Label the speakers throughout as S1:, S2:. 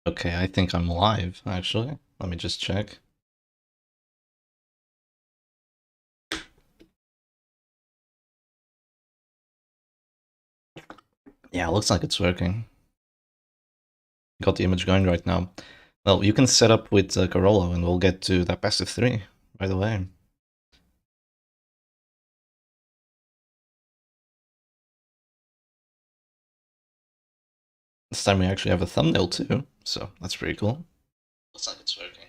S1: Okay, I think I'm live, actually. Let me just check. Yeah, looks like it's working. Got the image going right now. Well, you can set up with Carollo and we'll get to that best of 3 right away. This time we actually have a thumbnail too, so that's pretty cool. Looks like it's working.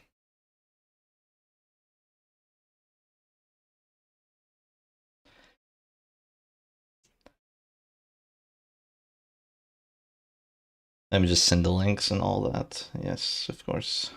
S1: Let me just send the links and all that. Yes, of course.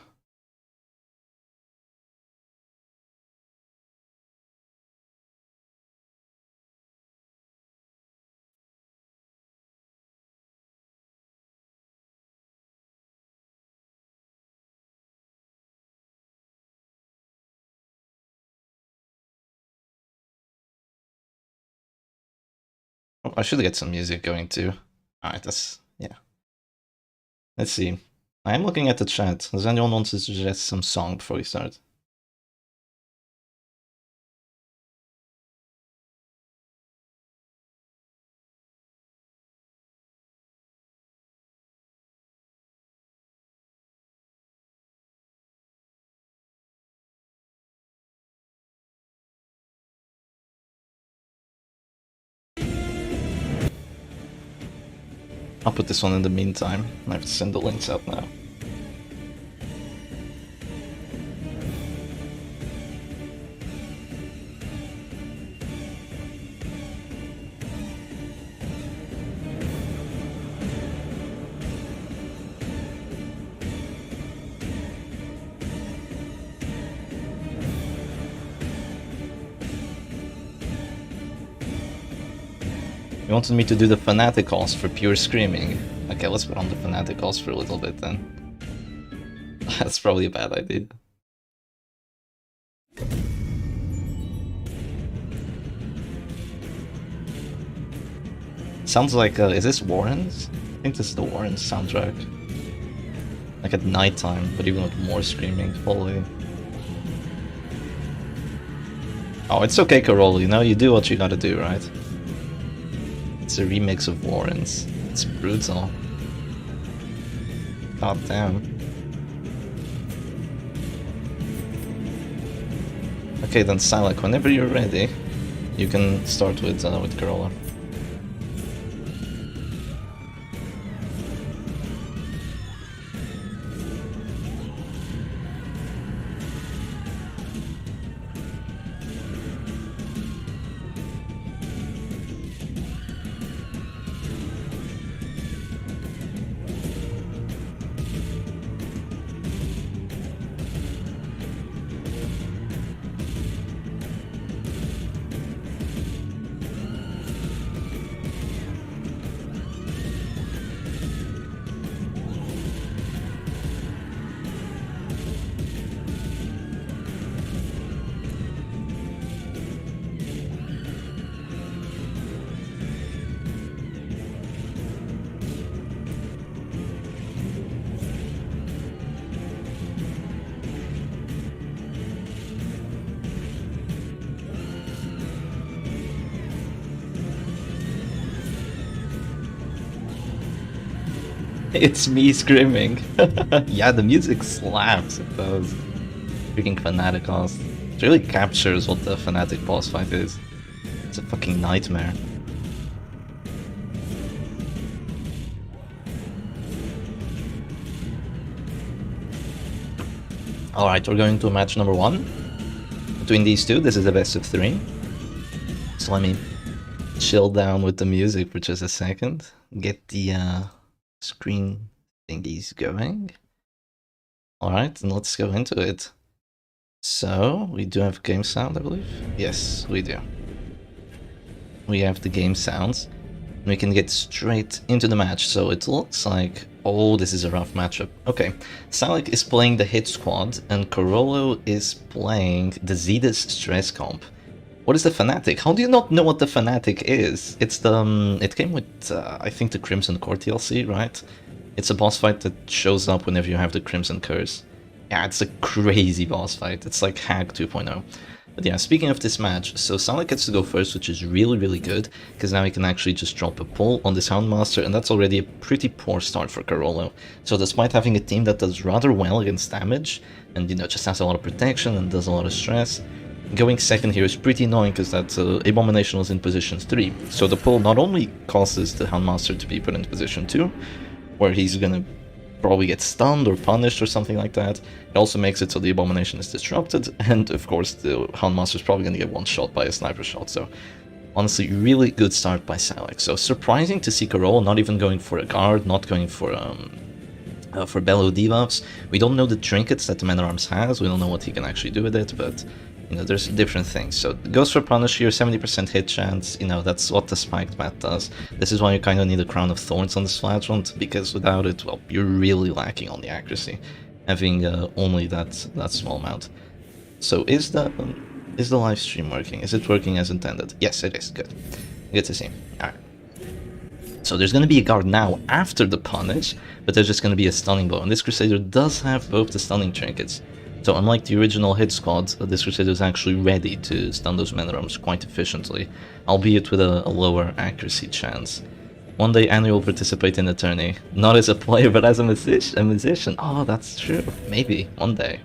S1: Oh, I should get some music going too. Alright, yeah. Let's see. I am looking at the chat. Does anyone want to suggest some song before we start? I'll put this one in the meantime. I have to send the links out now. You wanted me to do the Fanaticals for pure screaming. Okay, let's put on the Fanaticals for a little bit then. That's probably a bad idea. Sounds like, is this Warren's? I think this is the Warren's soundtrack. Like at nighttime, but even with more screaming, probably. Oh, it's okay, Carollo, you know, you do what you gotta do, right? It's a remix of Warren's. It's brutal. God damn. Okay, then Silac, whenever you're ready, you can start with Carollo. It's me screaming. Yeah, the music slaps, it does. Freaking Fanaticals. It really captures what the Fanatic boss fight is. It's a fucking nightmare. Alright, we're going to match number 1. Between these two, this is the best of 3. So let me chill down with the music for just a second. Get the screen thingies going. Alright, and let's go into it. So, we do have game sound, I believe? Yes, we do. We have the game sounds. And we can get straight into the match, so it looks like... Oh, this is a rough matchup. Okay, Silac is playing the Hit Squad, and Carollo is playing the Zedus Stress Comp. What is the Fanatic? How do you not know what the Fanatic is? It's the... it came with, I think, the Crimson Core DLC, right? It's a boss fight that shows up whenever you have the Crimson Curse. Yeah, it's a crazy boss fight. It's like Hack 2.0. But yeah, speaking of this match, so Silac gets to go first, which is really good, because now he can actually just drop a pull on this Houndmaster, and that's already a pretty poor start for Carollo. So despite having a team that does rather well against damage, and you know, just has a lot of protection and does a lot of stress, going second here is pretty annoying because that Abomination was in position 3. So the pull not only causes the Houndmaster to be put into position 2, where he's gonna probably get stunned or punished or something like that. It also makes it so the Abomination is disrupted, and of course the Houndmaster is probably going to get one shot by a sniper shot. So honestly, really good start by Psylac. So surprising to see Carollo not even going for a guard, not going for Bellow debuffs. We don't know the trinkets that the Man at Arms has. We don't know what he can actually do with it, but you know, there's different things. So goes for Punish here, 70% hit chance. You know, that's what the spiked bat does. This is why you kind of need a Crown of Thorns on this Flagellant, because without it, well, you're really lacking on the accuracy, having only that small amount. So is the live stream working? Is it working as intended? Yes, it is. Good. Good to see. All right. So there's going to be a guard now after the punish, but there's just going to be a stunning blow. And this Crusader does have both the stunning trinkets. So unlike the original hit squad, this Crusader is actually ready to stun those Men at Arms quite efficiently, albeit with a lower accuracy chance. One day Annie will participate in a tourney, not as a player but as a musician. Oh, that's true. Maybe one day.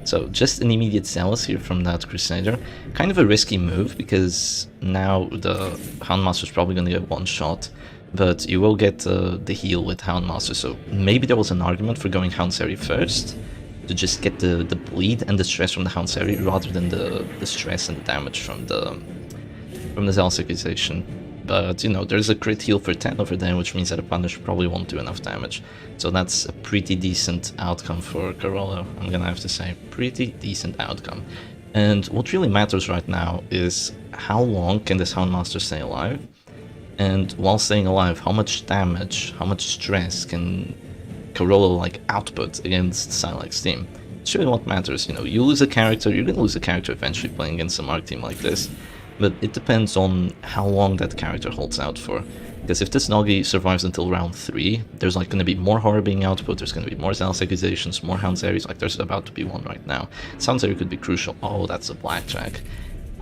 S1: So just an immediate zealous here from that Crusader. Kind of a risky move because now the Houndmaster is probably going to get one shot, but you will get the heal with Houndmaster. So maybe there was an argument for going Houndseri first, to just get the bleed and the stress from the Houndseri rather than the stress and the damage from the Zealous Accusation. But you know, there's a crit heal for 10 over there, which means that a Punish probably won't do enough damage. So that's a pretty decent outcome for Carollo, I'm gonna have to say. Pretty decent outcome. And what really matters right now is how long can this Houndmaster stay alive? And while staying alive, how much damage, how much stress can Carollo like output against Silac's team? It's really what matters. You know, you lose a character, you're gonna lose a character eventually playing against a Mark team like this, but it depends on how long that character holds out for. Because if this Noggy survives until round 3, there's like gonna be more horror being output, there's gonna be more Zealous Accusations, more Houndseries, like there's about to be one right now. Houndseri could be crucial. Oh, that's a blackjack.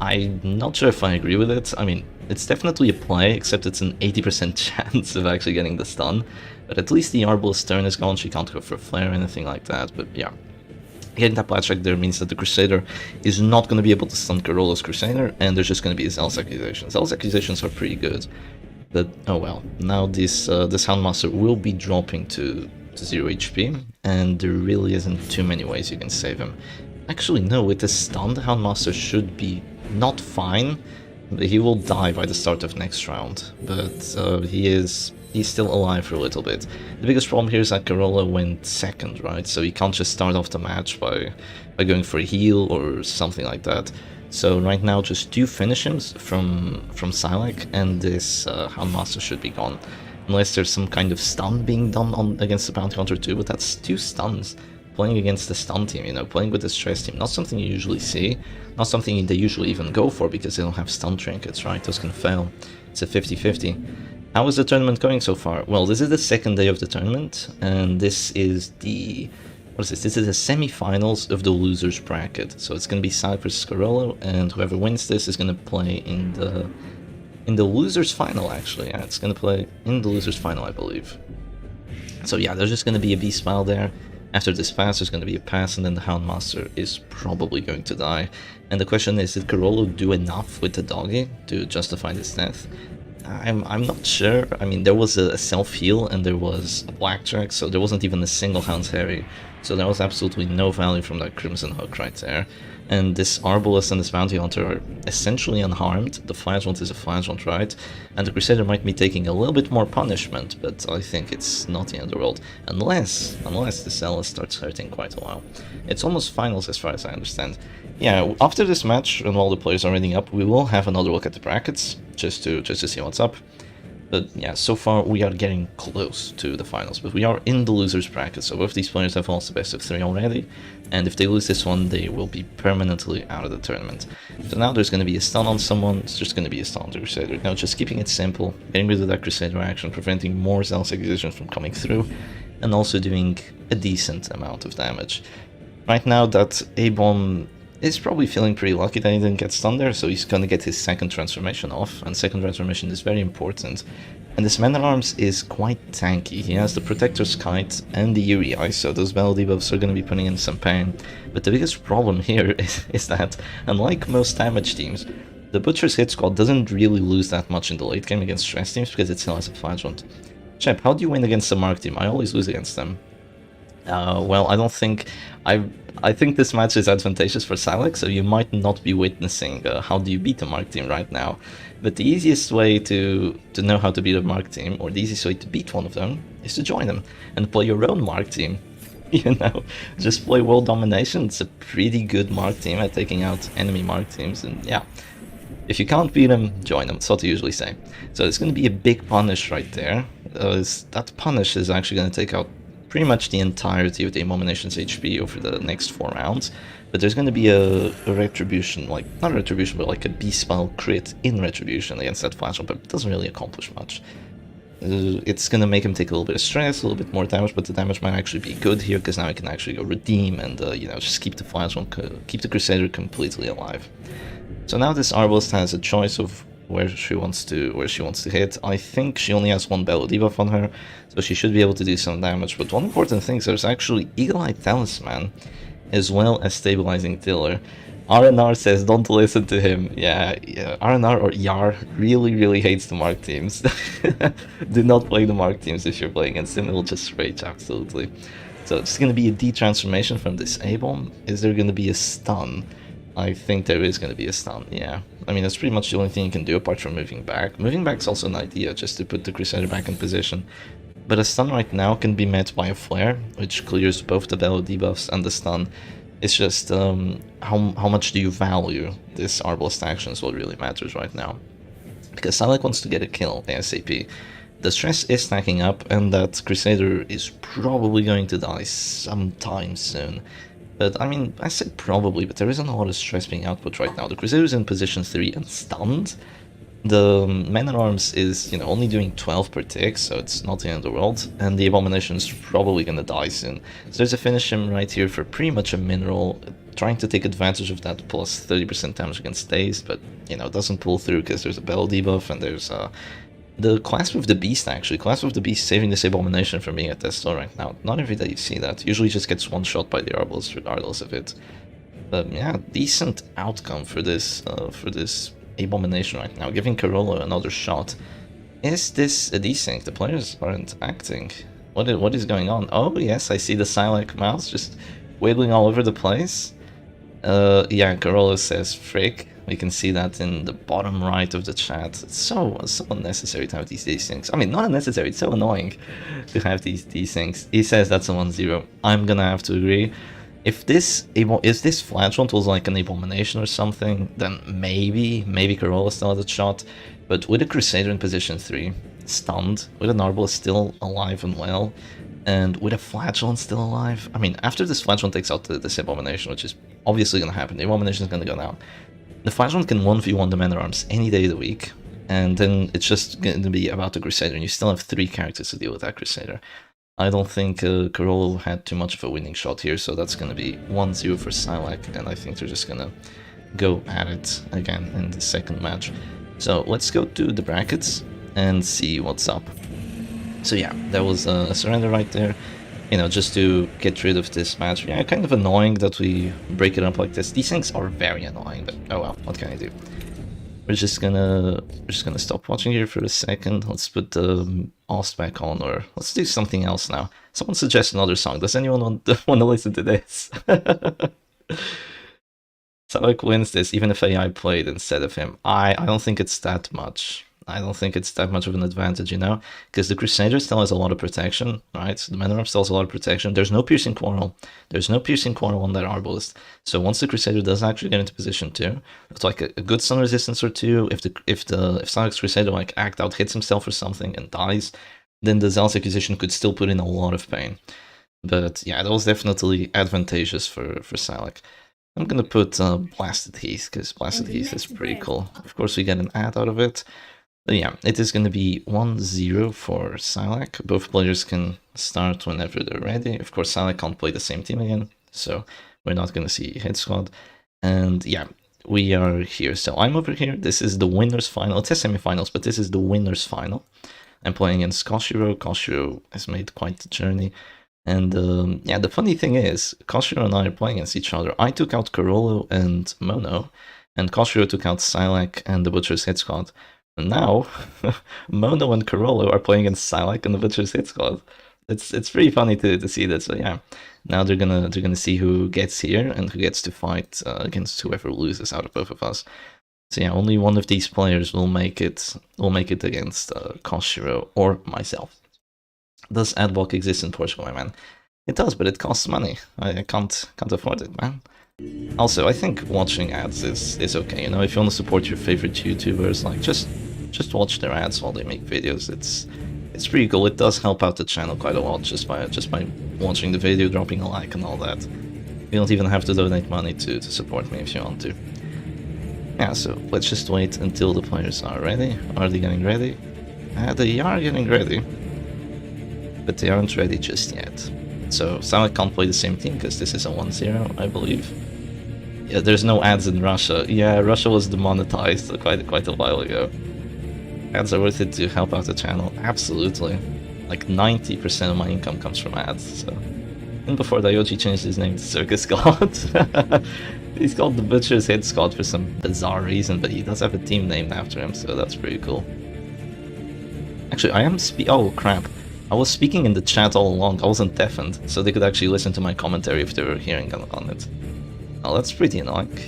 S1: I'm not sure if I agree with it. I mean, it's definitely a play, except it's an 80% chance of actually getting the stun. But at least the Arbalest's turn is gone, she can't go for a flare or anything like that, but yeah. Getting that blackjack there means that the Crusader is not going to be able to stun Carollo's Crusader, and there's just going to be a Zealous Accusation. Zealous Accusations are pretty good, but oh well. Now this Houndmaster will be dropping to 0 HP, and there really isn't too many ways you can save him. Actually no, with the stun, the Houndmaster should be not fine, but he will die by the start of next round, but he's still alive for a little bit. The biggest problem here is that Carollo went second, right? So he can't just start off the match by going for a heal or something like that. So right now just 2 finishes from Silac, and this Houndmaster should be gone. Unless there's some kind of stun being done against the Bounty Hunter too, but that's 2 stuns. Playing against the stun team, you know, playing with the stress team, not something you usually see, not something they usually even go for because they don't have stun trinkets, right? Those can fail. It's a 50-50. How is the tournament going so far? Well, this is the second day of the tournament, and this is the... what is this? This is the semi-finals of the losers bracket. So it's going to be Silac versus Carollo, and whoever wins this is going to play in the losers final, actually. Yeah, it's going to play in the losers final, I believe. So yeah, there's just going to be a V-Smile there. After this pass, there's going to be a pass, and then the Houndmaster is probably going to die. And the question is, did Carollo do enough with the doggy to justify this death? I'm not sure. I mean, there was a self-heal and there was a blackjack, so there wasn't even a single Houndseri. So there was absolutely no value from that Crimson Hook right there. And this Arbalest and this Bounty Hunter are essentially unharmed. The Flagellant is a Flagellant, right? And the Crusader might be taking a little bit more punishment, but I think it's not the end of the world. Unless the Zealous starts hurting quite a while. It's almost finals as far as I understand. Yeah, after this match, and while the players are reading up, we will have another look at the brackets, just to see what's up. But yeah, so far we are getting close to the finals, but we are in the losers bracket, so both these players have lost the best of 3 already, and if they lose this one, they will be permanently out of the tournament. So now there's going to be a stun on someone, it's just going to be a stun on the Crusader. Now just keeping it simple, getting rid of that Crusader action, preventing more Zealous Execution from coming through, and also doing a decent amount of damage. Right now that A-Bomb is probably feeling pretty lucky that he didn't get stunned there, so he's gonna get his second transformation off, and second transformation is very important. And this Man-at-Arms is quite tanky. He has the Protector's Kite and the Yuri Eye, so those battle debuffs are gonna be putting in some pain. But the biggest problem here is that, unlike most damage teams, the Butcher's hit squad doesn't really lose that much in the late game against stress teams because it still has a Flagellant. Shep, how do you win against the Mark team? I always lose against them. Well, I don't think... I think this match is advantageous for Silac, so you might not be witnessing how do you beat the Mark team right now. But the easiest way to know how to beat a Mark team, or the easiest way to beat one of them, is to join them and play your own Mark team. You know, just play World Domination. It's a pretty good Mark team at taking out enemy Mark teams, and yeah. If you can't beat them, join them, that's what I usually say. So it's going to be a big punish right there. That punish is actually going to take out pretty much the entirety of the Abomination's HP over the next 4 rounds, but there's going to be a Retribution, like, not a Retribution, but like a B-spell crit in Retribution against that Flash, but it doesn't really accomplish much. It's going to make him take a little bit of stress, a little bit more damage, but the damage might actually be good here, because now he can actually go redeem and, you know, just keep the Flash on, keep the Crusader completely alive. So now this Arbalist has a choice of where she wants to hit. I think she only has one battle debuff on her, so she should be able to do some damage. But one important thing is there's actually Eagle Eye Talisman, as well as Stabilizing Tiller. RNR says don't listen to him. Yeah, RNR or Yar really hates the Mark teams. Do not play the Mark teams if you're playing against him, it'll just rage absolutely. So it's going to be a D-transformation from this A-Bomb. Is there going to be a stun? I think there is going to be a stun, yeah. I mean, that's pretty much the only thing you can do apart from moving back. Moving back is also an idea, just to put the Crusader back in position. But a stun right now can be met by a Flare, which clears both the Velo debuffs and the stun. It's just how much do you value this Arbalist action is what really matters right now. Because Silac wants to get a kill ASAP. The stress is stacking up, and that Crusader is probably going to die sometime soon. But, I mean, I said probably, but there isn't a lot of stress being output right now. The Crusader's in position 3 and stunned. The Man-at-Arms is, you know, only doing 12 per tick, so it's not the end of the world. And the Abomination is probably gonna die soon. So there's a finish him right here for pretty much a mineral, trying to take advantage of that plus 30% damage against Dazed, but, you know, it doesn't pull through because there's a Battle debuff and there's the Clasp of the Beast, actually. Clasp of the Beast saving this Abomination from being a Testo right now. Not every day you see that. Usually just gets one shot by the Arbalist regardless of it. But yeah, decent outcome for this Abomination right now. Giving Carollo another shot. Is this a desync? The players aren't acting. What is going on? Oh yes, I see the Psylac mouse just wiggling all over the place. Yeah, Carollo says frick. We can see that in the bottom right of the chat. It's so unnecessary to have these things. I mean, not unnecessary, it's so annoying to have these things. He says that's a 1-0. I'm gonna have to agree. If this Flagellant was like an Abomination or something, then maybe Carollo still has a shot. But with a Crusader in position 3, stunned, with an Arbalist still alive and well, and with a Flagellant still alive, I mean, after this Flagellant takes out this Abomination, which is obviously gonna happen, the Abomination is gonna go down. The Flagellant can 1v1 the Man-at-Arms any day of the week, and then it's just going to be about the Crusader, and you still have 3 characters to deal with that Crusader. I don't think Carollo had too much of a winning shot here, so that's going to be 1-0 for Silac, and I think they're just going to go at it again in the second match. So let's go to the brackets and see what's up. So yeah, there was a surrender right there. You know, just to get rid of this match. Yeah, kind of annoying that we break it up like this. These things are very annoying, but oh well, what can I do? We're just gonna stop watching here for a second. Let's put the Ost back on, or let's do something else now. Someone suggest another song. Does anyone want to listen to this? Silac wins this, even if AI played instead of him. I don't think it's that much. I don't think it's that much of an advantage, you know? Because the Crusader still has a lot of protection, right? The Man still has a lot of protection. There's no Piercing Quarrel. There's no Piercing Quarrel on that Arbalist. So once the Crusader does actually get into position 2, it's like a good stun resistance or 2. If Silac's Crusader like act out, hits himself or something and dies, then the Zealous Acquisition could still put in a lot of pain. But yeah, that was definitely advantageous for Silac. I'm gonna put Blasted Heath, because Blasted Heath is pretty cool. Of course, we get an ad out of it. But yeah, it is gonna be 1-0 for Silac. Both players can start whenever they're ready. Of course, Silac can't play the same team again, so we're not gonna see hit squad. And yeah, we are here. So I'm over here. This is the winner's final. It says semifinals, but this is the winner's final. I'm playing against Koshiro. Koshiro has made quite the journey. And yeah, the funny thing is, Koshiro and I are playing against each other. I took out Carollo and Mono, and Koshiro took out Psylac and the Butcher's Hit Squad. And now, Mono and Carollo are playing against Psylac and the Butcher's Hit Squad. It's pretty funny to see that. So yeah, now they're gonna see who gets here and who gets to fight against whoever loses out of both of us. So yeah, only one of these players will make it. Will make it against Koshiro or myself. Does Adblock exist in Portugal, my man? It does, but it costs money. I can't afford it, man. Also, I think watching ads is okay. You know, if you want to support your favorite YouTubers, like just watch their ads while they make videos. It's pretty cool. It does help out the channel quite a lot just by watching the video, dropping a like and all that. You don't even have to donate money to support me if you want to. Yeah, so let's just wait until the players are ready. Are they getting ready? They are getting ready. But they aren't ready just yet. So Silac can't play the same team because this is a 1-0, I believe. Yeah, there's no ads in Russia. Yeah, Russia was demonetized quite a while ago. Ads are worth it to help out the channel, absolutely. Like 90% of my income comes from ads, so. And before Daioji changed his name to Circus God. He's called the Butcher's Hit Squad for some bizarre reason, but he does have a team named after him, so that's pretty cool. Actually, I am oh crap. I was speaking in the chat all along. I wasn't deafened, so they could actually listen to my commentary if they were hearing on it. Oh, that's pretty annoying.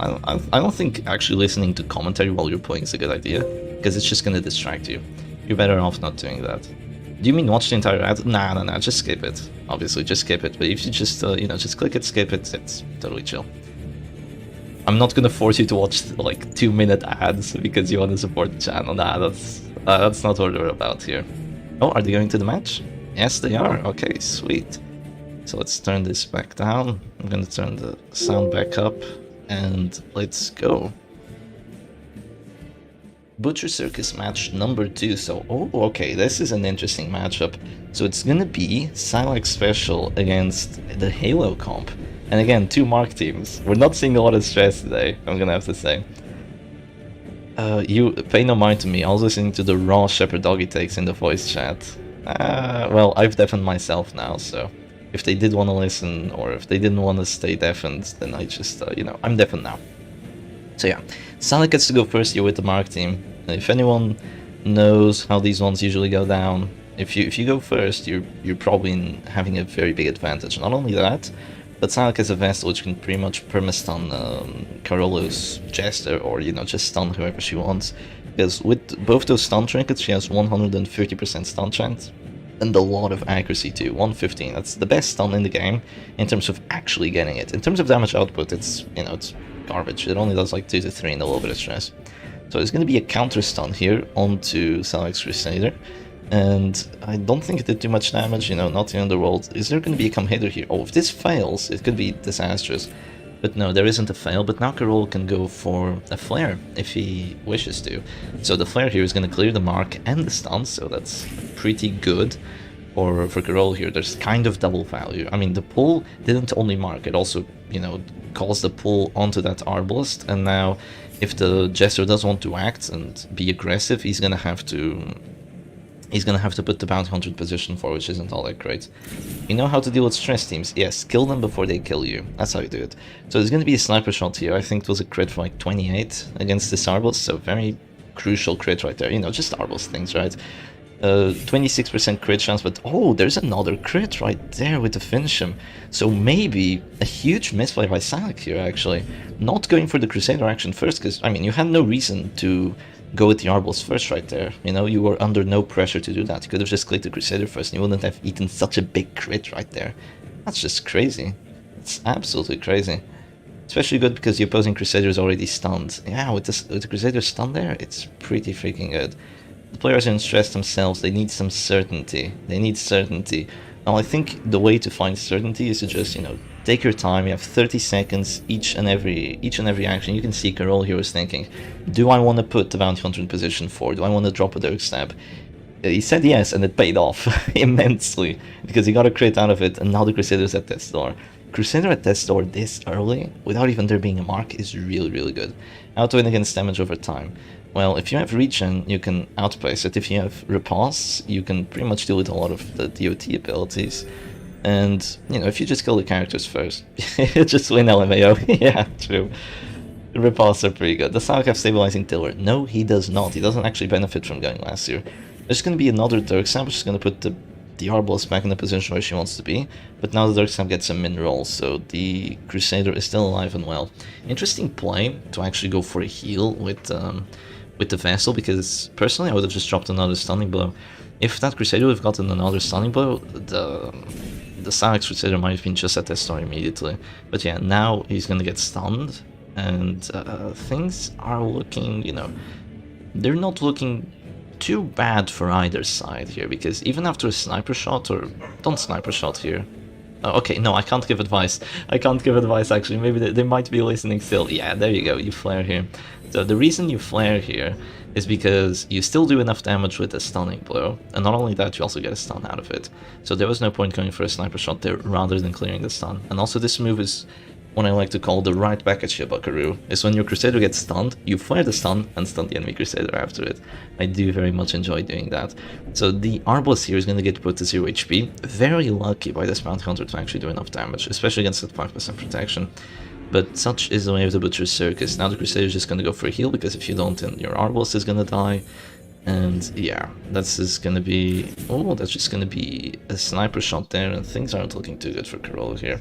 S1: I don't think actually listening to commentary while you're playing is a good idea, because it's just gonna distract you. You're better off not doing that. Do you mean watch the entire ad? Nah, just skip it. Obviously, just skip it. But if you just, you know, just click it, skip it, it's totally chill. I'm not gonna force you to watch like 2-minute ads because you want to support the channel. Nah, that's not what we're about here. Oh, are they going to the match? Yes, they are. Okay, sweet. So let's turn this back down. I'm gonna turn the sound back up, and let's go. Butcher Circus match number 2. So, oh, okay, this is an interesting matchup. So it's gonna be Psylac Special against the Halo comp. And again, 2 Mark teams. We're not seeing a lot of stress today, I'm gonna have to say. You pay no mind to me. I was listening to the raw Shepherd doggy takes in the voice chat. Well, I've deafened myself now, so if they did want to listen, or if they didn't want to stay deafened, then I just, you know, I'm deafened now. So yeah, Silac gets to go first here with the Mark team. If anyone knows how these ones usually go down, if you go first, you're probably having a very big advantage. Not only that, but Silac has a Vestal which can pretty much perma-stun Carollo's Jester, or, you know, just stun whoever she wants. Because with both those stun trinkets, she has 130% stun chance, and a lot of accuracy too, 115. That's the best stun in the game in terms of actually getting it. In terms of damage output, it's, you know, it's garbage. It only does like 2 to 3 and a little bit of stress. So there's going to be a counter stun here onto Silac's Crusader. And I don't think it did too much damage, you know, not the Underworld. Is there going to be a come hither here? Oh, if this fails, it could be disastrous. But no, there isn't a fail, but now Carollo can go for a Flare if he wishes to. So the Flare here is going to clear the Mark and the stun, so that's pretty good for Carollo here. There's kind of double value. I mean, the pull didn't only Mark, it also, you know, calls the pull onto that Arbalist, and now if the Jester does want to act and be aggressive, he's going to have to put the bounty hunter in position 4, which isn't all that great. You know how to deal with stress teams? Yes, kill them before they kill you. That's how you do it. So there's going to be a sniper shot here. I think it was a crit for like 28 against this Arbalist, so very crucial crit right there. You know, just Arbalist things, right? 26% crit chance, but oh, there's another crit right there with the finish him. So maybe a huge misplay by Silac here, actually. Not going for the Crusader action first, because, I mean, you had no reason to go with the Arballs first right there. You know, you were under no pressure to do that. You could have just clicked the Crusader first and you wouldn't have eaten such a big crit right there. That's just crazy. It's absolutely crazy. Especially good because the opposing Crusader is already stunned. Yeah, with the Crusader stunned there, it's pretty freaking good. The players are in stress themselves, they need some certainty. They need certainty. Now I think the way to find certainty is to just, you know, take your time. You have 30 seconds each and every action. You can see Carollo here was thinking, do I want to put the Bounty Hunter in position 4? Do I want to drop a Dirk Stab? He said yes, and it paid off immensely, because he got a crit out of it, and now the Crusader's at death's door. Crusader at death's door this early, without even there being a mark, is really, really good. How to win against damage over time? Well, if you have regen, you can outplace it. If you have repulse, you can pretty much deal with a lot of the DOT abilities. And, you know, if you just kill the characters first, just win LMAO. Yeah, true. The repulse are pretty good. Does Silac have stabilizing tiller? No, he does not. He doesn't actually benefit from going last year. There's going to be another Dirk Stab, which is going to put the Arballs back in the position where she wants to be, but now the Dirk Stab gets a min roll, so the Crusader is still alive and well. Interesting play to actually go for a heal with the Vessel, because personally I would have just dropped another stunning blow. If that Crusader would have gotten another stunning blow, the Silac Crusader might have been just at that star immediately. But yeah, now he's going to get stunned, and things are looking, you know, they're not looking too bad for either side here, because even after a sniper shot, or don't sniper shot here. Okay, no, I can't give advice. I can't give advice actually. Maybe they might be listening still. Yeah, there you go. You flare here. So the reason you flare here is because you still do enough damage with a stunning blow, and not only that, you also get a stun out of it. So there was no point going for a sniper shot there rather than clearing the stun. And also this move is what I like to call the right back at Shibakaroo, is when your Crusader gets stunned, you flare the stun and stun the enemy Crusader after it. I do very much enjoy doing that. So the Arballs here is going to get put to 0 HP. Very lucky by this Bounty Hunter to actually do enough damage, especially against that 5% protection. But such is the way of the Butcher's Circus. Now the Crusader is just going to go for a heal, because if you don't, then your Arballs is going to die. And yeah, that's just going to be... oh, that's just going to be a sniper shot there, and things aren't looking too good for Carollo here.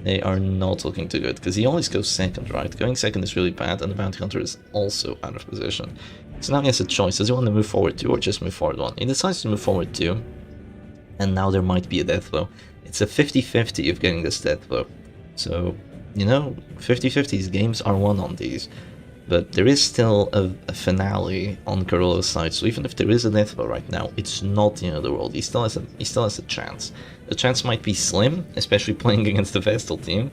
S1: They are not looking too good, because he always goes second, right? Going second is really bad, and the Bounty Hunter is also out of position. So now he has a choice. Does he want to move forward 2 or just move forward 1? He decides to move forward 2, and now there might be a death blow. It's a 50-50 of getting this death blow. So, you know, 50-50's games are won on these. But there is still a finale on Carollo's side, so even if there is a death blow right now, it's not the end of the world. He still has a chance. The chance might be slim, especially playing against the Vestal team,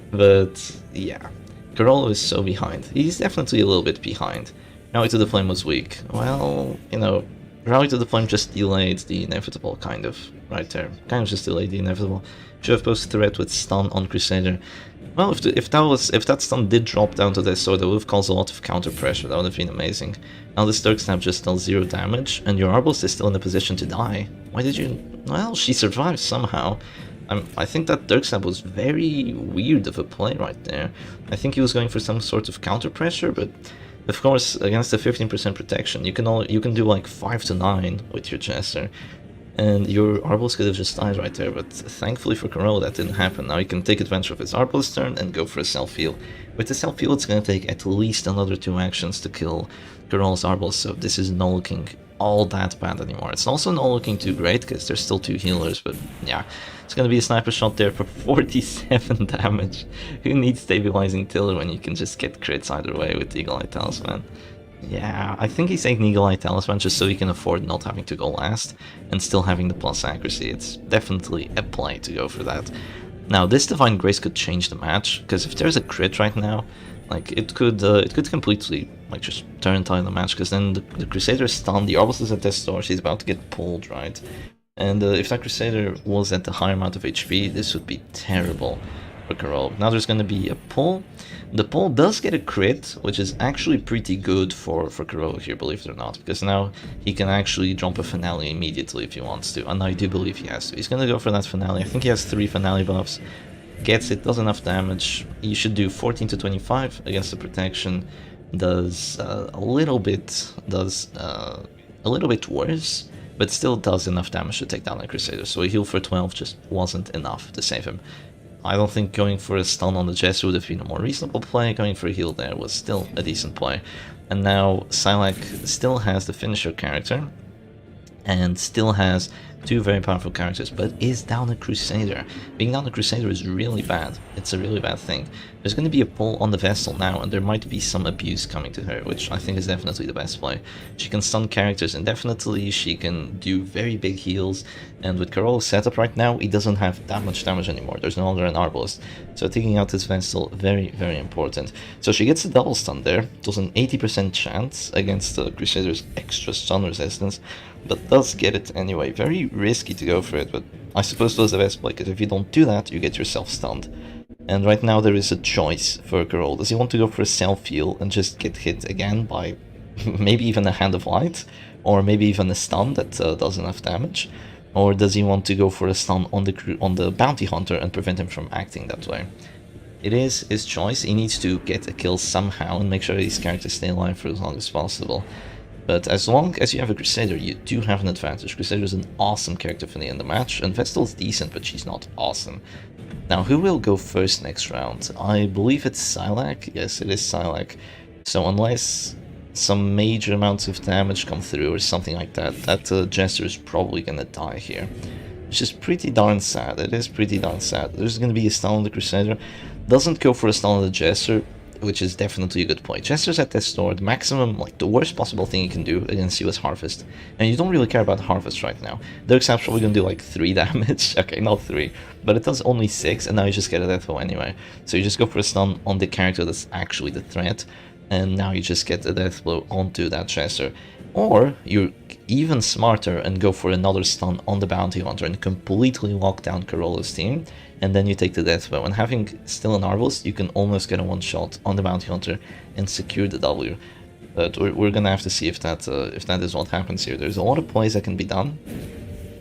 S1: but yeah, Carollo is so behind. He's definitely a little bit behind. Rally to the Flame was weak. Well, you know, Rally to the Flame just delayed the inevitable, kind of, right there. Kind of just delayed the inevitable. Should have posted threat with stun on Crusader. Well, if that stun did drop down to this sword, that would have caused a lot of counter pressure. That would have been amazing. Now this Dirk Stab just dealt 0 damage, and your Arballs is still in a position to die. Why did you... well, she survived somehow. I think that Dirk Stab was very weird of a play right there. I think he was going for some sort of counter pressure, but of course against the 15% protection, you can do like 5 to 9 with your Jester. And your Arballs could have just died right there, but thankfully for Carollo that didn't happen. Now he can take advantage of his Arballs turn and go for a self-heal. With the self-heal, it's going to take at least another 2 actions to kill Carollo's Arballs, so this is not looking all that bad anymore. It's also not looking too great, because there's still 2 healers, but yeah. It's going to be a sniper shot there for 47 damage. Who needs stabilizing tiller when you can just get crits either way with Eagle Eye Talisman? Yeah, I think he's taking Eagle Eye Talisman just so he can afford not having to go last and still having the plus accuracy. It's definitely a play to go for that. Now, this Divine Grace could change the match, because if there's a crit right now, like it could completely like just turn tide the match, because then the Crusader is stunned, the Arballs is at death's door, she's about to get pulled, right? And if that Crusader was at the higher amount of HP, this would be terrible for Carollo. Now there's going to be a pull. The pull does get a crit, which is actually pretty good for Carollo here, believe it or not, because now he can actually jump a finale immediately if he wants to, and I do believe he has to. He's going to go for that finale. I think he has 3 finale buffs. Gets it, does enough damage. He should do 14 to 25 against the protection. Does a little bit worse, but still does enough damage to take down the Crusader. So a heal for 12 just wasn't enough to save him. I don't think going for a stun on the Jester would have been a more reasonable play. Going for a heal there was still a decent play. And now Psylac still has the finisher character, and still has two very powerful characters, but is down a Crusader. Being down a Crusader is really bad. It's a really bad thing. There's going to be a pull on the Vestal now, and there might be some abuse coming to her, which I think is definitely the best play. She can stun characters indefinitely, she can do very big heals, and with Carollo's setup right now, he doesn't have that much damage anymore. There's no longer an Arbalist. So taking out this Vestal, very, very important. So she gets a double stun there. It was an 80% chance against the Crusader's extra stun resistance, but does get it anyway. Very risky to go for it, but I suppose that's the best play, because if you don't do that, you get yourself stunned. And right now there is a choice for Carollo. Does he want to go for a self-heal and just get hit again by maybe even a Hand of Light, or maybe even a stun that does enough damage? Or does he want to go for a stun on the Bounty Hunter and prevent him from acting that way? It is his choice. He needs to get a kill somehow and make sure these characters stay alive for as long as possible. But as long as you have a Crusader, you do have an advantage. Crusader is an awesome character for the end of the match, and Vestal's decent, but she's not awesome. Now, who will go first next round? I believe it's Silac. Yes, it is Silac. So unless some major amounts of damage come through or something like that, that Jester is probably gonna die here. Which is pretty darn sad. It is pretty darn sad. There's gonna be a stun on the Crusader. Doesn't go for a stun on the Jester, which is definitely a good play. Jester's at this store, the maximum, like the worst possible thing you can do against you is Harvest. And you don't really care about Harvest right now. Dirk's probably gonna do like 3 damage. Okay, not 3, but it does only 6, and now you just get a death blow anyway. So you just go for a stun on the character that's actually the threat, and now you just get a death blow onto that Jester. Or you're even smarter and go for another stun on the Bounty Hunter and completely lock down Carollo's team, and then you take the death blow. And having still an Arbalist, you can almost get a one-shot on the Bounty Hunter and secure the W. But we're gonna have to see if that is what happens here. There's a lot of plays that can be done.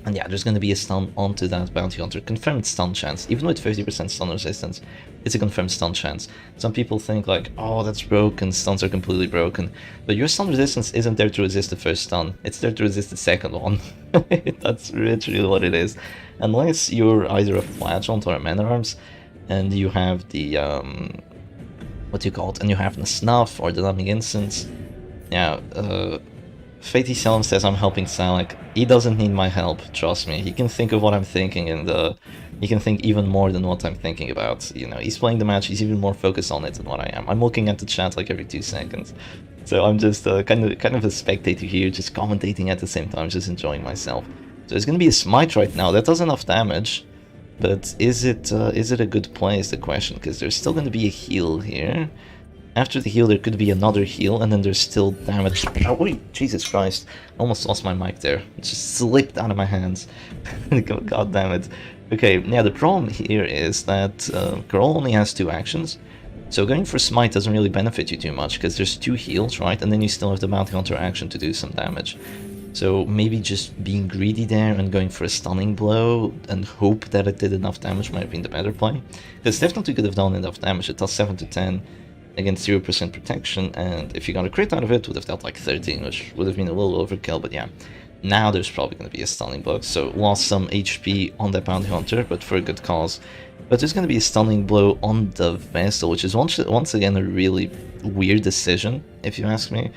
S1: And yeah, there's going to be a stun onto that Bounty Hunter. Confirmed stun chance. Even with 50% stun resistance, it's a confirmed stun chance. Some people think like, oh, that's broken, stuns are completely broken. But your stun resistance isn't there to resist the first stun. It's there to resist the second one. That's literally what it is. Unless you're either a Flagellant or a Man at Arms, and you have the, what do you call it? And you have the Snuff or the Numbing Instance. Yeah, Fatey Selim says I'm helping Silac. He doesn't need my help, trust me. He can think of what I'm thinking, and he can think even more than what I'm thinking about. You know, he's playing the match, he's even more focused on it than what I am. I'm looking at the chat like every 2 seconds. So I'm just kind of a spectator here, just commentating at the same time, just enjoying myself. So there's gonna be a Smite right now, that does enough damage. But is it a good play is the question, because there's still gonna be a heal here. After the heal, there could be another heal, and then there's still damage. Oh, wait, Jesus Christ. Almost lost my mic there. It just slipped out of my hands. God damn it. Okay, yeah, the problem here is that Carollo only has 2 actions. So going for Smite doesn't really benefit you too much, because there's 2 heals, right? And then you still have the Bounty Hunter action to do some damage. So maybe just being greedy there and going for a stunning blow and hope that it did enough damage might have been the better play. Because definitely could have done enough damage. It does 7 to 10. Against 0% protection, and if you got a crit out of it, would have dealt like 13, which would have been a little overkill, but yeah. Now there's probably going to be a stunning blow, so lost some HP on that Bounty Hunter, but for a good cause. But there's going to be a stunning blow on the Vestal, which is once again a really weird decision, if you ask me,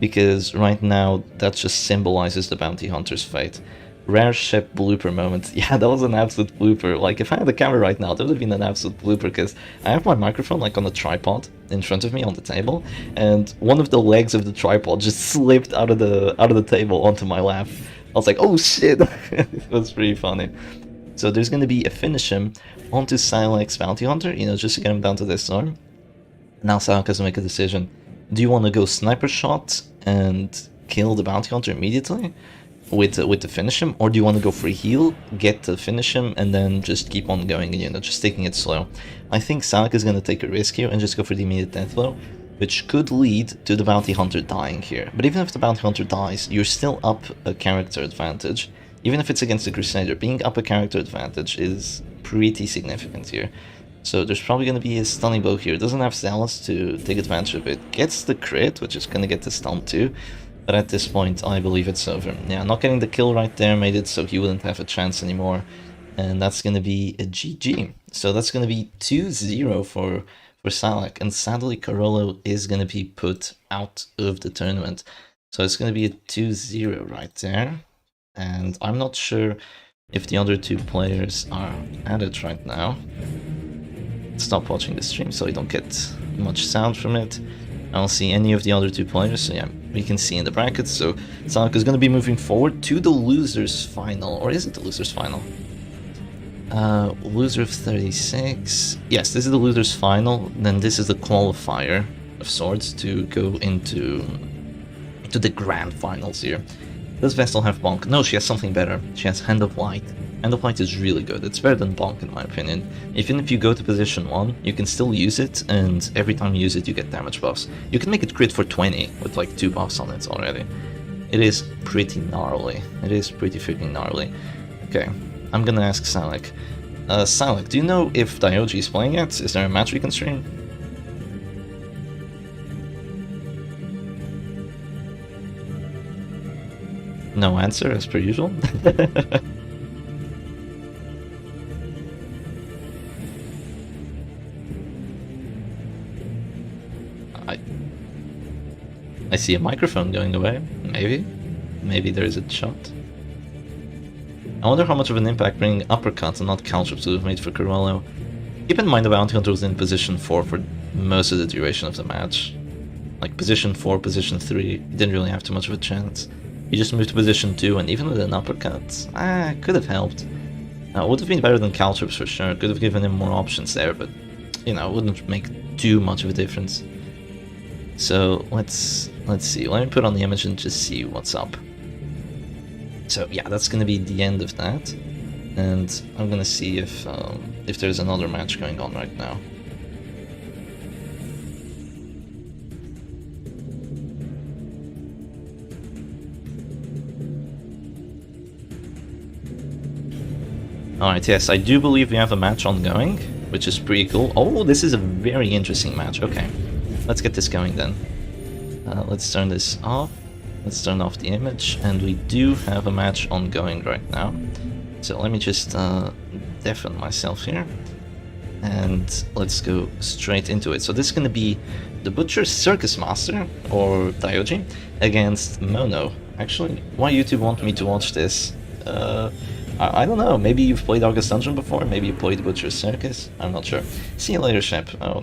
S1: because right now that just symbolizes the Bounty Hunter's fate. Rare Shep blooper moment. Yeah, that was an absolute blooper. Like, if I had the camera right now, that would have been an absolute blooper, because I have my microphone, like, on a tripod in front of me on the table, and one of the legs of the tripod just slipped out of the table onto my lap. I was like, oh shit! It was pretty funny. So there's gonna be a finish him onto Silac's Bounty Hunter, you know, just to get him down to this arm. Now Silac has to make a decision. Do you want to go sniper shot and kill the Bounty Hunter immediately? With the finish him, or do you want to go for a heal, get to finish him, and then just keep on going, and, you know, just taking it slow? I think Silac is going to take a risk here and just go for the immediate death blow, which could lead to the Bounty Hunter dying here. But even if the Bounty Hunter dies, you're still up a character advantage. Even if it's against the Crusader, being up a character advantage is pretty significant here. So there's probably going to be a stunning blow here. It doesn't have Zealous to take advantage of it. Gets the crit, which is going to get the stun too. But at this point, I believe it's over. Yeah, not getting the kill right there made it so he wouldn't have a chance anymore. And that's going to be a GG. So that's going to be 2-0 for for Silac, and sadly Carollo is going to be put out of the tournament. So it's going to be a 2-0 right there, and I'm not sure if the other two players are at it right now. Stop watching the stream so you don't get much sound from it. I don't see any of the other two players, so yeah, we can see in the brackets. So Silac is going to be moving forward to the losers final, or is it the losers final? Loser of 36. Yes, this is the losers final. Then this is the qualifier of sorts to go into the grand finals here. Does Vestal have Bonk? No, she has something better. She has Hand of Light. Hand of Light is really good. It's better than Bonk in my opinion. Even if you go to position 1, you can still use it, and every time you use it you get damage buffs. You can make it crit for 20 with like 2 buffs on it already. It is pretty gnarly. It is pretty freaking gnarly. Okay, I'm gonna ask Silac. Silac, do you know if Daioji is playing yet? Is there a match we can stream? No answer, as per usual. I see a microphone going away. Maybe there is a shot. I wonder how much of an impact bringing uppercuts and not caltrops would have made for Carollo. Keep in mind the Bounty Hunter was in position 4 for most of the duration of the match. Like position 4, position 3, didn't really have too much of a chance. He just moved to position 2, and even with an uppercut, could have helped. Would have been better than caltrops for sure, could have given him more options there, but, you know, it wouldn't make too much of a difference. So, let's see, let me put on the image and just see what's up. So yeah, that's gonna be the end of that, and I'm gonna see if there's another match going on right now. Alright, yes, I do believe we have a match ongoing, which is pretty cool. Oh, this is a very interesting match. Okay, let's get this going then. Let's turn this off. Let's turn off the image, and we do have a match ongoing right now. So let me just deafen myself here, and let's go straight into it. So this is going to be the Butcher's Circus Master, or Daioji, against Mono. Actually, why YouTube want me to watch this? I don't know, maybe you've played August Dungeon before, maybe you played Butcher's Circus, I'm not sure. See you later, Shep. Oh,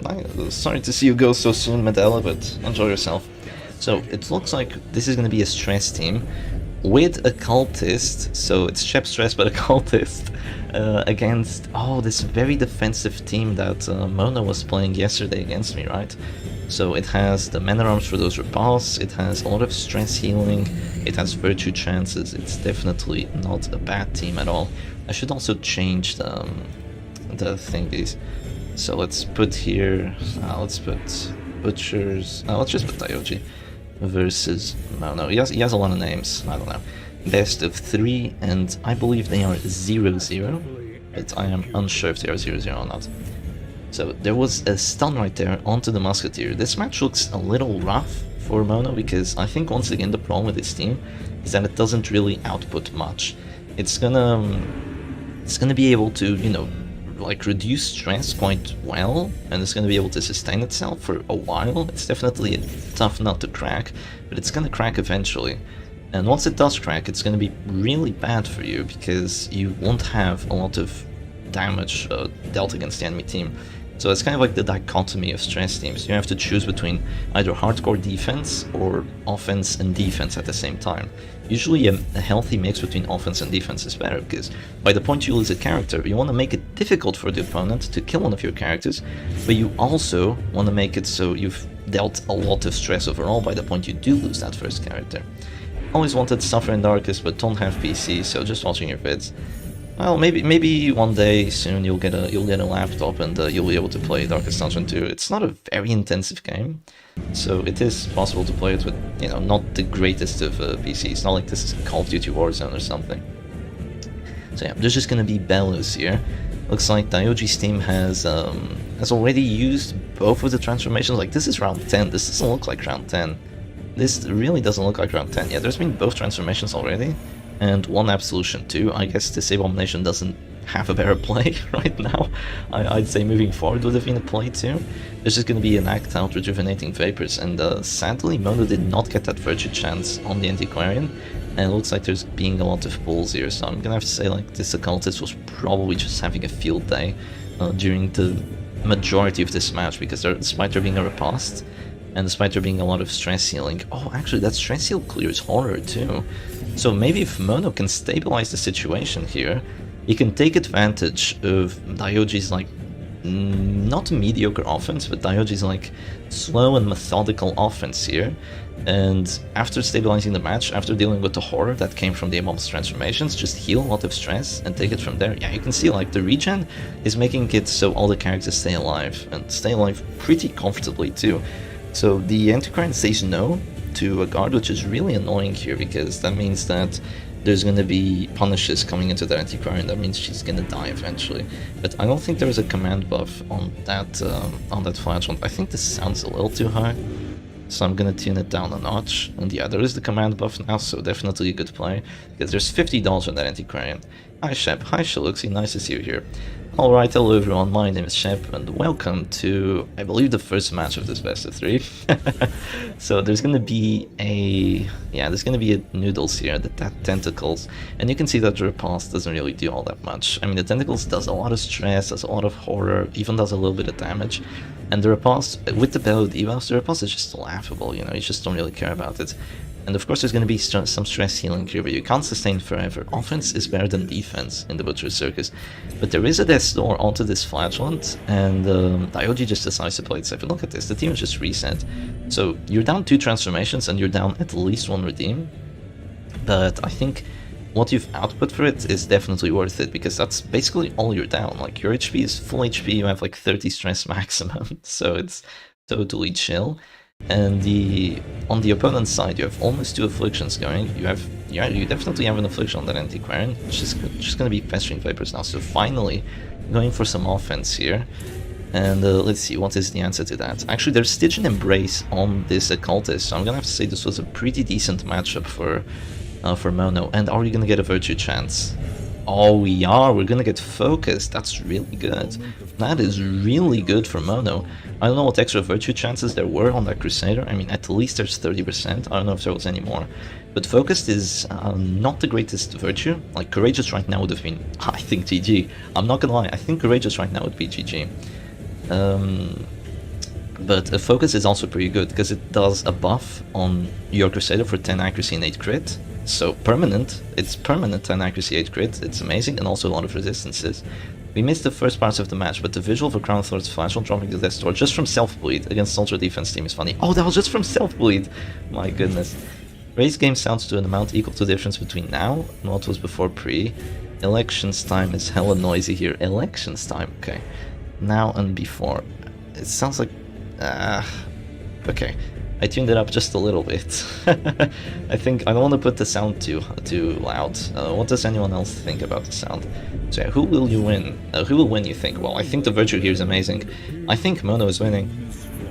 S1: sorry to see you go so soon, Medella, but enjoy yourself. So, it looks like this is going to be a stress team with a cultist, so it's Shep stress but a cultist, against, this very defensive team that Mono was playing yesterday against me, right? So it has the mana arms for those repulse, it has a lot of stress healing, it has virtue chances, it's definitely not a bad team at all. I should also change the thingies. So let's put here, let's put Butchers, let's just put Daioji versus Mono. He has a lot of names, I don't know. Best of 3, and I believe they are 0-0, but I am unsure if they are 0-0 or not. So there was a stun right there onto the Musketeer. This match looks a little rough for Mono because I think once again the problem with this team is that it doesn't really output much. It's gonna be able to, you know, like reduce stress quite well, and it's gonna be able to sustain itself for a while. It's definitely a tough nut to crack, but it's gonna crack eventually. And once it does crack, it's gonna be really bad for you because you won't have a lot of damage dealt against the enemy team. So it's kind of like the dichotomy of stress teams. You have to choose between either hardcore defense or offense and defense at the same time. Usually a healthy mix between offense and defense is better, because by the point you lose a character, you want to make it difficult for the opponent to kill one of your characters, but you also want to make it so you've dealt a lot of stress overall by the point you do lose that first character. Always wanted Suffer and Darkest, but don't have PC, so just watching your vids. Well, maybe one day soon you'll get a laptop and you'll be able to play Darkest Dungeon 2. It's not a very intensive game, so it is possible to play it with, you know, not the greatest of PCs. It's not like this is Call of Duty Warzone or something. So yeah, there's just gonna be Bellows here. Looks like Daioji's team has already used both of the transformations. Like, this is round 10. This doesn't look like round 10. This really doesn't look like round 10. Yeah, there's been both transformations already, and one absolution too. I guess this Abomination doesn't have a better play right now. I'd say moving forward would have been a play too. There's just going to be an act out rejuvenating vapors, and sadly Mono did not get that virtue chance on the Antiquarian, and it looks like there's being a lot of pulls here, so I'm gonna have to say like this occultist was probably just having a field day during the majority of this match, because despite there being a riposte, and despite there being a lot of stress healing. Oh, actually that stress heal clears horror too. So maybe if Mono can stabilize the situation here, he can take advantage of Daioji's like not mediocre offense, but Daioji's like slow and methodical offense here. And after stabilizing the match, after dealing with the horror that came from the Amom's transformations, just heal a lot of stress and take it from there. Yeah, you can see like the regen is making it so all the characters stay alive, and stay alive pretty comfortably too. So the Antiquarian says no to a guard, which is really annoying here, because that means that there's going to be punishes coming into the Antiquarian. That means she's going to die eventually. But I don't think there's a command buff on that flashlight. I think this sounds a little too high, so I'm going to tune it down a notch. And yeah, there is the command buff now, so definitely a good play, because there's $50 on that Antiquarian. Hi Shep, hi Shaluxi, nice to see you here. Alright, hello everyone, my name is Shep, and welcome to, I believe, the first match of this best of 3. So there's gonna be a noodles here, that tentacles, and you can see that the riposte doesn't really do all that much. I mean, the tentacles does a lot of stress, does a lot of horror, even does a little bit of damage, and the riposte, with the Bellow debuffs, the riposte is just laughable, you know, you just don't really care about it. And of course there's going to be some stress healing here, but you can't sustain forever. Offense is better than defense in the Butcher's Circus. But there is a death door onto this flagellant, and Daioji just decides to play it safe. And look at this, the team is just reset. So you're down 2 transformations and you're down at least 1 redeem. But I think what you've output for it is definitely worth it, because that's basically all you're down. Like, your HP is full HP, you have like 30 stress maximum, so it's totally chill. And on the opponent's side, you have almost 2 afflictions going. You definitely have an affliction on that Antiquarian, which is just going to be pestering vapors now. So finally, going for some offense here. And let's see, what is the answer to that? Actually, there's Stygian Embrace on this occultist, so I'm gonna have to say this was a pretty decent matchup for Mono. And are we gonna get a virtue chance? Oh, we are. We're gonna get focused. That's really good. That is really good for Mono. I don't know what extra virtue chances there were on that Crusader. I mean, at least there's 30%. I don't know if there was any more. But focused is not the greatest virtue. Like, Courageous right now would have been, I think, GG. I'm not gonna lie, I think Courageous right now would be GG. But Focus is also pretty good, because it does a buff on your Crusader for 10 accuracy and 8 crit. So permanent, it's permanent 10 accuracy, 8 crit, it's amazing, and also a lot of resistances. We missed the first parts of the match, but the visual of a Crown Thor's flash on dropping the Death Door just from self-bleed against Ultra Defense team is funny. Oh, that was just from self-bleed! My goodness. Raise game sounds to an amount equal to the difference between now and what was before pre. Elections time is hella noisy here. Elections time, okay. Now and before. It sounds like... okay. I tuned it up just a little bit. I think I don't want to put the sound too loud. What does anyone else think about the sound? So yeah, who will you win? Who will win, you think? Well, I think the Virtue here is amazing. I think Mono is winning.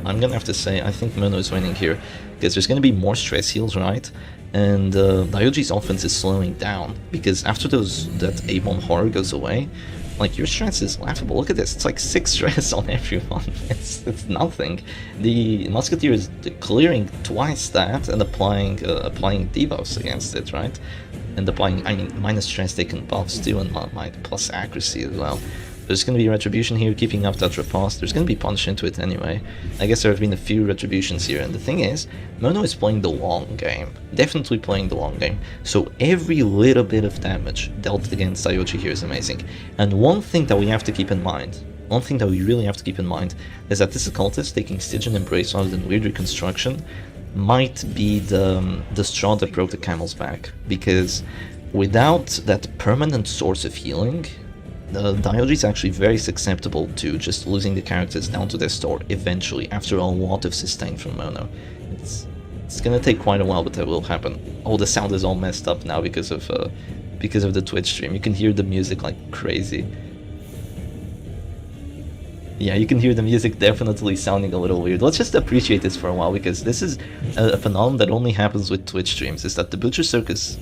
S1: I'm gonna have to say I think Mono is winning here, because there's gonna be more stress heals, right? And Daioji's offense is slowing down, because after that A-bomb horror goes away, like, your stress is laughable. Look at this, it's like 6 stress on everyone. It's nothing. The Musketeer is clearing twice that and applying debuffs against it, right? And applying, I mean, minus stress taken buffs too, and plus accuracy as well. There's going to be Retribution here, keeping up that riposte. There's going to be Punch into it anyway. I guess there have been a few Retributions here, and the thing is, Mono is playing the long game. Definitely playing the long game. So every little bit of damage dealt against Daioji here is amazing. And one thing that we have to keep in mind, one thing that we really have to keep in mind, is that this occultist taking Stygian Embrace rather than Weird Reconstruction might be the straw that broke the camel's back. Because without that permanent source of healing, Daioji is actually very susceptible to just losing the characters down to their store eventually, after a lot of sustain from Mono. It's gonna take quite a while, but that will happen. Oh, the sound is all messed up now because of the Twitch stream. You can hear the music like crazy. Yeah, you can hear the music definitely sounding a little weird. Let's just appreciate this for a while, because this is a phenomenon that only happens with Twitch streams, is that the Butcher Circus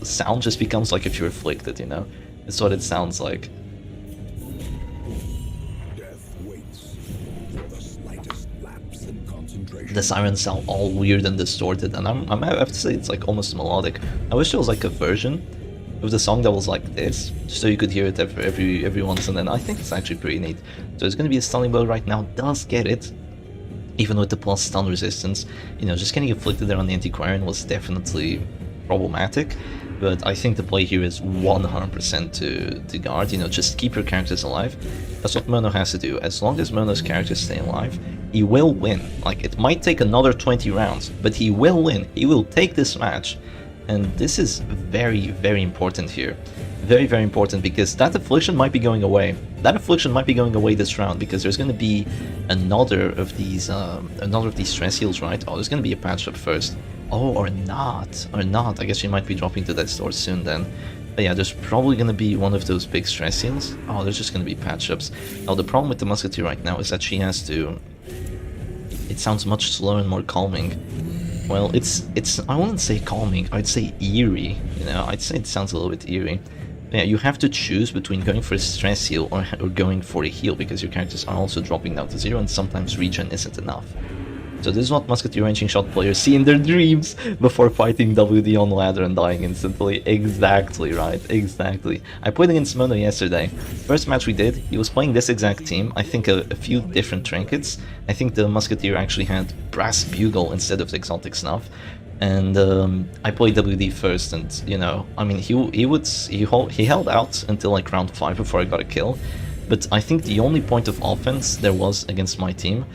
S1: sound just becomes like if you're afflicted, you know? It's what it sounds like. The sirens sound all weird and distorted, and I have to say it's like almost melodic. I wish there was like a version of the song that was like this, so you could hear it every once and then. I think it's actually pretty neat. So it's going to be a stunning blow right now, does get it, even with the plus stun resistance. You know, just getting afflicted there on the Antiquarian was definitely problematic, but I think the play here is 100% to guard, you know, just keep your characters alive. That's what Mono has to do. As long as Mono's characters stay alive, he will win. Like, it might take another 20 rounds, but he will win. He will take this match. And this is very, very important here. Very, very important, because that affliction might be going away. That affliction might be going away this round, because there's going to be another of these stress heals, right? Oh, there's going to be a patch up first. Oh, or not. I guess she might be dropping to that store soon then. But yeah, there's probably going to be one of those big stress heals. Oh, there's just going to be patch ups. Now, the problem with the Musketeer right now is that she has to... It sounds much slower and more calming. Well, it's I wouldn't say calming, I'd say eerie, you know, I'd say it sounds a little bit eerie. But yeah, you have to choose between going for a stress heal or going for a heal, because your characters are also dropping down to 0 and sometimes regen isn't enough. So this is what Musketeer ranging shot players see in their dreams before fighting WD on ladder and dying instantly. Exactly, right, exactly. I played against Mono yesterday. First match we did, he was playing this exact team, I think a few different trinkets. I think the Musketeer actually had Brass Bugle instead of the Exotic Snuff. And I played WD first, and you know, I mean, he held out until like round 5 before I got a kill. But I think the only point of offense there was against my team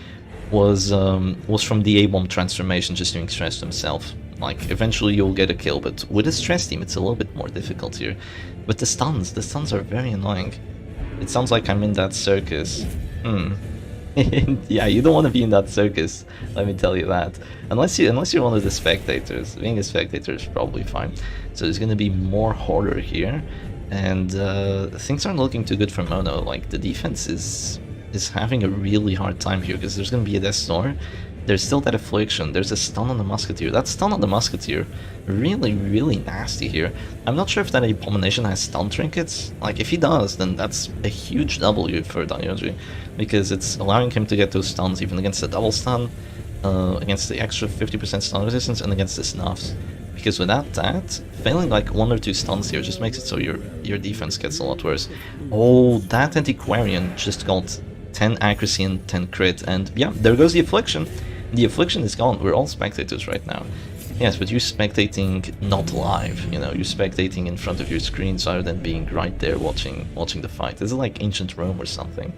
S1: was from the A-bomb transformation, just doing stress to himself. Like, eventually you'll get a kill, but with a stress team it's a little bit more difficult here. But the stuns are very annoying. It sounds like I'm in that circus. Yeah, you don't want to be in that circus, let me tell you that. Unless you're one of the spectators. Being a spectator is probably fine. So there's gonna be more horror here, and things aren't looking too good for Mono. Like, the defense is having a really hard time here, because there's gonna be a Death Snore. There's still that affliction, there's a stun on the Musketeer. That stun on the Musketeer, really, really nasty here. I'm not sure if that Abomination has stun trinkets. Like, if he does, then that's a huge W for Daioji, because it's allowing him to get those stuns even against the double stun, against the extra 50% stun resistance, and against the snuffs. Because without that, failing like 1 or 2 stuns here just makes it so your defense gets a lot worse. Oh, that Antiquarian just got 10 accuracy and 10 crit, and yeah, there goes the affliction. The affliction is gone. We're all spectators right now. Yes, but you're spectating not live, you know, you're spectating in front of your screens rather than being right there watching the fight. This is like ancient Rome or something,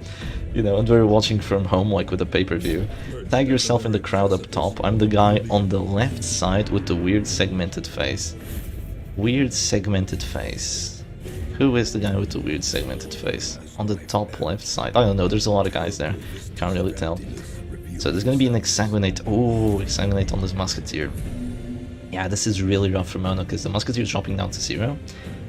S1: you know, and we're watching from home like with a pay-per-view. Tag yourself in the crowd up top. I'm the guy on the left side with the weird segmented face. Weird segmented face. Who is the guy with the weird segmented face? On the top left side. I don't know, there's a lot of guys there. Can't really tell. So there's gonna be an Exsanguinate. Oh, Exsanguinate on this Musketeer. Yeah, this is really rough for Mono, because the Musketeer is dropping down to 0.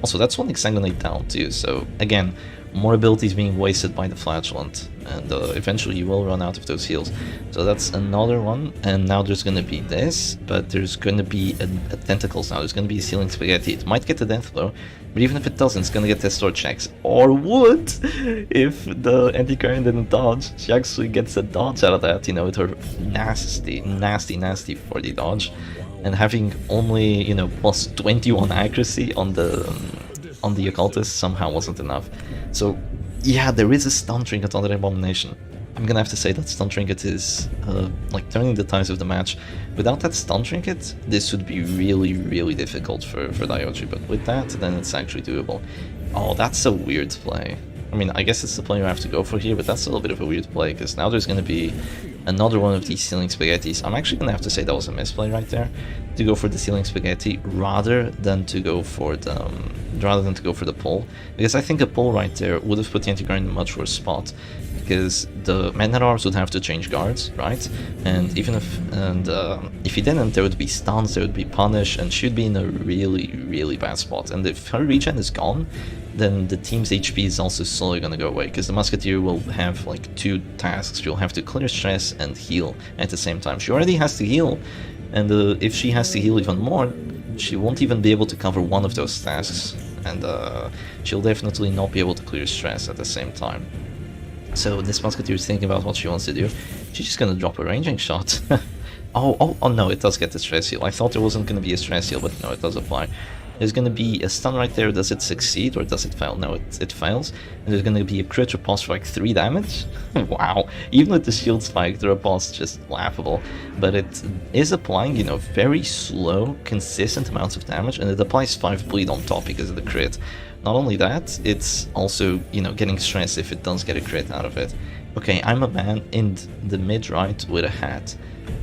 S1: Also, that's one Exsanguinate down too, so again, more abilities being wasted by the Flatulent, and eventually you will run out of those heals. So that's another one, and now there's gonna be this, but there's gonna be a Tentacles now. There's gonna be a Ceiling Spaghetti. It might get a Death Blow, but even if it doesn't, it's gonna get Test Sword checks. Or would, if the Antiquarian didn't dodge. She actually gets a dodge out of that, you know, with her nasty, nasty, nasty 40 dodge. And having only, you know, plus 21 accuracy on the Occultist somehow wasn't enough. So yeah, there is a stun trinket on the Abomination. I'm gonna have to say that stun trinket is like turning the tides of the match. Without that stun trinket, this would be really, really difficult for Daioji, but with that, then it's actually doable. Oh, that's a weird play. I mean, I guess it's the play you have to go for here, but that's a little bit of a weird play, because now there's going to be another one of these Ceiling Spaghettis. I'm actually going to have to say that was a misplay right there, to go for the Ceiling Spaghetti rather than to go for the pull, because I think a pull right there would have put the Antiquarian in a much worse spot, because the Man-at-Arms would have to change guards, right? And even if he didn't, there would be stuns, there would be punish, and she'd be in a really, really bad spot. And if her regen is gone, then the team's HP is also slowly gonna go away, because the Musketeer will have like 2 tasks. She'll have to clear stress and heal at the same time. She already has to heal, and if she has to heal even more, she won't even be able to cover one of those tasks, and she'll definitely not be able to clear stress at the same time. So this Musketeer is thinking about what she wants to do. She's just gonna drop a ranging shot. Oh no, it does get the stress heal. I thought there wasn't going to be a stress heal, but no, it does apply. There's going to be a stun right there. Does it succeed or does it fail? No, it fails. And there's going to be a crit riposte for like 3 damage. Wow. Even with the shield spike, the riposte is just laughable. But it is applying, you know, very slow, consistent amounts of damage. And it applies 5 bleed on top because of the crit. Not only that, it's also, you know, getting stress if it does get a crit out of it. Okay, I'm a man in the mid-right with a hat.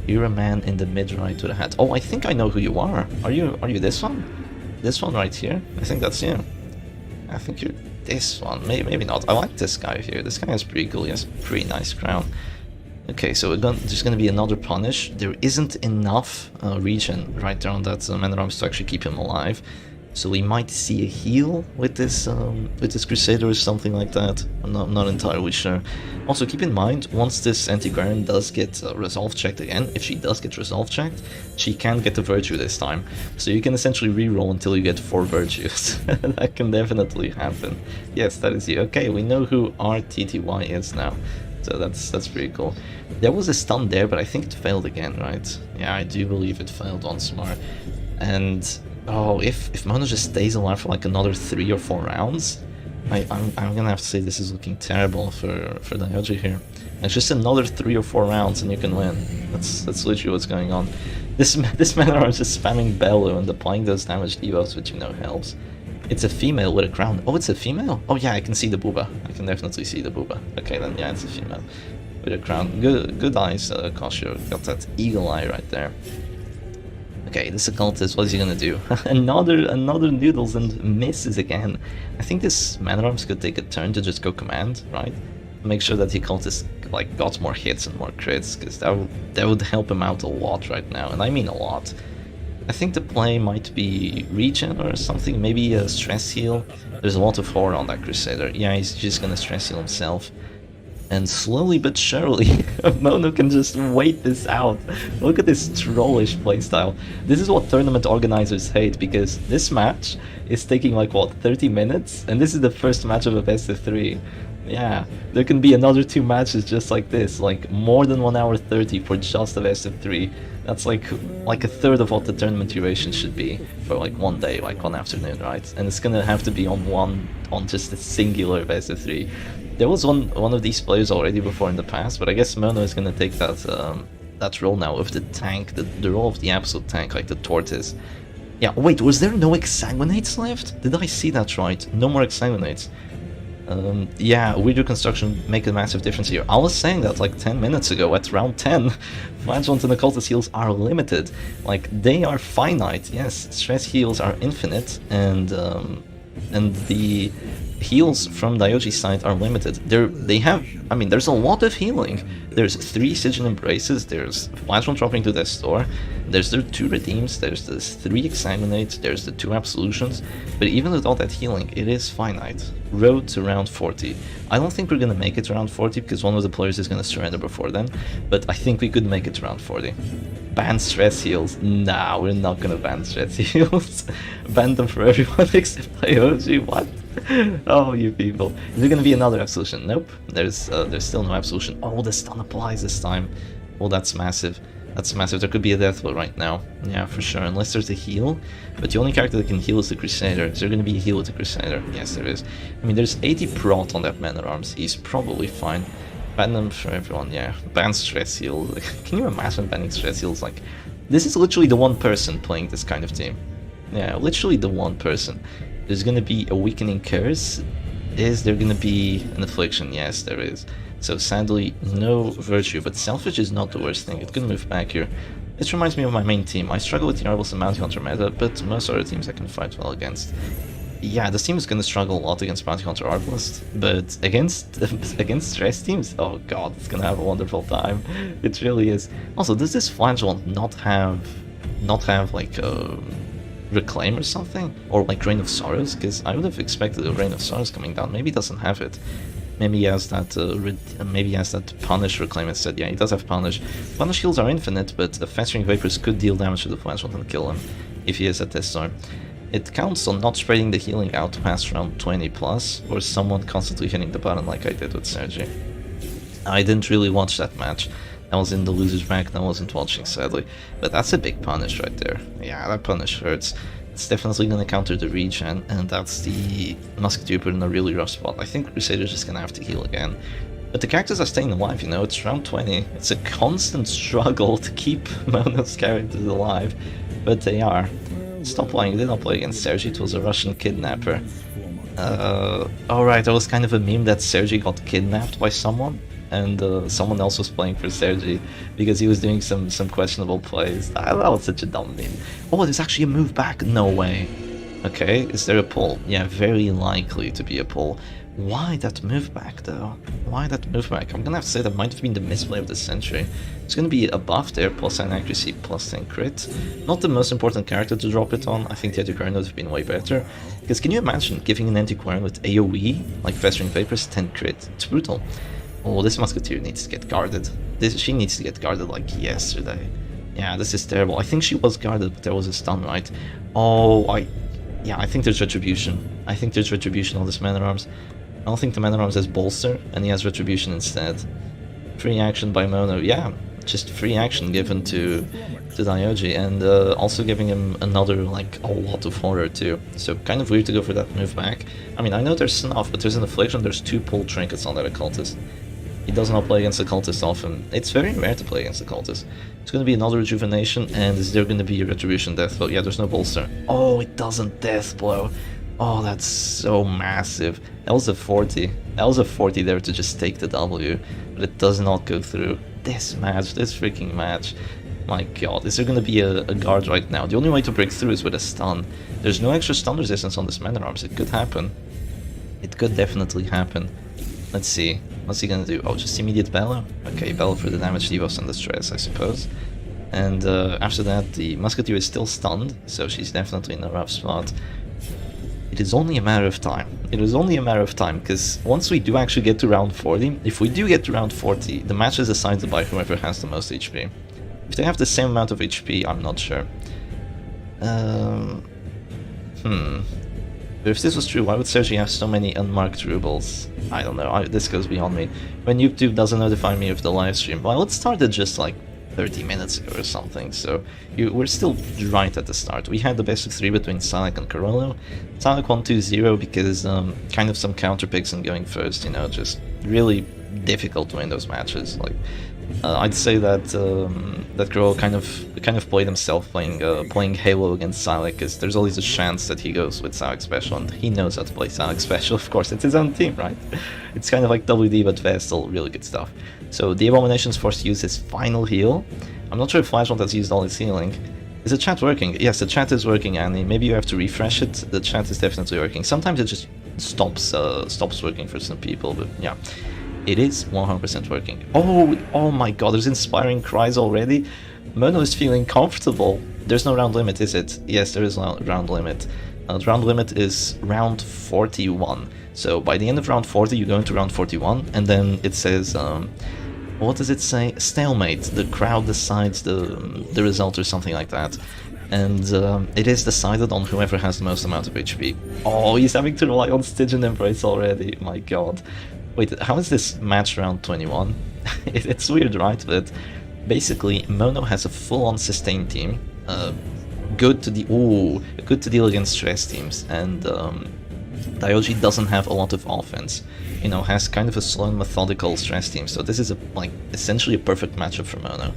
S1: You're a man in the mid-right with a hat. Oh, I think I know who you are. Are you this one? This one right here? I think that's you. I think you're this one. Maybe not. I like this guy here. This guy is pretty cool. He has a pretty nice crown. Okay, so there's going to be another punish. There isn't enough regen right there on that man-at-arms to actually keep him alive. So we might see a heal with this Crusader or something like that. I'm not entirely sure. Also, keep in mind, once this Antiquarian does get resolve checked again, if she does get resolve checked, she can get the Virtue this time. So you can essentially reroll until you get 4 Virtues. That can definitely happen. Yes, that is you. Okay, we know who RTTY is now. So that's pretty cool. There was a stun there, but I think it failed again, right? Yeah, I do believe it failed once more. And oh, if Mono just stays alive for like another 3 or 4 rounds, I'm gonna have to say this is looking terrible for Daioji here. And it's just another 3 or 4 rounds and you can win. That's literally what's going on. This man is just spamming Bellow and applying those damage debuffs, which you know helps. It's a female with a crown. Oh, it's a female? Oh yeah, I can see the booba. I can definitely see the booba. Okay, then yeah, it's a female with a crown. Good eyes, Koshiro. Got that eagle eye right there. Okay, this occultist, what is he gonna do? another noodles and misses again. I think this man-at-arms could take a turn to just go command, right? Make sure that the occultist like got more hits and more crits, because that would help him out a lot right now, and I mean a lot. I think the play might be regen or something, maybe a stress heal. There's a lot of horror on that Crusader. Yeah, he's just gonna stress heal himself. And slowly but surely, Mono can just wait this out. Look at this trollish playstyle. This is what tournament organizers hate, because this match is taking like, what, 30 minutes? And this is the first match of a best of 3. Yeah, there can be another 2 matches just like this, like more than 1 hour 30 for just a best of 3. That's like a third of what the tournament duration should be for like one day, like one afternoon, right? And it's gonna have to be on just a singular best of 3. There was one of these players already before in the past, but I guess Mono is gonna take that role now of the tank, the role of the absolute tank, like the tortoise. Yeah, wait, was there no Exsanguinates left? Did I see that right? No more Exsanguinates. Yeah, Weird Construction make a massive difference here. I was saying that like 10 minutes ago at round 10. Flagellant and Occultist heals are limited. Like, they are finite, yes. Stress heals are infinite, and the heals from Daioji's side are limited. They have, I mean, there's a lot of healing. There's 3 Sigil Embraces, there's Flagellant dropping to Death's Door, there's the 2 Redeems, there's the 3 Exsanguinates, there's the 2 Absolutions, but even with all that healing, it is finite. Road to round 40. I don't think we're gonna make it to round 40 because one of the players is gonna surrender before then, but I think we could make it to round 40. Ban stress heals. Nah, we're not gonna ban stress heals. Ban them for everyone except Daioji. What? Oh, you people. Is there gonna be another absolution? Nope. There's still no absolution. Oh, the stun applies this time. Oh, that's massive. That's massive. There could be a death blow right now. Yeah, for sure. Unless there's a heal. But the only character that can heal is the Crusader. Is there gonna be a heal with the Crusader? Yes, there is. I mean, there's 80 prot on that man-at-arms. He's probably fine. Ban them for everyone, yeah. Ban stress heal. Can you imagine banning stress heals? Like, this is literally the one person playing this kind of team. Yeah, literally the one person. There's gonna be a weakening curse. Is there gonna be an affliction? Yes, there is. So sadly, no virtue, but selfish is not the worst thing. It could move back here. This reminds me of my main team. I struggle with the Arbals and Bounty Hunter meta, but most other teams I can fight well against. Yeah, this team is gonna struggle a lot against Bounty Hunter Arbalist, but against stress teams, oh god, it's gonna have a wonderful time. It really is. Also, does this Flagellant not have like a Reclaim or something? Or like Rain of Sorrows? Because I would have expected a Rain of Sorrows coming down. Maybe he doesn't have it. Maybe he has that Punish Reclaim instead. Yeah, he does have Punish. Punish heals are infinite, but the Festering Vapors could deal damage to the Flagellant and kill him if he is at this time. It counts on not spreading the healing out past round 20 plus, or someone constantly hitting the button like I did with Sergi. I didn't really watch that match, I was in the loser's bracket and I wasn't watching, sadly. But that's a big punish right there. Yeah, that punish hurts. It's definitely going to counter the regen, and that's the Musketeer put in a really rough spot. I think Crusader's just going to have to heal again. But the characters are staying alive, you know, it's round 20. It's a constant struggle to keep Mono's characters alive, but they are. Stop playing, they did not play against Sergi, it was a Russian kidnapper. Alright, there was kind of a meme that Sergi got kidnapped by someone, and someone else was playing for Sergi because he was doing some questionable plays. That was such a dumb meme. Oh, there's actually a move back, no way. Okay, is there a pull? Yeah, very likely to be a pull. Why that move back though? Why that move back? I'm gonna have to say that might have been the misplay of the century. It's gonna be a buff there, plus 9 accuracy, plus 10 crit. Not the most important character to drop it on. I think the Antiquarian would have been way better. Because can you imagine giving an Antiquarian with AoE, like Festering Vapors, 10 crit? It's brutal. Oh, this Musketeer needs to get guarded. She needs to get guarded like yesterday. Yeah, this is terrible. I think she was guarded, but there was a stun, right? Oh, yeah, I think there's Retribution. I think there's Retribution on this Man-at-Arms. I don't think the Man-at-Arms has Bolster, and he has Retribution instead. Free action by Mono, yeah, just free action given to Daioji, and also giving him another, like, a lot of horror too. So kind of weird to go for that move back. I mean, I know there's Snuff, but there's an Affliction, there's 2 pull trinkets on that Occultist. He does not play against the Cultist often. It's very rare to play against the Cultist. It's going to be another Rejuvenation, and is there going to be a Retribution Death Blow? Yeah, there's no Bolster. Oh, it doesn't Death Blow. Oh, that's so massive. That was a 40. That was a 40 there to just take the W, but it does not go through. This match, this freaking match. My god, is there going to be a guard right now? The only way to break through is with a stun. There's no extra stun resistance on this Man-at-Arms. It could happen. It could definitely happen. Let's see. What's he gonna do? Oh, just immediate Bellow? Okay, Bellow for the damage, debuffs, and the stress, I suppose. And after that, the Musketeer is still stunned, so she's definitely in a rough spot. It is only a matter of time. It is only a matter of time, because once we do actually get to round 40, if we do get to round 40, the match is decided by whoever has the most HP. If they have the same amount of HP, I'm not sure. But if this was true, why would Sergi have so many unmarked rubles? I don't know, this goes beyond me. When YouTube doesn't notify me of the live stream, well, it started just like 30 minutes ago or something, so we're still right at the start. We had the best of 3 between Psylac and Carollo. Psylac won 2-0 because kind of some counter picks and going first, you know, just really difficult to win those matches. Like, I'd say that that Carollo kind of played himself playing Halo against Psylac, because there's always a chance that he goes with Psylac Special, and he knows how to play Psylac Special. Of course, it's his own team, right? It's kind of like WD but Vestal, really good stuff. So the Abomination's forced to use his final heal. I'm not sure if Flashbomb has used all his healing. Is the chat working? Yes, the chat is working, Annie. Maybe you have to refresh it. The chat is definitely working. Sometimes it just stops working for some people, but yeah. It is 100% working. Oh my god, there's inspiring cries already. Mono is feeling comfortable. There's no round limit, is it? Yes, there is no round limit. The round limit is round 41. So by the end of round 40, you go into round 41, and then it says, what does it say? Stalemate. The crowd decides the result or something like that. And it is decided on whoever has the most amount of HP. Oh, he's having to rely on Stygian Embrace already. My god. Wait, how is this match round 21? It's weird, right? But basically, Mono has a full-on sustain team, good to deal against stress teams, and Daioji doesn't have a lot of offense. You know, has kind of a slow and methodical stress team. So this is essentially a perfect matchup for Mono.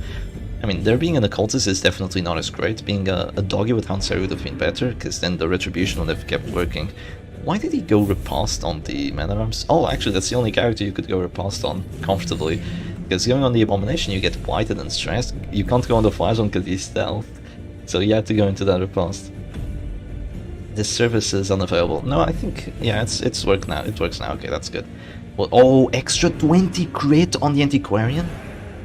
S1: I mean, there being an occultist is definitely not as great. Being a doggy with Hansari would have been better, because then the retribution would have kept working. Why did he go riposte on the Man-at-Arms? Oh, actually, that's the only character you could go riposte on comfortably. Because going on the Abomination, you get blighted and stressed. You can't go on the Flashbomb because he's stealth. So you had to go into that riposte. This service is unavailable. No, I think, yeah, it's worked now. It works now. Okay, that's good. Well, oh, extra 20 crit on the Antiquarian?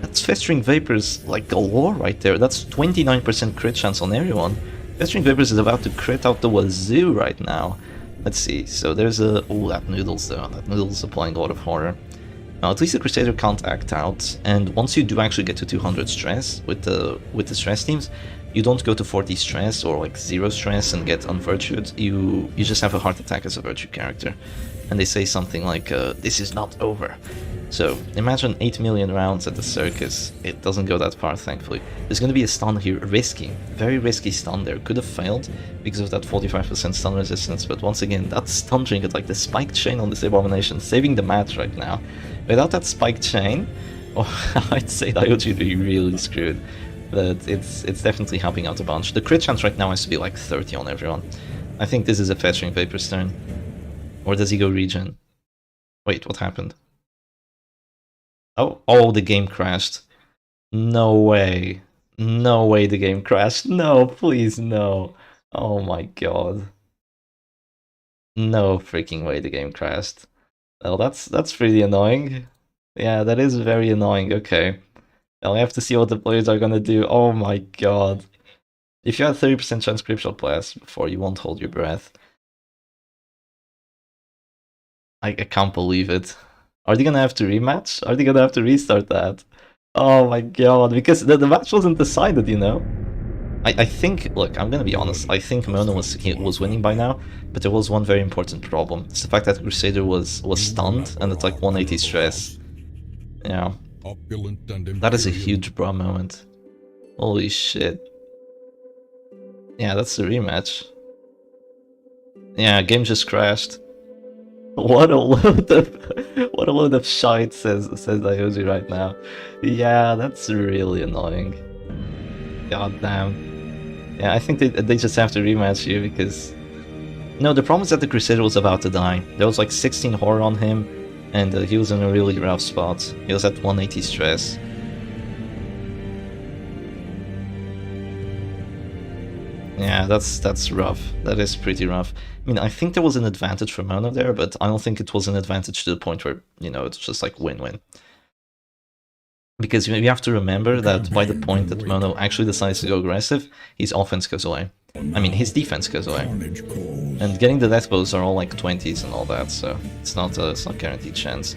S1: That's Festering Vapors like galore right there. That's 29% crit chance on everyone. Festering Vapors is about to crit out the wazoo right now. Let's see, so there's a... oh, that Noodles though, that Noodles applying a lot of horror. Now, at least the Crusader can't act out, and once you do actually get to 200 stress with the stress teams, you don't go to 40 stress or like 0 stress and get unvirtued, you just have a heart attack as a virtue character. and they say something like, this is not over. So imagine 8 million rounds at the Circus. It doesn't go that far, thankfully. There's going to be a stun here, risky, very risky stun there. Could have failed because of that 45% stun resistance, but once again, that stun trinket, like the spiked chain on this Abomination, saving the match right now. Without that spiked chain, I'd say Daioji would be really screwed. But it's definitely helping out a bunch. The crit chance right now has to be like 30 on everyone. I think this is a fetching Vapor's turn. Or does he go regen? Wait, what happened? Oh, the game crashed. No way. No way the game crashed. No, please, no. Oh my god. No freaking way the game crashed. Well, that's pretty annoying. Yeah, that is very annoying. Okay. Now I have to see what the players are gonna do. Oh my god. If you had 30% transcriptional blast before, you won't hold your breath. I can't believe it. Are they gonna have to rematch? Are they gonna have to restart that? Oh my god, because the match wasn't decided, you know? I think, look, I'm gonna be honest, I think Mono was winning by now, but there was one very important problem. It's the fact that Crusader was stunned, and it's like 180 stress. Yeah. That is a huge bra moment. Holy shit. Yeah, that's the rematch. Yeah, game just crashed. What a load of shite, says Daioji right now. Yeah, that's really annoying. God damn. Yeah, I think they just have to rematch you because... No, the problem is that the Crusader was about to die. There was like 16 horror on him, and he was in a really rough spot. He was at 180 stress. Yeah, that's rough. That is pretty rough. I mean, I think there was an advantage for Mono there, but I don't think it was an advantage to the point where, you know, it's just like win-win. Because you have to remember that by the point that Mono actually decides to go aggressive, his offense goes away. I mean, his defense goes away. And getting the death bows are all like 20s and all that, so it's not a guaranteed chance.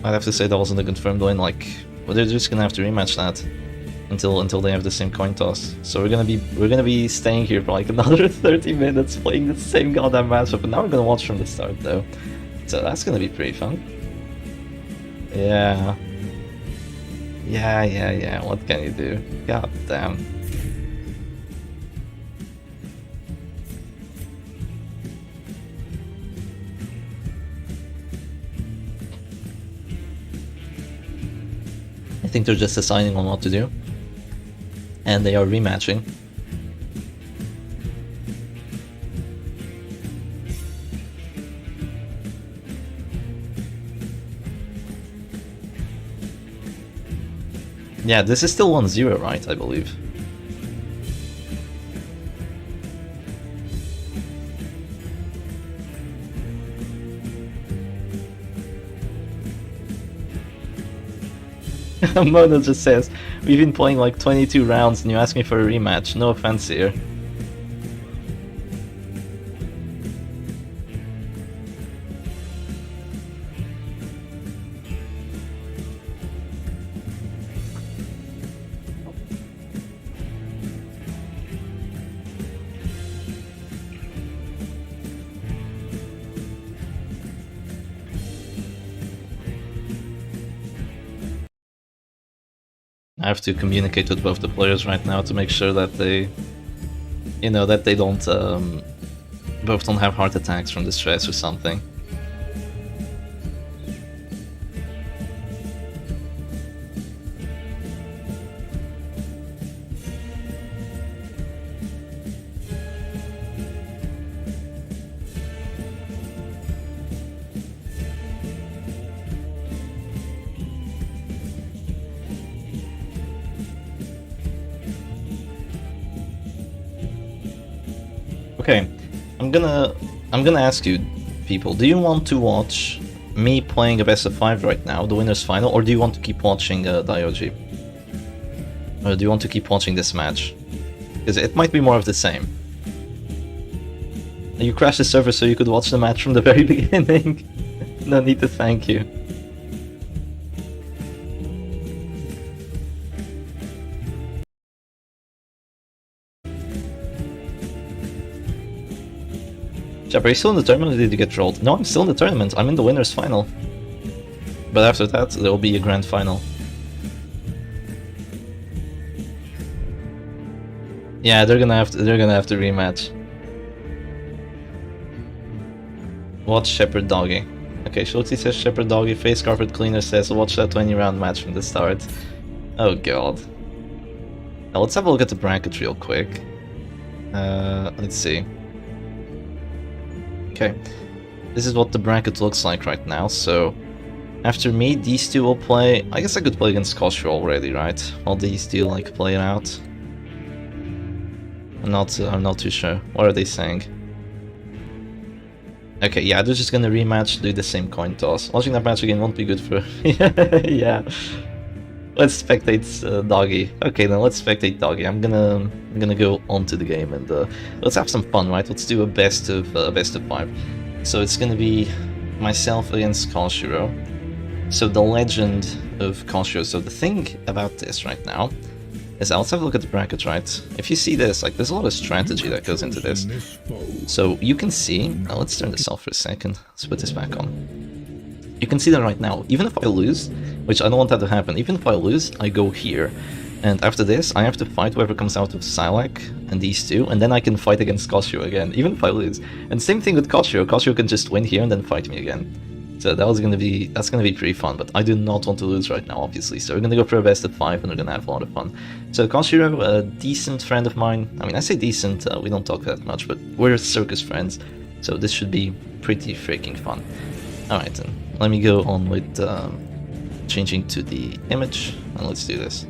S1: I'd have to say that wasn't a confirmed win, like, well, they're just gonna have to rematch that until they have the same coin toss. So we're gonna be staying here for like another 30 minutes playing the same goddamn matchup, and now we're gonna watch from the start though. So that's gonna be pretty fun. Yeah. Yeah, what can you do? God damn. I think they're just deciding on what to do. And they are rematching. Yeah, this is still 1-0, right, I believe. Mono just says, we've been playing like 22 rounds and you ask me for a rematch. No offense here. I have to communicate with both the players right now to make sure that they, you know, that they don't, both don't have heart attacks from the stress or something. Okay, I'm gonna ask you, people, do you want to watch me playing a best of 5 right now, the winner's final, or do you want to keep watching Daioji? Or do you want to keep watching this match? Because it might be more of the same. You crashed the server so you could watch the match from the very beginning. No need to thank you. Shep, are you still in the tournament or did you get trolled? No, I'm still in the tournament. I'm in the winner's final. But after that, there will be a grand final. Yeah, they're gonna have to rematch. Watch Shepherd Doggy. Okay, Schultzy says Shepherd Doggy. Face Carpet Cleaner says watch that 20-round match from the start. Oh god. Now let's have a look at the bracket real quick. Let's see. Okay, this is what the bracket looks like right now. So after me, these two will play. I guess I could play against Koshiro already, right? While these two like play it out. I'm not too sure. What are they saying? Okay, yeah, they're just gonna rematch, do the same coin toss. Watching that match again won't be good for... yeah. Let's spectate Doggy. Okay, then let's spectate Doggy. I'm gonna go on to the game and let's have some fun, right? Let's do a best of 5. So it's gonna be myself against Koshiro. So the legend of Koshiro. So the thing about this right now is, let's have a look at the bracket, right? If you see this, like, there's a lot of strategy that goes into this. So you can see, let's turn this off for a second, let's put this back on. You can see that right now, even if I lose, which I don't want that to happen, even if I lose, I go here. And after this, I have to fight whoever comes out of Psylac and these two, and then I can fight against Koshiro again, even if I lose. And same thing with Koshiro, Koshiro can just win here and then fight me again. So that's gonna be pretty fun, but I do not want to lose right now, obviously. So we're gonna go for a best of 5 and we're gonna have a lot of fun. So Koshiro, a decent friend of mine. I mean, I say decent, we don't talk that much, but we're circus friends. So this should be pretty freaking fun. Alright then, let me go on with changing to the image, and let's do this.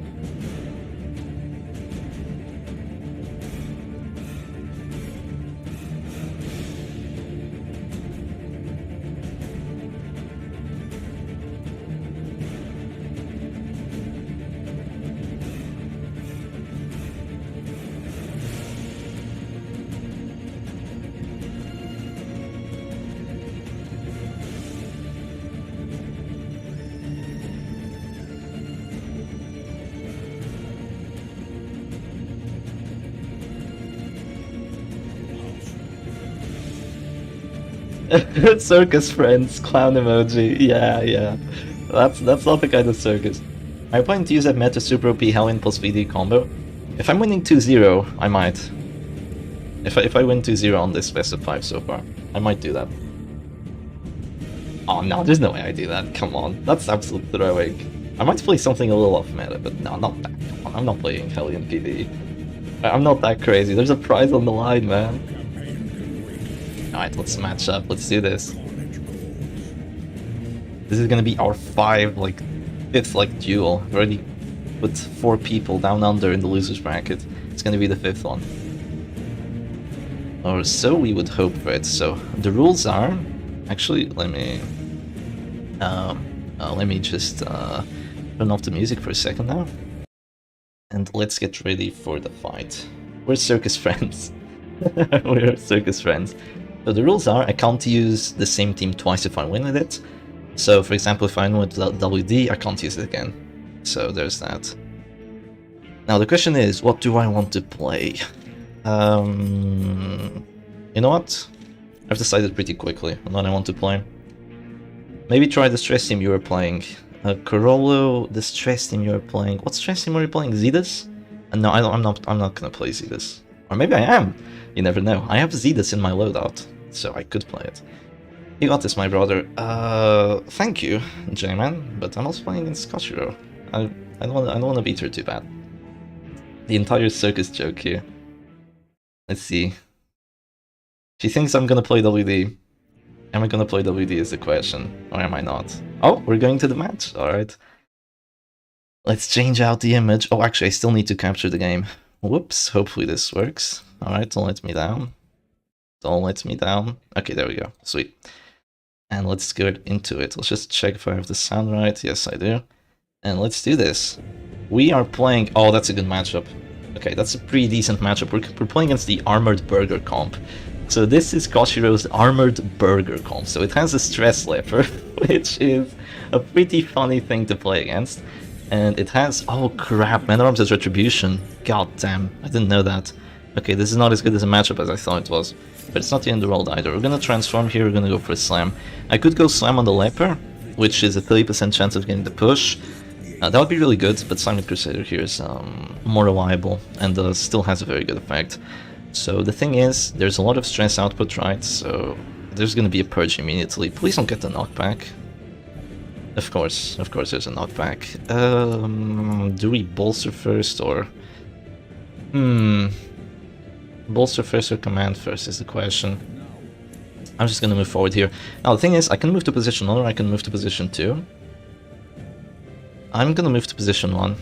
S1: Circus friends, clown emoji. Yeah. That's not the kind of circus. I plan to use that meta Super OP Hellion plus VD combo. If I'm winning 2-0, I might. If I win 2-0 on this best of 5 so far, I might do that. Oh no, there's no way I do that. Come on, that's absolute throwing. I might play something a little off meta, but no, not that. Come on, I'm not playing Hellion PD. I'm not that crazy. There's a prize on the line, man. Alright, let's match up, let's do this. This is gonna be our 5th like duel. We already put 4 people down under in the losers bracket. It's gonna be the 5th one. Or so we would hope for it. So the rules are, actually let me just turn off the music for a second now. And let's get ready for the fight. We're circus friends. We're circus friends. So the rules are, I can't use the same team twice if I win with it. So for example, if I win with WD, I can't use it again. So there's that. Now the question is, what do I want to play? You know what? I've decided pretty quickly on what I want to play. Maybe try the stress team you were playing. Carollo, the stress team you were playing. What stress team were you playing? Zedus? No, I'm not gonna play Zedus. Or maybe I am. You never know. I have Zedus in my loadout, so I could play it. You got this, my brother. Thank you, J-Man. But I'm also playing against Koshiro. I don't want to beat her too bad. The entire circus joke here. Let's see. She thinks I'm gonna play WD. Am I gonna play WD is the question, or am I not? Oh, we're going to the match. All right. Let's change out the image. Oh, actually, I still need to capture the game. Whoops. Hopefully this works. All right, don't let me down. Don't let me down. Okay, there we go. Sweet. And let's get into it. Let's just check if I have the sound right. Yes, I do. And let's do this. We are playing... Oh, that's a good matchup. Okay, that's a pretty decent matchup. We're playing against the Armored Burger comp. So this is Koshiro's Armored Burger comp. So it has a Stress Leper, which is a pretty funny thing to play against. And it has... Oh crap, Man at Arms has Retribution. God damn, I didn't know that. Okay, this is not as good as a matchup as I thought it was, but it's not the end of the world either. We're gonna transform here, we're gonna go for a slam. I could go slam on the leper, which is a 30% chance of getting the push. That would be really good, but Slam with Crusader here is more reliable and still has a very good effect. So the thing is, there's a lot of stress output, right? So there's gonna be a purge immediately. Please don't get the knockback. Of course there's a knockback. Do we bolster first or... Bolster first or command first is the question. I'm just gonna move forward here. Now the thing is, I can move to position 1 or I can move to position 2. I'm gonna move to position 1.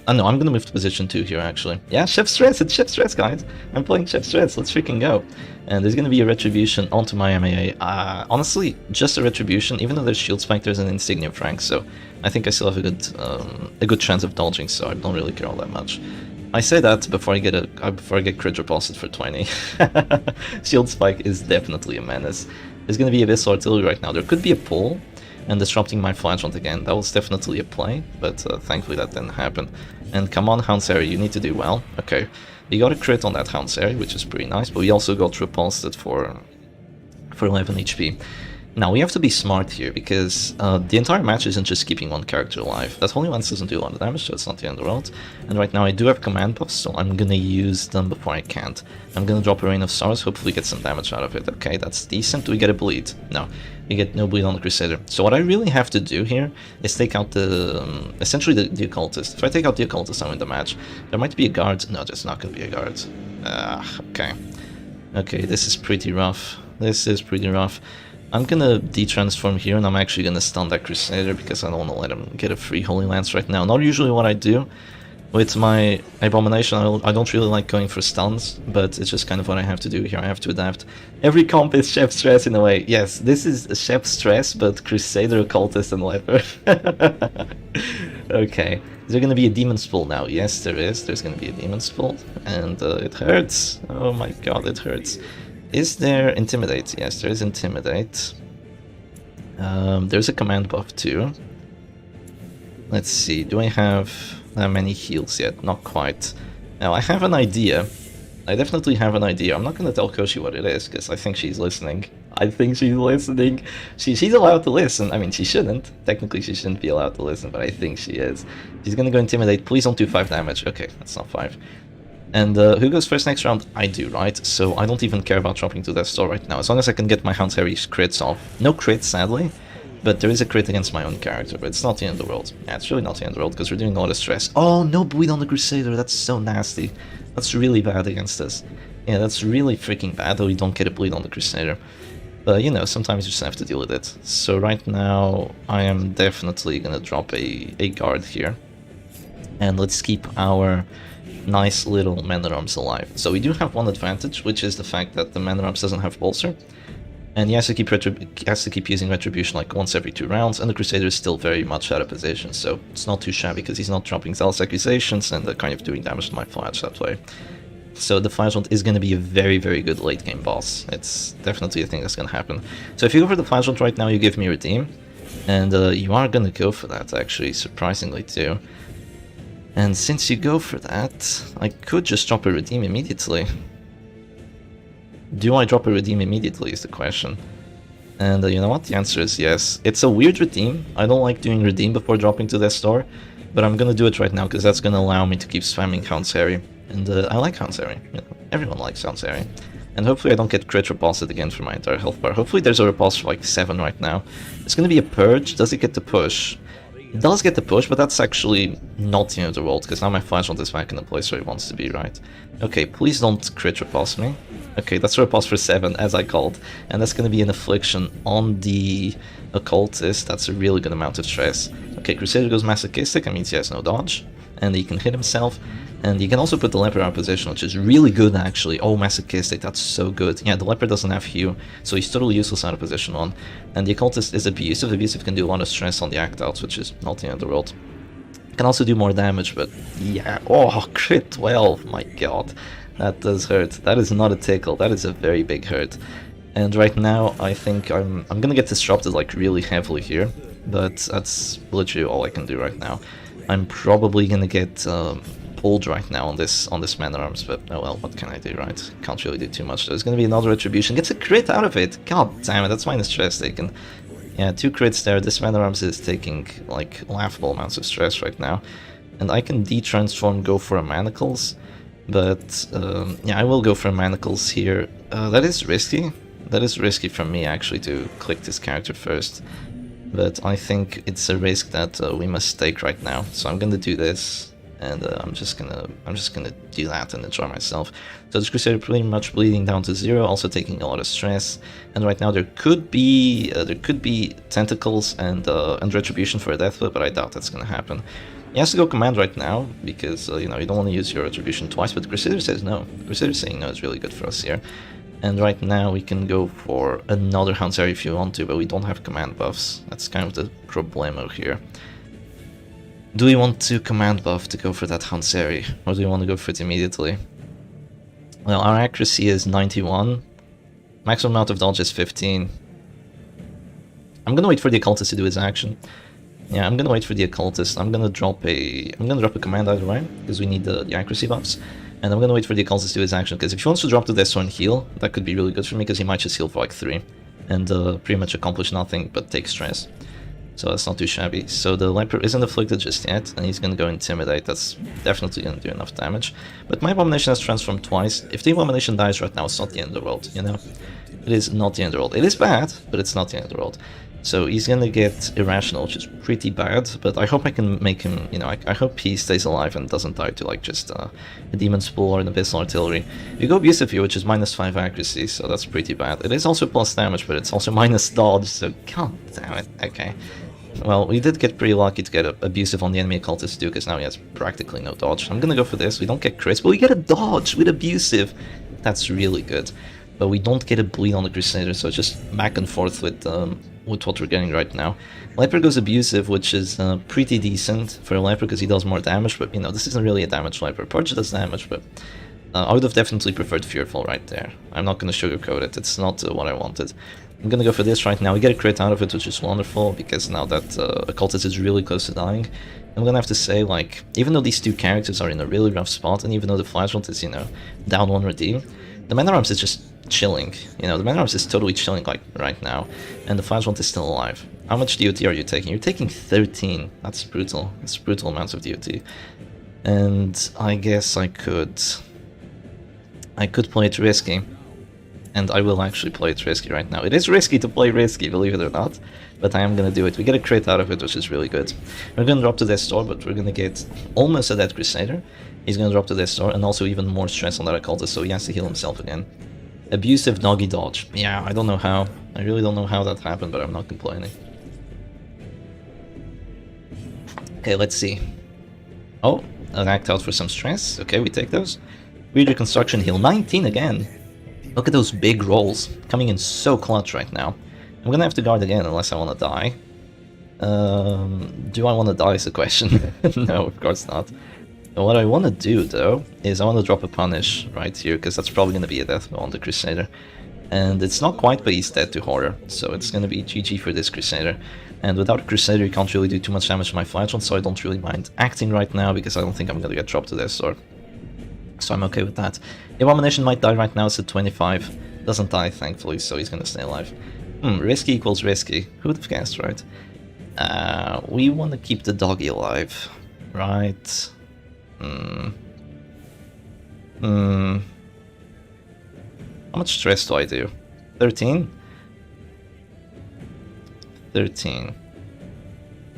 S1: No, I'm gonna move to position 2 here actually. Yeah, Chef Stress, it's Chef Stress, guys. I'm playing Chef Stress, let's freaking go. And there's gonna be a Retribution onto my MAA. Honestly, just a Retribution, even though there's Shield Spike, there's an Insignia Frank, so I think I still have a good chance of dodging, so I don't really care all that much. I say that before I get crit reposted for 20. Shield Spike is definitely a menace. There's gonna be Abyss Artillery right now. There could be a pull and disrupting my Flagellant again. That was definitely a play, but thankfully that didn't happen. And come on, Houndsary, you need to do well. Okay, we got a crit on that Houndsary, which is pretty nice, but we also got repulsed for 11 HP. Now, we have to be smart here, because the entire match isn't just keeping one character alive. That Holy Lance doesn't do a lot of damage, so it's not the end of the world. And right now I do have command buffs, so I'm gonna use them before I can't. I'm gonna drop a Rain of Stars, hopefully get some damage out of it. Okay, that's decent. Do we get a bleed? No. We get no bleed on the Crusader. So what I really have to do here is take out the... essentially the Occultist. If I take out the Occultist, I win the match. There might be a guard. No, there's not gonna be a guard. Okay. Okay, this is pretty rough. This is pretty rough. I'm gonna de-transform here, and I'm actually gonna stun that Crusader because I don't want to let him get a free Holy Lance right now. Not usually what I do with my Abomination. I don't really like going for stuns, but it's just kind of what I have to do here. I have to adapt. Every comp is Chef Stress in a way. Yes, this is Chef Stress, but Crusader, Occultist, and Leper. Okay. Is there gonna be a Demon's Pull now? Yes, there is. There's gonna be a Demon's Pull, and it hurts. Oh my god, it hurts. Is there Intimidate? Yes, there is Intimidate. There's a command buff too. Let's see, do I have that many heals yet? Not quite. Now, I have an idea. I definitely have an idea. I'm not going to tell Koshi what it is, because I think she's listening. I think she's listening. She's allowed to listen. I mean, she shouldn't. Technically, she shouldn't be allowed to listen, but I think she is. She's going to go Intimidate. Please don't do 5 damage. Okay, that's not 5. And who goes first next round? I do, right? So I don't even care about dropping to that store right now. As long as I can get my Houndsary crits off. No crits, sadly, but there is a crit against my own character, but it's not the end of the world. Yeah, it's really not the end of the world, because we're doing a lot of stress. Oh, no bleed on the Crusader, that's so nasty. That's really bad against us. Yeah, that's really freaking bad that we don't get a bleed on the Crusader. But, you know, sometimes you just have to deal with it. So right now, I am definitely gonna drop a guard here. And let's keep our nice little Man-at-Arms alive. So we do have one advantage, which is the fact that the Man-at-Arms doesn't have Bolster, and he has to keep using Retribution like once every 2 rounds, and the Crusader is still very much out of position, so it's not too shabby because he's not dropping Zealous Accusations and kind of doing damage to my Flash that way. So the Flagellant is going to be a very, very good late game boss. It's definitely a thing that's going to happen. So if you go for the Flagellant right now, you give me Redeem, and you are going to go for that actually, surprisingly too. And since you go for that, I could just drop a Redeem immediately. Do I drop a Redeem immediately is the question. And you know what? The answer is yes. It's a weird Redeem. I don't like doing Redeem before dropping to Death's Door, but I'm gonna do it right now because that's gonna allow me to keep spamming Houndsary. And I like Houndsary. You know, everyone likes Houndsary. And hopefully I don't get crit repulsed again for my entire health bar. Hopefully there's a repulse for like 7 right now. It's gonna be a Purge. Does it get the push? It does get the push, but that's actually not the end of the world, because now my Flagellant is back in the place where it wants to be, right? Okay, please don't crit repulse me. Okay, that's a repulse for 7, as I called, and that's going to be an Affliction on the Occultist. That's a really good amount of stress. Okay, Crusader goes Masochistic, that means he has no dodge, and he can hit himself, and you can also put the Leper out of position, which is really good actually. Oh, Masochistic, that's so good. Yeah, the Leper doesn't have Hue, so he's totally useless out of position 1. And the Occultist is abusive. Abusive can do a lot of stress on the Act Outs, which is not the end of the world. Can also do more damage, but yeah. Oh, crit 12, my god. That does hurt. That is not a tickle, that is a very big hurt. And right now, I think I'm gonna get disrupted like really heavily here, but that's literally all I can do right now. I'm probably gonna get old right now on this Man at Arms, but oh well, what can I do, right? Can't really do too much. There's gonna be another retribution. Gets a crit out of it. God damn it, that's minus stress taken. Yeah, 2 crits there. This Man at Arms is taking like laughable amounts of stress right now, and I can de-transform, go for a Manacles, but yeah, I will go for Manacles here. That is risky. That is risky for me actually to click this character first. But I think it's a risk that we must take right now. So I'm gonna do this, and I'm just gonna do that and enjoy myself. So this Crusader pretty much bleeding down to 0, also taking a lot of stress. And right now there could be tentacles and retribution for a death whip, but I doubt that's gonna happen. He has to go command right now because you know, you don't want to use your retribution twice. But Crusader says no. Crusader saying no is really good for us here. And right now we can go for another Hansari if you want to, but we don't have command buffs. That's kind of the problemo here. Do we want to command buff to go for that Hansari, or do we want to go for it immediately? Well, our accuracy is 91. Maximum amount of dodge is 15. I'm gonna wait for the Occultist to do his action. Yeah, I'm gonna wait for the Occultist. I'm gonna drop a command either way, because we need the accuracy buffs. And I'm gonna wait for the Occultist to do his action, because if he wants to drop to this one and heal, that could be really good for me, because he might just heal for like 3. And pretty much accomplish nothing but take stress. So that's not too shabby. So the Leper isn't afflicted just yet, and he's gonna go Intimidate. That's definitely gonna do enough damage. But my Abomination has transformed twice. If the Abomination dies right now, it's not the end of the world, you know? It is not the end of the world. It is bad, but it's not the end of the world. So he's gonna get Irrational, which is pretty bad, but I hope I can make him, you know, I hope he stays alive and doesn't die to like just a Demon's Pool or an Abyssal Artillery. You go Abusive here, which is minus 5 accuracy, so that's pretty bad. It is also plus damage, but it's also minus dodge, so god damn it, okay. Well, we did get pretty lucky to get Abusive on the enemy Occultist too, because now he has practically no dodge. I'm gonna go for this. We don't get crits, but we get a dodge with Abusive. That's really good. But we don't get a bleed on the Crusader, so it's just back and forth with what we're getting right now. Leper goes Abusive, which is pretty decent for a Leper because he does more damage, but you know, this isn't really a damage Leper. Purge does damage, but I would have definitely preferred Fearful right there. I'm not going to sugarcoat it, it's not what I wanted. I'm going to go for this right now. We get a crit out of it, which is wonderful, because now that Occultist is really close to dying, I'm going to have to say, like, even though these two characters are in a really rough spot, and even though the Flagellant is, you know, down 1 redeem, the Man at Arms is just chilling. You know, the Man at Arms is totally chilling like right now, and the Flagellant is still alive. How much DOT are you taking? You're taking 13. That's brutal. That's brutal amounts of DOT. And I guess I could play it risky. And I will actually play it risky right now. It is risky to play risky, believe it or not, but I am gonna do it. We get a crit out of it, which is really good. We're gonna drop to Death's Door, but we're gonna get almost a Dead Crusader. He's gonna drop to Death's Door, and also even more stress on that Occultist, so he has to heal himself again. Abusive Doggy Dodge. Yeah, I don't know how. I really don't know how that happened, but I'm not complaining. Okay, let's see. Oh, an act out for some stress. Okay, we take those. Weird Reconstruction heal. 19 again. Look at those big rolls. Coming in so clutch right now. I'm gonna have to guard again unless I want to die. Do I want to die is the question. No, of course not. What I want to do, though, is I want to drop a Punish right here, because that's probably going to be a death blow on the Crusader. And it's not quite, but he's dead to Horror, so it's going to be GG for this Crusader. And without a Crusader, you can't really do too much damage to my Flagellant, so I don't really mind acting right now, because I don't think I'm going to get dropped to this sword. So I'm okay with that. The Abomination might die right now, it's at 25. Doesn't die, thankfully, so he's going to stay alive. Risky equals risky. Who would have guessed, right? We want to keep the doggy alive, right? How much stress do I do? 13? 13.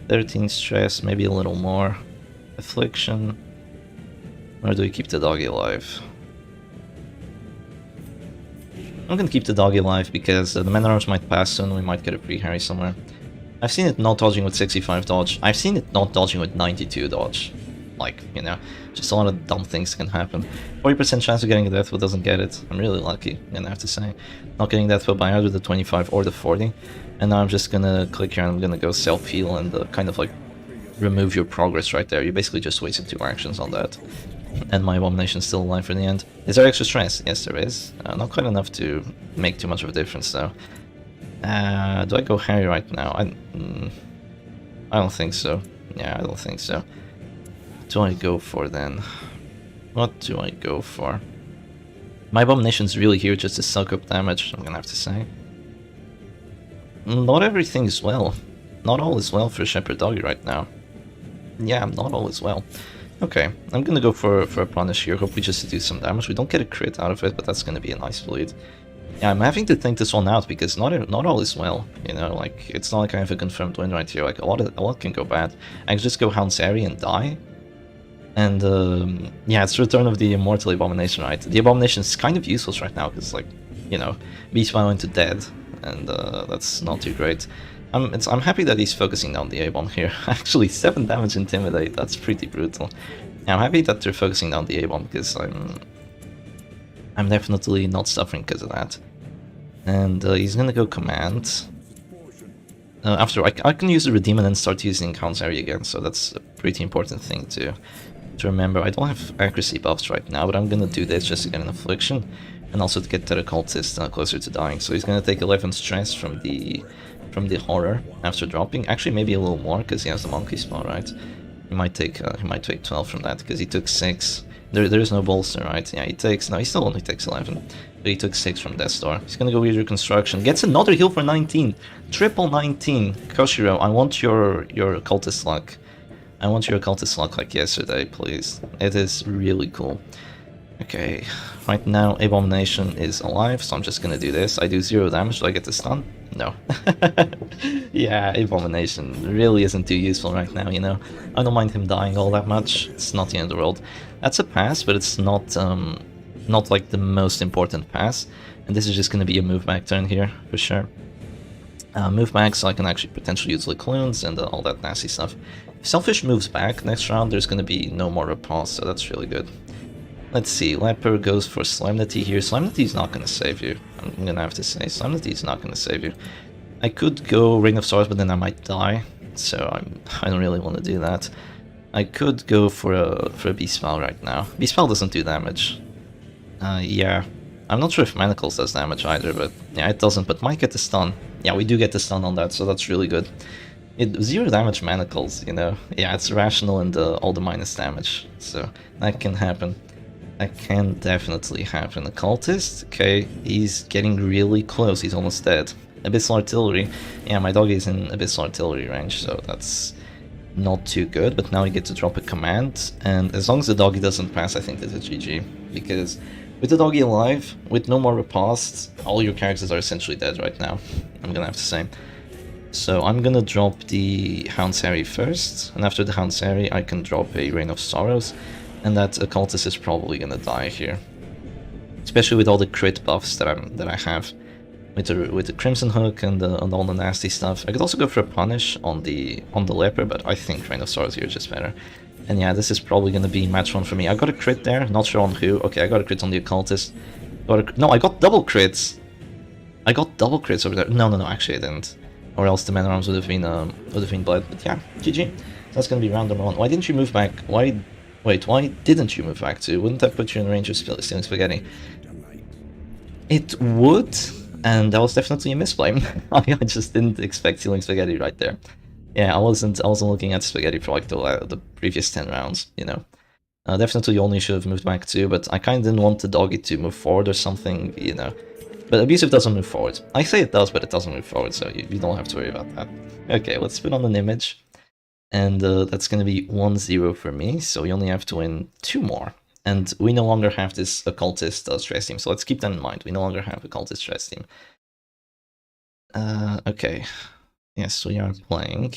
S1: 13 stress, maybe a little more. Affliction. Or do we keep the doggy alive? I'm gonna keep the doggy alive because the Man at Arms might pass soon, we might get a free Harry somewhere. I've seen it not dodging with 65 dodge. I've seen it not dodging with 92 dodge. Like, you know, just a lot of dumb things can happen. 40% chance of getting a death whip, doesn't get it. I'm really lucky, I'm gonna have to say. Not getting death whip by either the 25 or the 40. And now I'm just gonna click here and I'm gonna go self-heal and kind of like remove your progress right there. You basically just wasted 2 actions on that. And my Abomination's still alive for the end. Is there extra stress? Yes, there is. Not quite enough to make too much of a difference, though. Do I go Harry right now? I don't think so. Yeah, I don't think so. What do I go for then? What do I go for? My Abomination's really here just to suck up damage, I'm gonna have to say. Not everything is well. Not all is well for Shepherd Doggy right now. Yeah, not all is well. Okay, I'm gonna go for a punish here, hopefully just to do some damage. We don't get a crit out of it, but that's gonna be a nice bleed. Yeah, I'm having to think this one out because not all is well, you know, like, it's not like I have a confirmed win right here, like, a lot can go bad. I can just go Hounsari and die. And, yeah, it's Return of the Immortal Abomination, right? The Abomination is kind of useless right now because, like, you know, Beast Bow into dead, and that's not too great. I'm happy that he's focusing down the A-bomb here. Actually, 7 damage Intimidate, that's pretty brutal. Yeah, I'm happy that they're focusing down the A-bomb because I'm definitely not suffering because of that. And he's gonna go Command. After I can use the Redeem and then start using Hounsari again, so that's a pretty important thing to remember. I don't have accuracy buffs right now, but I'm gonna do this just to get an Affliction, and also to get the Cultist closer to dying. So he's gonna take 11 stress from the horror after dropping. Actually, maybe a little more because he has the monkey spell, right? He might take 12 from that because he took 6. There is no bolster, right? Yeah, he still only takes 11, but he took 6 from Death's Door. He's gonna go with Reconstruction, gets another heal for 19, triple 19. Koshiro, I want your Cultist luck. I want your Cultist luck like yesterday, please. It is really cool. Okay, right now Abomination is alive, so I'm just gonna do this. I do 0 damage, do I get the stun? No. Yeah, Abomination really isn't too useful right now, you know? I don't mind him dying all that much, it's not the end of the world. That's a pass, but it's not like the most important pass, and this is just gonna be a move back turn here, for sure. Move back so I can actually potentially use Licloons and all that nasty stuff. If Selfish moves back next round, there's gonna be no more repulse, so that's really good. Let's see, Leper goes for Solemnity here. Solemnity is not gonna save you, I'm gonna have to say. Solemnity is not gonna save you. I could go Ring of Swords, but then I might die, so I don't really want to do that. I could go for a Beast Spell right now. Beast Spell doesn't do damage. Yeah, I'm not sure if Manacles does damage either, but yeah, it doesn't, but might get the stun. Yeah, we do get the stun on that, so that's really good. 0 damage Manacles, you know. Yeah, it's rational and all the minus damage, so that can happen. That can definitely happen. The Cultist, okay, he's getting really close, he's almost dead. Abyssal Artillery, yeah, my dog is in Abyssal Artillery range, so that's not too good, but now we get to drop a command, and as long as the doggy doesn't pass, I think that's a GG, because with the doggy alive, with no more riposte, all your characters are essentially dead right now, I'm gonna have to say. So I'm gonna drop the Hounsari first, and after the Hounsari I can drop a Reign of Sorrows, and that Occultist is probably gonna die here. Especially with all the crit buffs that I have. With the Crimson Hook and all the nasty stuff. I could also go for a punish on the Leper, but I think Reign of Sorrows here is just better. And yeah, this is probably gonna be match 1 for me. I got a crit there, not sure on who. Okay, I got a crit on the Occultist. No, I got double crits! I got double crits over there. No, actually I didn't. Or else the Man Arms would have been bled. But yeah, GG. So that's gonna be round number 1. Why didn't you move back? Wait, why didn't you move back to? Wouldn't that put you in range of stealing Spaghetti? It would, and that was definitely a misplay. I just didn't expect stealing Spaghetti right there. Yeah, I wasn't looking at Spaghetti for like the previous 10 rounds, you know. Definitely only should have moved back too, but I kind of didn't want the doggy to move forward or something, you know. But Abusive doesn't move forward. I say it does, but it doesn't move forward, so you don't have to worry about that. Okay, let's put on an image. And that's going to be 1-0 for me, so we only have to win 2 more. And we no longer have this Occultist stress team, so let's keep that in mind. We no longer have Occultist stress team. Okay. Yes, we are playing.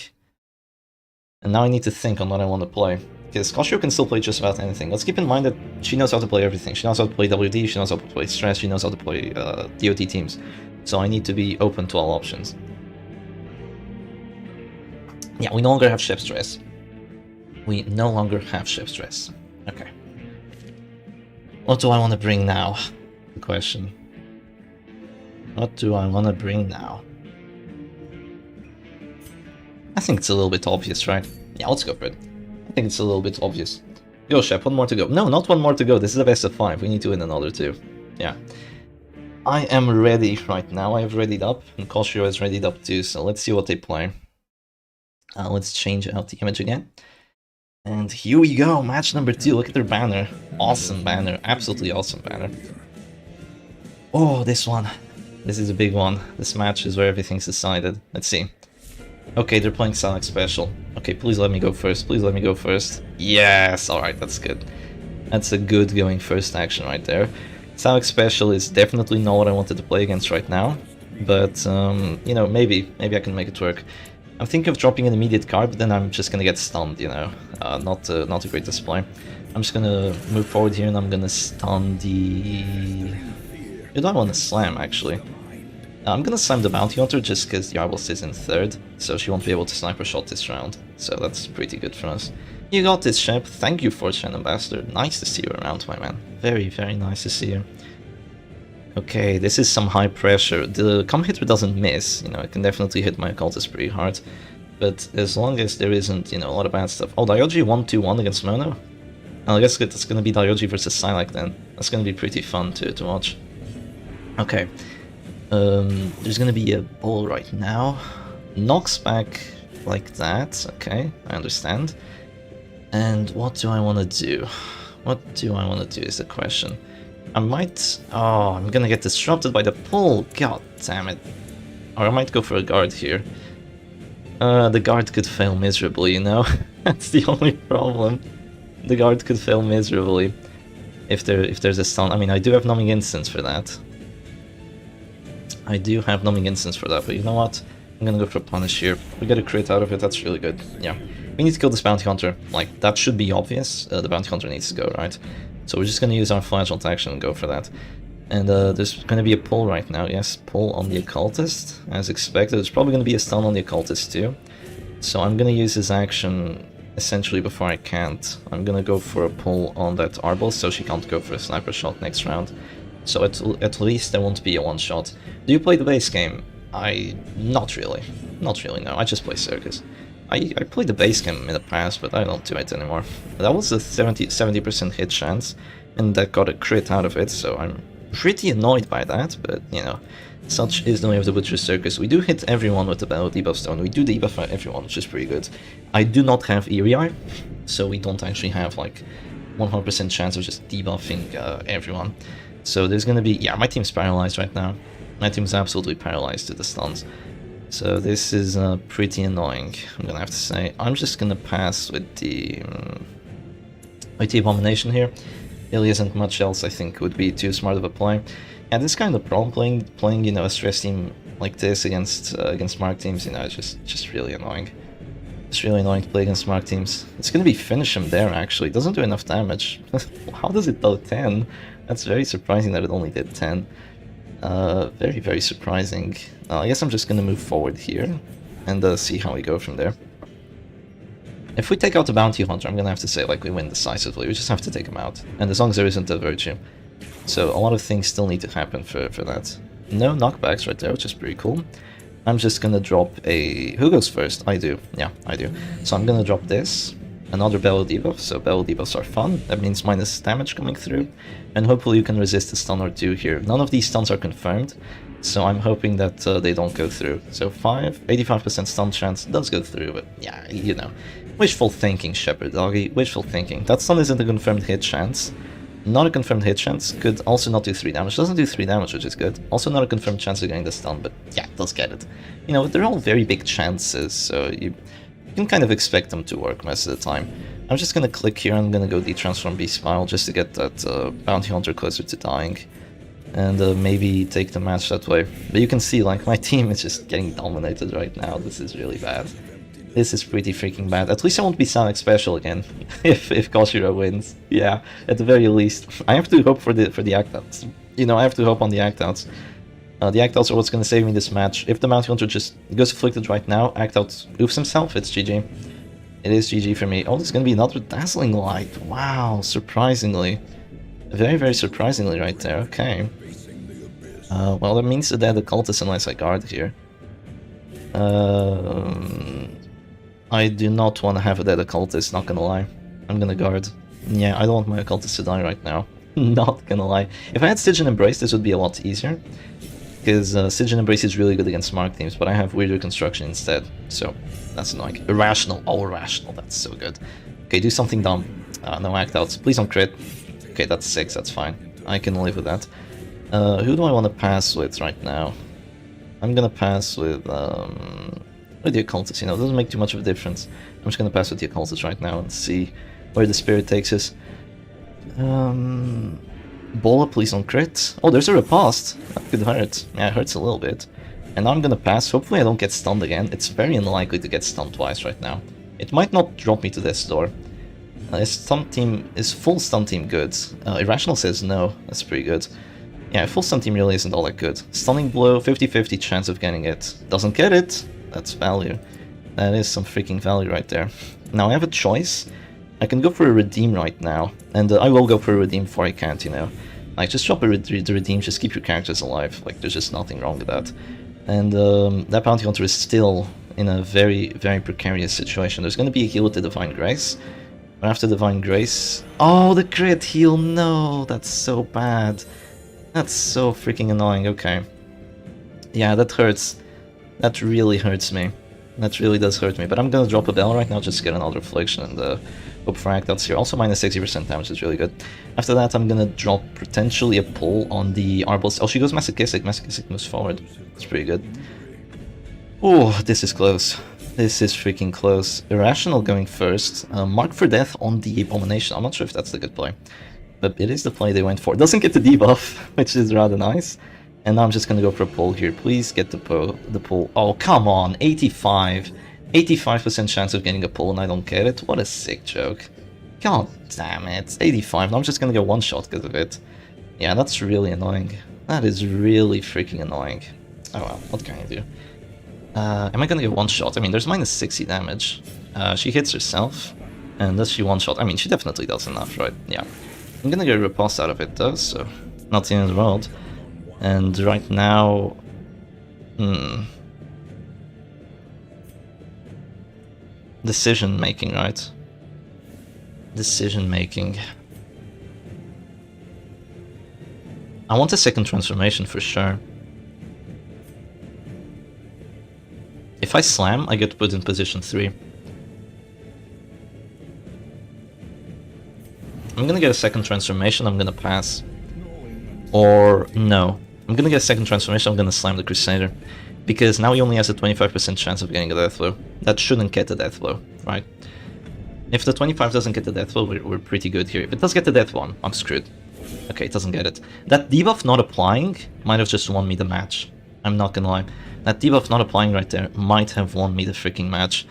S1: And now I need to think on what I want to play. Because Koshiro can still play just about anything. Let's keep in mind that she knows how to play everything. She knows how to play WD, she knows how to play Stress, she knows how to play DOT teams. So I need to be open to all options. Yeah, we no longer have Shep Stress. We no longer have Shep Stress. Okay. What do I want to bring now? The question. What do I want to bring now? I think it's a little bit obvious, right? Yeah, let's go for it. I think it's a little bit obvious. Go, Shep, 1 more to go. No, not 1 more to go. This is a best of 5. We need to win another 2. Yeah. I am ready right now. I have readied up, and Koshiro is readied up too, so let's see what they play. Let's change out the image again. And here we go, match number 2. Look at their banner. Awesome banner, absolutely awesome banner. Oh, this one. This is a big one. This match is where everything's decided. Let's see. Okay, they're playing Psylac special. Okay, please let me go first. Please let me go first. Yes! Alright, that's good. That's a good going first action right there. Psylac special is definitely not what I wanted to play against right now. But, you know, maybe I can make it work. I'm thinking of dropping an immediate card, but then I'm just gonna get stunned, you know. Not a great display. I'm just gonna move forward here and I'm gonna stun the... Who do I want to slam, actually? I'm gonna slam the Bounty Hunter just because the Arbalest is in third, so she won't be able to sniper shot this round. So that's pretty good for us. You got this, Shep. Thank you for Shen Ambassador. Nice to see you around, my man. Very, very nice to see you. Okay, this is some high pressure. The comp hitter doesn't miss, you know, it can definitely hit my occultist pretty hard. But as long as there isn't, you know, a lot of bad stuff. Oh, Daioji 1-2-1 against Mono? I guess it's gonna be Daioji versus Silac then. That's gonna be pretty fun to watch. Okay. There's gonna be a ball right now. Knocks back like that. Okay, I understand. And what do I want to do? What do I want to do is the question. I might... Oh, I'm gonna get disrupted by the pull. God damn it. Or I might go for a guard here. The guard could fail miserably, you know? That's the only problem. The guard could fail miserably if there's a stun. I mean, I do have Numbing Instance for that. I do have Numbing Instance for that, but you know what? I'm gonna go for Punish here. We get a crit out of it, that's really good. Yeah. We need to kill this Bounty Hunter. Like, that should be obvious. The Bounty Hunter needs to go, right? So we're just gonna use our Flagellant action and go for that. And there's gonna be a pull right now. Yes, pull on the Occultist, as expected. There's probably gonna be a stun on the Occultist too. So I'm gonna use his action essentially before I can't. I'm gonna go for a pull on that Arbalest so she can't go for a sniper shot next round. So at least there won't be a one-shot. Do you play the base game? Not really. Not really, no. I just play Circus. I played the base game in the past, but I don't do it anymore. That was a 70% hit chance, and that got a crit out of it, so I'm pretty annoyed by that, but, you know, such is the way of the Butcher Circus. We do hit everyone with the Battle Debuff Stone. We do debuff everyone, which is pretty good. I do not have Eerie Eye, so we don't actually have, like, 100% chance of just debuffing everyone. So there's gonna be... Yeah, my team's paralyzed right now. My team's absolutely paralyzed to the stuns. So this is pretty annoying, I'm gonna have to say. I'm just gonna pass with the Abomination here. Really isn't much else I think would be too smart of a play. Yeah, this kind of problem playing you know, a stress team like this against Mark teams, you know, it's just really annoying. It's really annoying to play against Mark teams. It's gonna be finish him there actually. It doesn't do enough damage. How does it do 10? That's very surprising that it only did 10. Very, very surprising. I guess I'm just gonna move forward here and see how we go from there. If we take out the Bounty Hunter, I'm gonna have to say, like, we win decisively. We just have to take him out. And as long as there isn't a Virtue. So a lot of things still need to happen for that. No knockbacks right there, which is pretty cool. I'm just gonna drop a... Who goes first? I do. Yeah, I do. So I'm gonna drop this. Another Battle Debuff, so Battle Debuffs are fun. That means minus damage coming through. And hopefully you can resist a stun or two here. None of these stuns are confirmed, so I'm hoping that they don't go through. So 85% stun chance does go through, but yeah, you know. Wishful thinking, Shepherd Doggy. Wishful thinking. That stun isn't a confirmed hit chance. Not a confirmed hit chance. Could also not do 3 damage. Doesn't do 3 damage, which is good. Also not a confirmed chance of getting the stun, but yeah, it does get it. You know, they're all very big chances, so you can kind of expect them to work most of the time. I'm just gonna click here, I'm gonna go detransform B-Spile just to get that Bounty Hunter closer to dying. And maybe take the match that way. But you can see, like, my team is just getting dominated right now. This is really bad. This is pretty freaking bad. At least I won't be Silac special again, if Koshiro wins. Yeah, at the very least. I have to hope for the act-outs. You know, I have to hope on the act-outs. The act-outs are what's gonna save me this match. If the Bounty Hunter just goes afflicted right now, act-out oofs himself, it's GG. It is GG for me. Oh, there's gonna be another Dazzling Light. Wow, surprisingly. Very, very surprisingly right there, okay. Well, that means that the Cultist unless I guard here. I do not want to have a dead Occultist, not gonna lie. I'm gonna guard. Yeah, I don't want my Occultist to die right now. Not gonna lie. If I had Stygian Embrace, this would be a lot easier. Because Stygian Embrace is really good against Mark teams, but I have Weirder Construction instead. So, that's annoying. Irrational. Oh, Irrational. That's so good. Okay, do something dumb. No act-outs. Please don't crit. Okay, that's 6, that's fine. I can live with that. Who do I want to pass with right now? I'm gonna pass with the occultist, you know, it doesn't make too much of a difference. I'm just gonna pass with the occultist right now and see where the spirit takes us. Bola, please don't crit. Oh, there's a riposte. That could hurt. Yeah, it hurts a little bit. And now I'm gonna pass. Hopefully I don't get stunned again. It's very unlikely to get stunned twice right now. It might not drop me to death's door. Is full stun team good? Irrational says no. That's pretty good. Yeah, full stun team really isn't all that good. Stunning blow, 50-50 chance of getting it. Doesn't get it. That's value. That is some freaking value right there. Now I have a choice. I can go for a redeem right now, and I will go for a redeem before I can't, you know. Like, just drop the redeem, just keep your characters alive. Like, there's just nothing wrong with that. And that bounty hunter is still in a very, very precarious situation. There's going to be a heal with the Divine Grace. But after Divine Grace... Oh, the crit heal! No! That's so bad. That's so freaking annoying. Okay. Yeah, that hurts. That really hurts me. That really does hurt me. But I'm going to drop a bell right now just to get another affliction and hope for Actouts here. Also minus 60% damage is really good. After that, I'm going to drop potentially a pull on the Arbalist. Oh, she goes Masochistic. Masochistic moves forward. That's pretty good. Oh, this is close. This is freaking close. Irrational going first. Mark for Death on the Abomination. I'm not sure if that's the good play. But it is the play they went for. Doesn't get the debuff, which is rather nice. And now I'm just gonna go for a pull here. Please get the pull. Oh, come on. 85. 85% chance of getting a pull and I don't get it. What a sick joke. God damn it. 85. Now I'm just gonna go one shot because of it. Yeah, that's really annoying. That is really freaking annoying. Oh well, what can I do? Am I gonna get one shot? I mean, there's minus 60 damage. She hits herself. And does she one shot? I mean, she definitely does enough, right? Yeah. I'm gonna get a riposte out of it though, so not the end of the world. And right now... Decision making, right? Decision making. I want a second transformation for sure. If I slam, I get put in position 3. I'm gonna get a second transformation, I'm gonna pass. Or no. I'm gonna get a second transformation, I'm gonna slam the Crusader. Because now he only has a 25% chance of getting a death blow. That shouldn't get the death blow, right? If the 25 doesn't get the death blow, we're pretty good here. If it does get the death one, I'm screwed. Okay, it doesn't get it. That debuff not applying might have just won me the match. I'm not gonna lie. That debuff not applying right there might have won me the freaking match.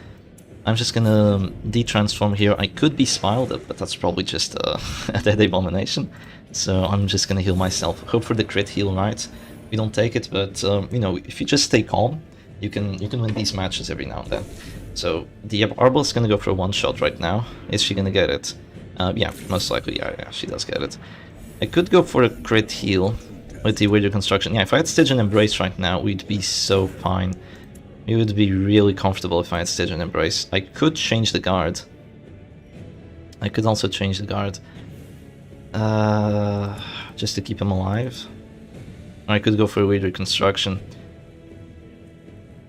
S1: I'm just gonna de-transform here. I could be spiled up, but that's probably just a dead abomination. So I'm just gonna heal myself. Hope for the crit heal, right? We don't take it, but you know, if you just stay calm, you can win these matches every now and then. So the Arbol is gonna go for a one-shot right now. Is she gonna get it? Yeah, most likely, yeah, she does get it. I could go for a crit heal with the Weird Construction. Yeah, if I had Stygian Embrace right now, we'd be so fine. It would be really comfortable if I had Stygian Embrace. I could change the guard. I could also change the guard. Just to keep him alive. Or I could go for a Weird Reconstruction.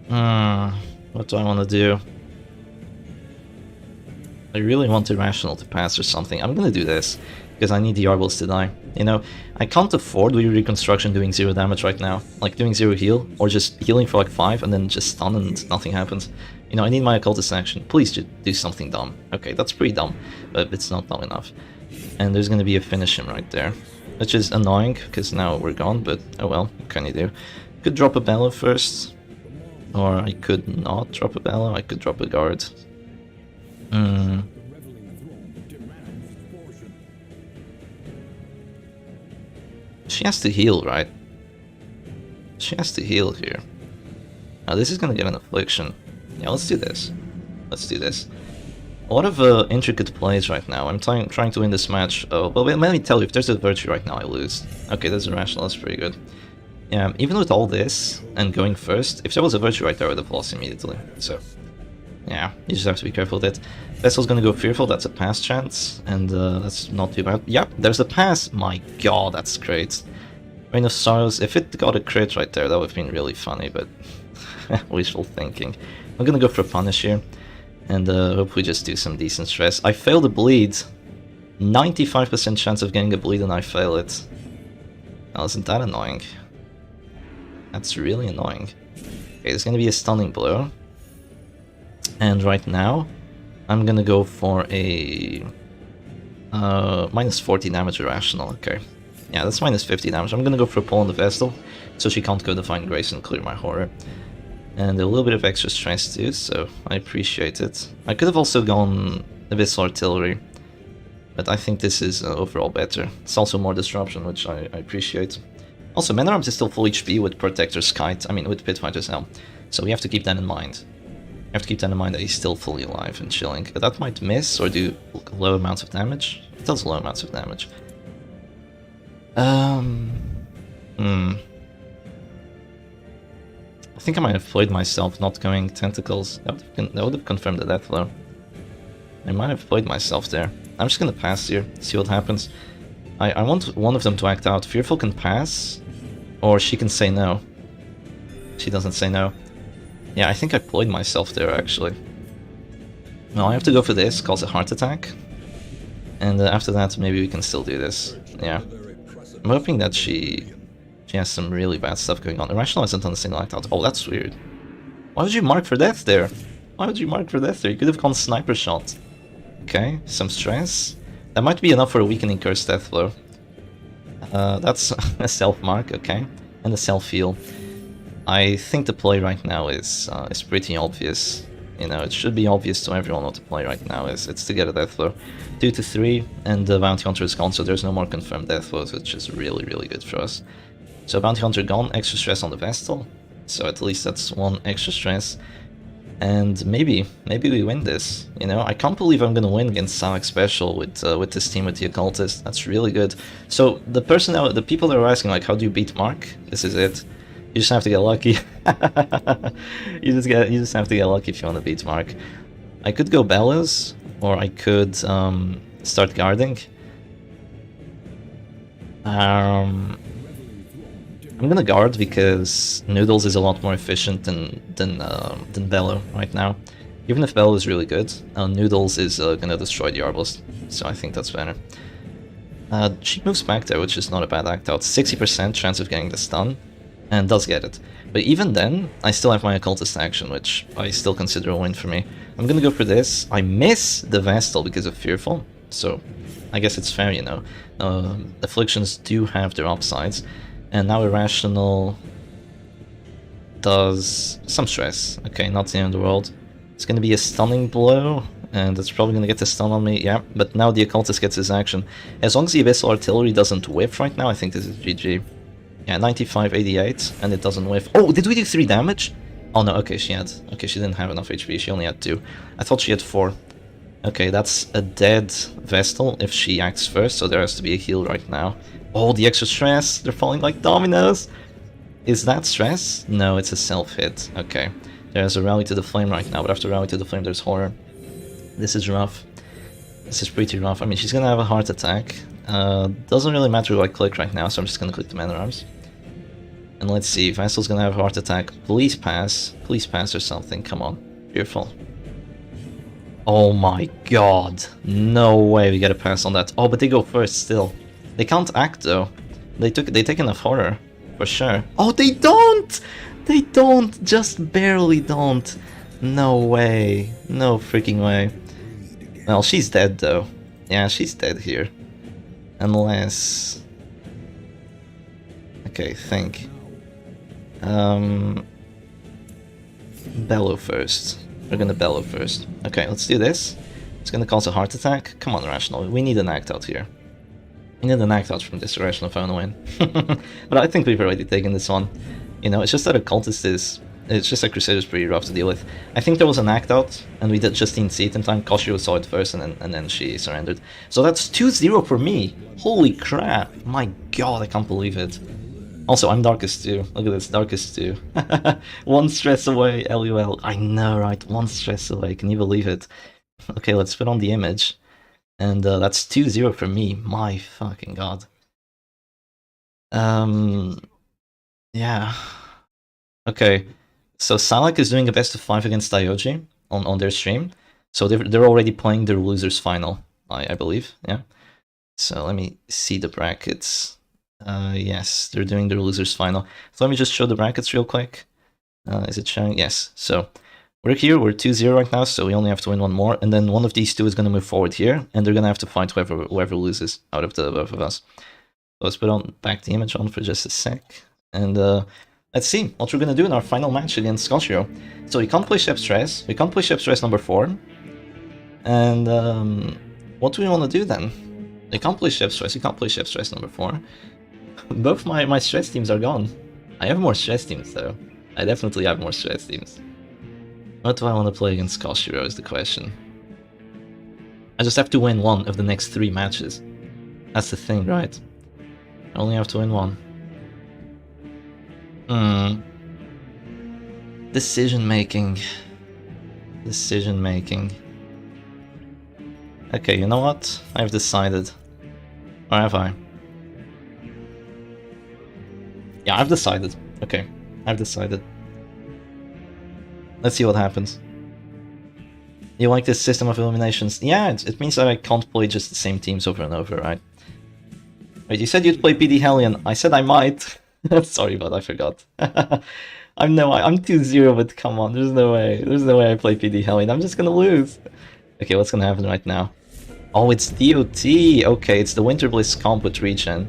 S1: What do I want to do? I really want Irrational to pass or something. I'm gonna do this, because I need the Arbals to die. You know, I can't afford Weird Reconstruction doing 0 damage right now. Like, doing 0 heal, or just healing for like 5 and then just stun and nothing happens. You know, I need my Occultist action. Please just do something dumb. Okay, that's pretty dumb, but it's not dumb enough. And there's gonna be a finish him right there. Which is annoying, because now we're gone, but oh well, what can you do? Could drop a Bellow first. Or I could not drop a Bellow, I could drop a guard. She has to heal, right? She has to heal here. Now this is gonna get an affliction. Yeah, let's do this. Let's do this. A lot of intricate plays right now. I'm trying to win this match. Oh, well, let me tell you, if there's a Virtue right now, I lose. Okay, there's a Rational, that's pretty good. Yeah, even with all this, and going first, if there was a Virtue right there, I would have lost immediately. So, yeah, you just have to be careful with it. Vessel's gonna go Fearful, that's a pass chance, and that's not too bad. Yep, there's a pass! My god, that's great. Reign of Sorrows, if it got a crit right there, that would have been really funny, but wishful thinking. I'm gonna go for a Punish here, and hopefully just do some decent stress. I failed the bleed. 95% chance of getting a bleed and I fail it. Now, isn't that annoying? That's really annoying. Okay, it's gonna be a stunning blow. And right now, I'm gonna go for a minus 40 damage irrational. Okay, yeah, that's minus 50 damage. I'm gonna go for a pull on the Vestal, so she can't go Divine Grace and clear my horror. And a little bit of extra stress too, so I appreciate it. I could have also gone Abyssal Artillery, but I think this is overall better. It's also more disruption, which I appreciate. Also, Man at Arms is still full HP with Protector's Kite, I mean with Pitfighter's Helm, so we have to keep that in mind. You have to keep that in mind that he's still fully alive and chilling. That might miss or do low amounts of damage. It does low amounts of damage. I think I might have played myself not going Tentacles. That would have confirmed the death blow. I might have played myself there. I'm just gonna pass here, see what happens. I want one of them to act out. Fearful can pass, or she can say no. She doesn't say no. Yeah, I think I played myself there, actually. No, I have to go for this, cause a heart attack. And after that, maybe we can still do this. Yeah. I'm hoping that she has some really bad stuff going on. Irrational hasn't done a single act out. Oh, that's weird. Why would you mark for death there? Why would you mark for death there? You could have gone sniper shot. Okay, some stress. That might be enough for a weakening curse death blow. That's a self mark, okay. And a self heal. I think the play right now is pretty obvious. You know, it should be obvious to everyone what the play right now is. It's to get a death blow. 2 to 3, and the Bounty Hunter is gone, so there's no more confirmed death blows, which is really, really good for us. So Bounty Hunter gone, extra stress on the Vestal. So at least that's one extra stress. And maybe we win this. You know, I can't believe I'm gonna win against Silac Special with this team with the Occultist. That's really good. So the people that are asking like, how do you beat Mark? This is it. You just have to get lucky. you just have to get lucky if you want to beat Mark. I could go Bellows, or I could start guarding. I'm gonna guard because Noodles is a lot more efficient than Bellow right now. Even if Bellow is really good, Noodles is gonna destroy the Arbalest, so I think that's better. She moves back there, which is not a bad act out. 60% chance of getting the stun, and does get it. But even then, I still have my Occultist action, which I still consider a win for me. I'm gonna go for this. I miss the Vestal because of Fearful, so I guess it's fair, you know. Afflictions do have their upsides. And now Irrational does some stress. Okay, not the end of the world. It's gonna be a stunning blow, and it's probably gonna get the stun on me, yeah. But now the Occultist gets his action. As long as the Abyssal Artillery doesn't whiff right now, I think this is GG. Yeah, 95, 88, and it doesn't whiff. Oh, did we do 3 damage? Oh no, okay, she didn't have enough HP, she only had 2. I thought she had 4. Okay, that's a dead Vestal if she acts first, so there has to be a heal right now. Oh, the extra stress! They're falling like dominoes! Is that stress? No, it's a self-hit. Okay. There's a Rally to the Flame right now, but after Rally to the Flame there's Horror. This is rough. This is pretty rough. I mean, she's gonna have a heart attack. Doesn't really matter who I click right now, so I'm just gonna click the Man at Arms. And let's see, Vestal's gonna have a heart attack. Please pass or something, come on. Fearful. Oh my god, no way we get a pass on that. Oh, but they go first still. They can't act though. They take enough horror, for sure. Oh, they don't! They don't, just barely don't. No way, no freaking way. Well, she's dead though. Yeah, she's dead here. Unless... Okay, think. Bellow first. We're gonna Bellow first. Okay, let's do this. It's gonna cause a heart attack. Come on, Irrational. We need an act out here. We need an act out from this Irrational if I wanna win. But I think we've already taken this one. You know, it's just that a Cultist is... It's just that Crusader's pretty rough to deal with. I think there was an act out, and we just didn't see it in time. Koshiro saw it first, and then she surrendered. So that's 2-0 for me! Holy crap! My god, I can't believe it. Also, I'm Darkest too. Look at this, Darkest too. One stress away, LUL. I know, right? One stress away, can you believe it? Okay, let's put on the image. And that's 2-0 for me. My fucking god. Yeah. Okay. So Silac is doing a best of 5 against Daioji on their stream. So they're already playing their losers final, I believe, yeah. So let me see the brackets. Yes, they're doing their losers final. So let me just show the brackets real quick. Is it showing? Yes. So we're here, we're 2-0 right now, so we only have to win one more, and then one of these two is going to move forward here, and they're going to have to fight whoever loses out of the both of us. So let's put on back the image on for just a sec, and let's see what we're going to do in our final match against Koshiro. So we can't play Shep Stress, we can't play Shep Stress number 4, and what do we want to do then? We can't play Shep Stress, we can't play Shep Stress number 4. Both my stress teams are gone. I have more stress teams though. I definitely have more stress teams. What do I want to play against Koshiro is the question. I just have to win one of the next 3 matches. That's the thing, right? I only have to win one. Decision making. Decision making. Okay, you know what? I've decided. Or have I? Yeah, I've decided. Okay, I've decided. Let's see what happens. You like this system of eliminations? Yeah, it means that I can't play just the same teams over and over, right? Wait, you said you'd play PD Hellion. I said I might. Sorry, but I forgot. I'm 2-0, but come on, there's no way. There's no way I play PD Hellion. I'm just gonna lose. Okay, what's gonna happen right now? Oh, it's DOT. Okay, it's the Winter Bliss comp with regen.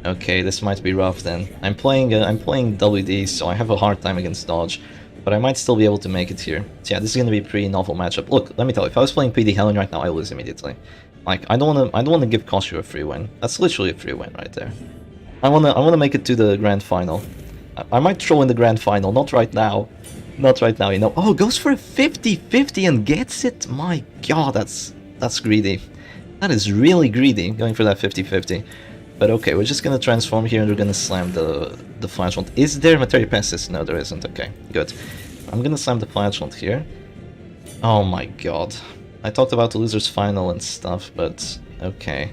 S1: Okay, this might be rough then. I'm playing WD, so I have a hard time against dodge. But I might still be able to make it here. So yeah, this is gonna be a pretty novel matchup. Look, let me tell you, if I was playing PD Helen right now, I lose immediately. Like, I don't wanna give Koshiro a free win. That's literally a free win right there. I wanna make it to the grand final. I might throw in the grand final, not right now. Not right now, you know. Oh, goes for a 50-50 and gets it? My god, that's greedy. That is really greedy, going for that 50-50. But okay, we're just gonna transform here and we're gonna slam the Flagellant. Is there Materia Pestis? No, there isn't. Okay, good. I'm gonna slam the Flagellant here. Oh my god. I talked about the loser's final and stuff, but okay.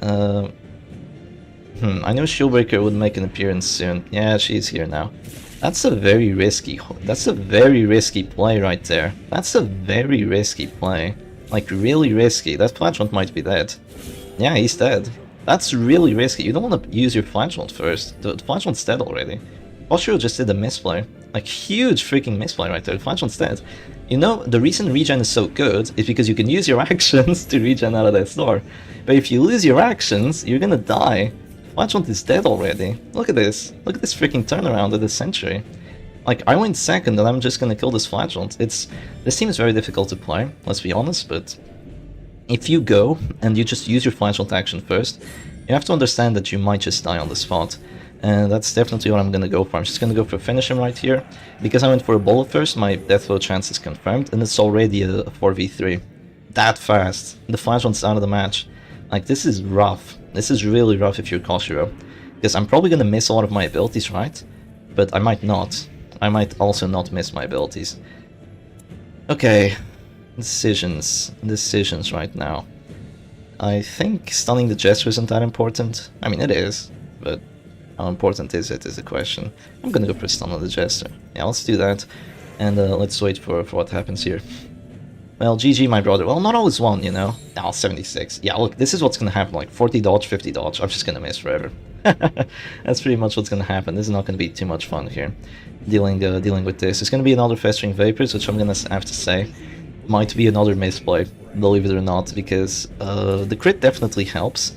S1: I knew Shieldbreaker would make an appearance soon. Yeah, she's here now. That's a very risky play right there. That's a very risky play. Like, really risky. That Flagellant might be dead. Yeah, he's dead. That's really risky. You don't want to use your Flagellant first. The Flagellant's dead already. Koshiro just did a misplay. Like, huge freaking misplay right there. The Flagellant's dead. You know, the reason regen is so good is because you can use your actions to regen out of that store. But if you lose your actions, you're gonna die. Flagellant is dead already. Look at this. Look at this freaking turnaround of the century. Like, I went second and I'm just gonna kill this Flagellant. This team is very difficult to play, let's be honest, but if you go and you just use your Flagellant action first, you have to understand that you might just die on the spot. And that's definitely what I'm gonna go for. I'm just gonna go for finish him right here. Because I went for a bullet first, my death row chance is confirmed, and it's already a 4v3. That fast. The Flagellant's out of the match. Like, this is rough. This is really rough if you're Koshiro. Because I'm probably gonna miss a lot of my abilities, right? But I might not. I might also not miss my abilities. Okay. Decisions right now. I think stunning the Jester isn't that important. I mean, it is, but how important is it is the question. I'm gonna go for stun on the Jester. Yeah, let's do that, and let's wait for what happens here. Well, GG, my brother. Well, not always one, you know. Now 76. Yeah, look, this is what's gonna happen. Like 40 dodge, 50 dodge. I'm just gonna miss forever. That's pretty much what's gonna happen. This is not gonna be too much fun here. Dealing with this. It's gonna be another Festering Vapors, which I'm gonna have to say might be another misplay, believe it or not, because the crit definitely helps,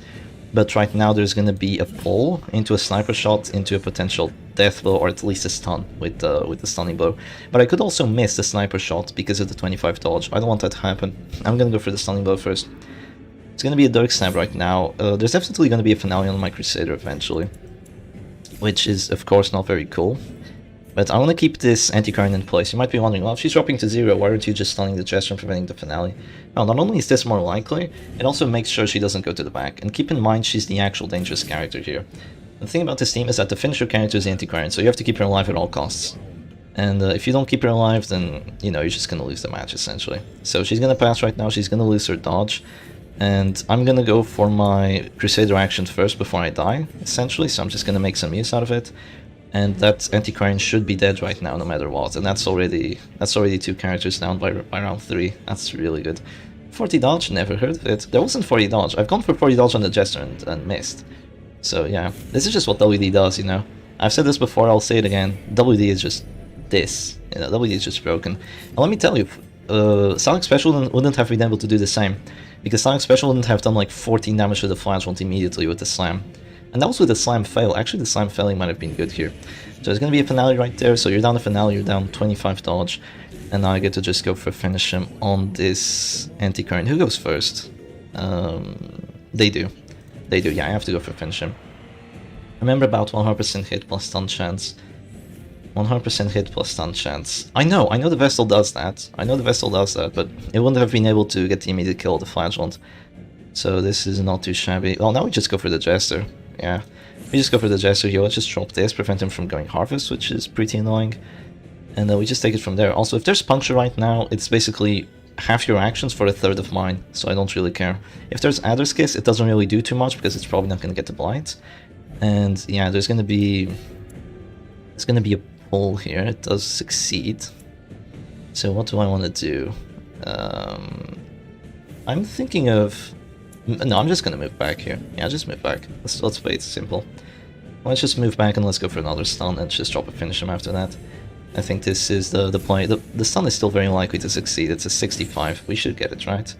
S1: but right now there's gonna be a pull into a sniper shot into a potential death blow, or at least a stun with the stunning blow. But I could also miss the sniper shot because of the 25 dodge. I don't want that to happen. I'm gonna go for the stunning blow first. It's gonna be a Dark Snap right now. There's definitely gonna be a finale on my Crusader eventually, which is of course not very cool. But I want to keep this anti-current in place. You might be wondering, well, if she's dropping to 0, why aren't you just stunning the Jester and preventing the finale? Well, not only is this more likely, it also makes sure she doesn't go to the back. And keep in mind, she's the actual dangerous character here. The thing about this team is that the finisher character is the anti-current, so you have to keep her alive at all costs. And if you don't keep her alive, then, you know, you're just going to lose the match, essentially. So she's going to pass right now, she's going to lose her dodge. And I'm going to go for my Crusader action first before I die, essentially, so I'm just going to make some use out of it. And that anti-current should be dead right now, no matter what. And that's already 2 characters down by round 3. That's really good. 40 dodge, never heard of it. There wasn't 40 dodge. I've gone for 40 dodge on the Jester and missed. So yeah, this is just what WD does, you know. I've said this before, I'll say it again. WD is just this. You know, WD is just broken. And let me tell you, Sonic Special wouldn't have been able to do the same. Because Sonic Special wouldn't have done like 14 damage to the Flashpoint immediately with the Slam. And that was with the Slam fail. Actually, the Slam failing might have been good here. So there's going to be a Finale right there. So you're down to Finale, you're down 25 dodge. And now I get to just go for finish him on this anti-current. Who goes first? They do. They do, yeah, I have to go for finish him. Remember about 100% hit plus stun chance. 100% hit plus stun chance. I know the Vestal does that. I know the Vestal does that, but it wouldn't have been able to get the immediate kill of the Flagellant. So this is not too shabby. Well, now we just go for the Jester. Yeah, we just go for the Jester here. Let's just drop this, prevent him from going Harvest, which is pretty annoying. And we just take it from there. Also, if there's Puncture right now, it's basically half your actions for a third of mine, so I don't really care. If there's Adder's Kiss, it doesn't really do too much because it's probably not going to get the Blight. And yeah, there's going to be a pull here. It does succeed. So what do I want to do? I'm thinking of... No, I'm just going to move back here. Yeah, just move back. Let's play it simple. Let's just move back and let's go for another stun and just drop a finish him after that. I think this is the play. The stun is still very likely to succeed. It's a 65. We should get it, right?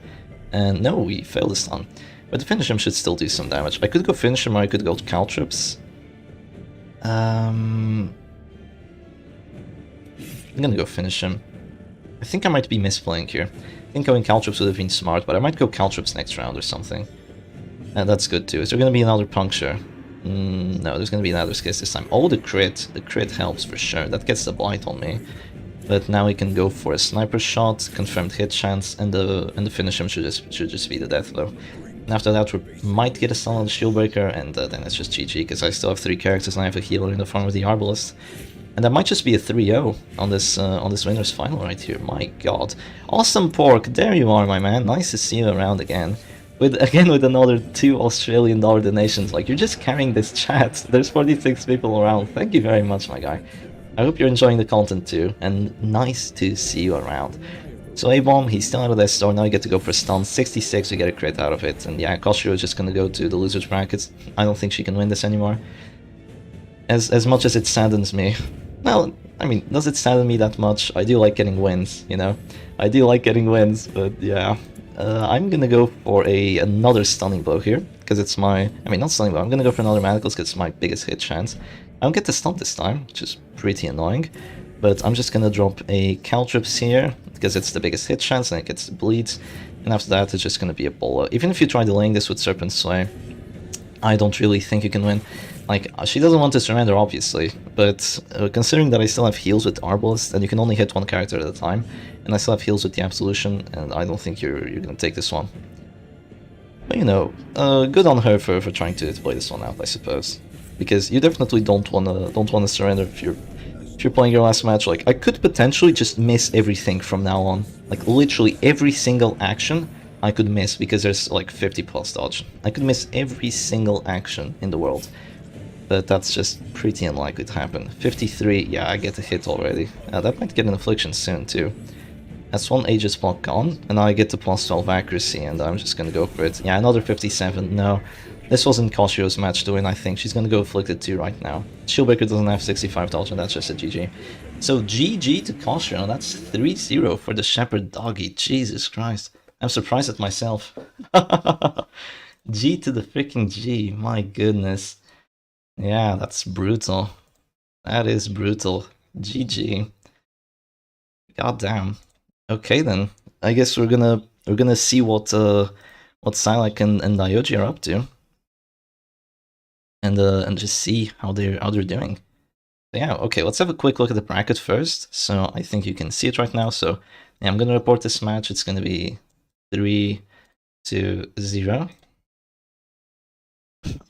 S1: And no, we failed the stun. But the finish him should still do some damage. I could go finish him or I could go Caltrips. I'm gonna go finish him. I think I might be misplaying here. I think going Caltrips would have been smart, but I might go Caltrips next round or something. And that's good too. Is there gonna be another Puncture? No, there's gonna be another Kiss this time. Oh, the crit helps for sure. That gets the Blight on me. But now we can go for a Sniper Shot, confirmed hit chance, and the finish him should just be the death blow. And after that, we might get a stun on the Shieldbreaker, and then it's just GG, because I still have 3 characters and I have a healer in the form of the Arbalest. And that might just be a 3-0 on this winner's final right here. My god. Awesome Pork, there you are, my man. Nice to see you around again. With another $2 Australian donations. Like, you're just carrying this chat. There's 46 people around. Thank you very much, my guy. I hope you're enjoying the content too, and nice to see you around. So A-Bomb, he's still out of that store, now you get to go for stun, 66, you get a crit out of it, and yeah, Koshiro is just gonna go to the losers brackets. I don't think she can win this anymore. As much as it saddens me. Well, I mean, does it sadden me that much? I do like getting wins, you know? I do like getting wins, but yeah. I'm gonna go for another stunning blow here, because it's my... I mean, not stunning blow, I'm gonna go for another Manacles because it's my biggest hit chance. I don't get to stun this time, which is pretty annoying, but I'm just gonna drop a Caltrips here, because it's the biggest hit chance and it gets bleeds, and after that it's just gonna be a Bola. Even if you try delaying this with Serpent Sway, I don't really think you can win. Like, she doesn't want to surrender, obviously, but considering that I still have heals with Arbalest, and you can only hit one character at a time, and I still have heals with the Absolution, and I don't think you're gonna take this one. But you know, good on her for trying to play this one out, I suppose. Because you definitely don't wanna surrender if you're playing your last match. Like, I could potentially just miss everything from now on. Like, literally every single action I could miss because there's like 50 plus dodge. I could miss every single action in the world. But that's just pretty unlikely to happen. 53, yeah, I get a hit already. That might get an affliction soon too. That's one Aegis block gone, and now I get to plus 12 accuracy, and I'm just gonna go for it. Yeah, another 57, no. This wasn't Koshiro's match to win, I think. She's gonna go Afflicted 2 right now. Shieldbreaker doesn't have 65 dodge, and that's just a GG. So GG to Koshiro, that's 3-0 for the Shepherd Doggy. Jesus Christ. I'm surprised at myself. G to the freaking G, my goodness. Yeah, that's brutal. That is brutal. GG. Goddamn. Okay then. I guess we're gonna see what Psylac and Daioji are up to. And just see how they're doing. Yeah, okay, let's have a quick look at the bracket first. So I think you can see it right now. So yeah, I'm gonna report this match. It's gonna be 3-0.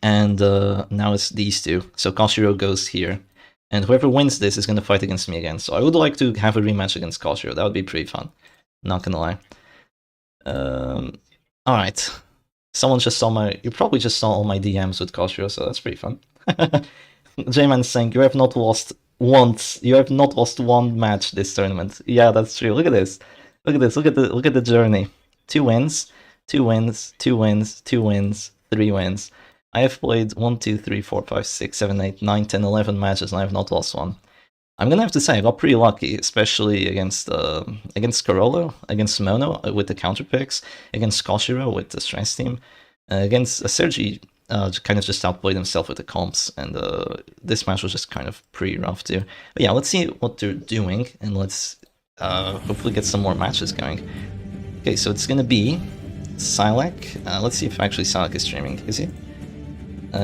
S1: And now it's these two. So Koshiro goes here. And whoever wins this is going to fight against me again. So I would like to have a rematch against Koshiro. That would be pretty fun. Not gonna lie. Alright. Someone just saw my... You probably just saw all my DMs with Koshiro, so that's pretty fun. J-Man saying, you have not lost once. You have not lost one match this tournament. Yeah, that's true. Look at this. Look at this. Look at the journey. 2 wins, 2 wins, 2 wins, 2 wins, 3 wins. I have played 1, 2, 3, 4, 5, 6, 7, 8, 9, 10, 11 matches, and I have not lost one. I'm gonna have to say I got pretty lucky, especially against Carollo, against Mono with the counter picks, against Koshiro with the stress team, against Sergi. Kind of just outplayed himself with the comps, and this match was just kind of pretty rough too. But yeah, let's see what they're doing, and let's hopefully get some more matches going. Okay, so it's gonna be Psylac. Let's see if actually Silac is streaming. Is he?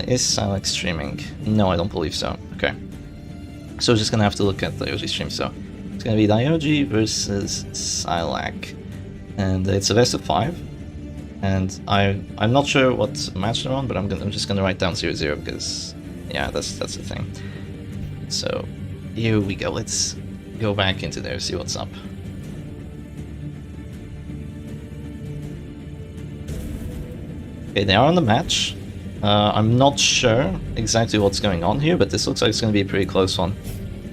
S1: Is Psylac streaming? No, I don't believe so. Okay. So we're just gonna have to look at Daioji stream. So it's gonna be Daioji versus Silac, and it's a best of 5. And I'm not sure what match they're on, but I'm just gonna write down 0-0 because yeah, that's the thing. So here we go. Let's go back into there, see what's up. Okay, they are on the match. I'm not sure exactly what's going on here, but this looks like it's going to be a pretty close one.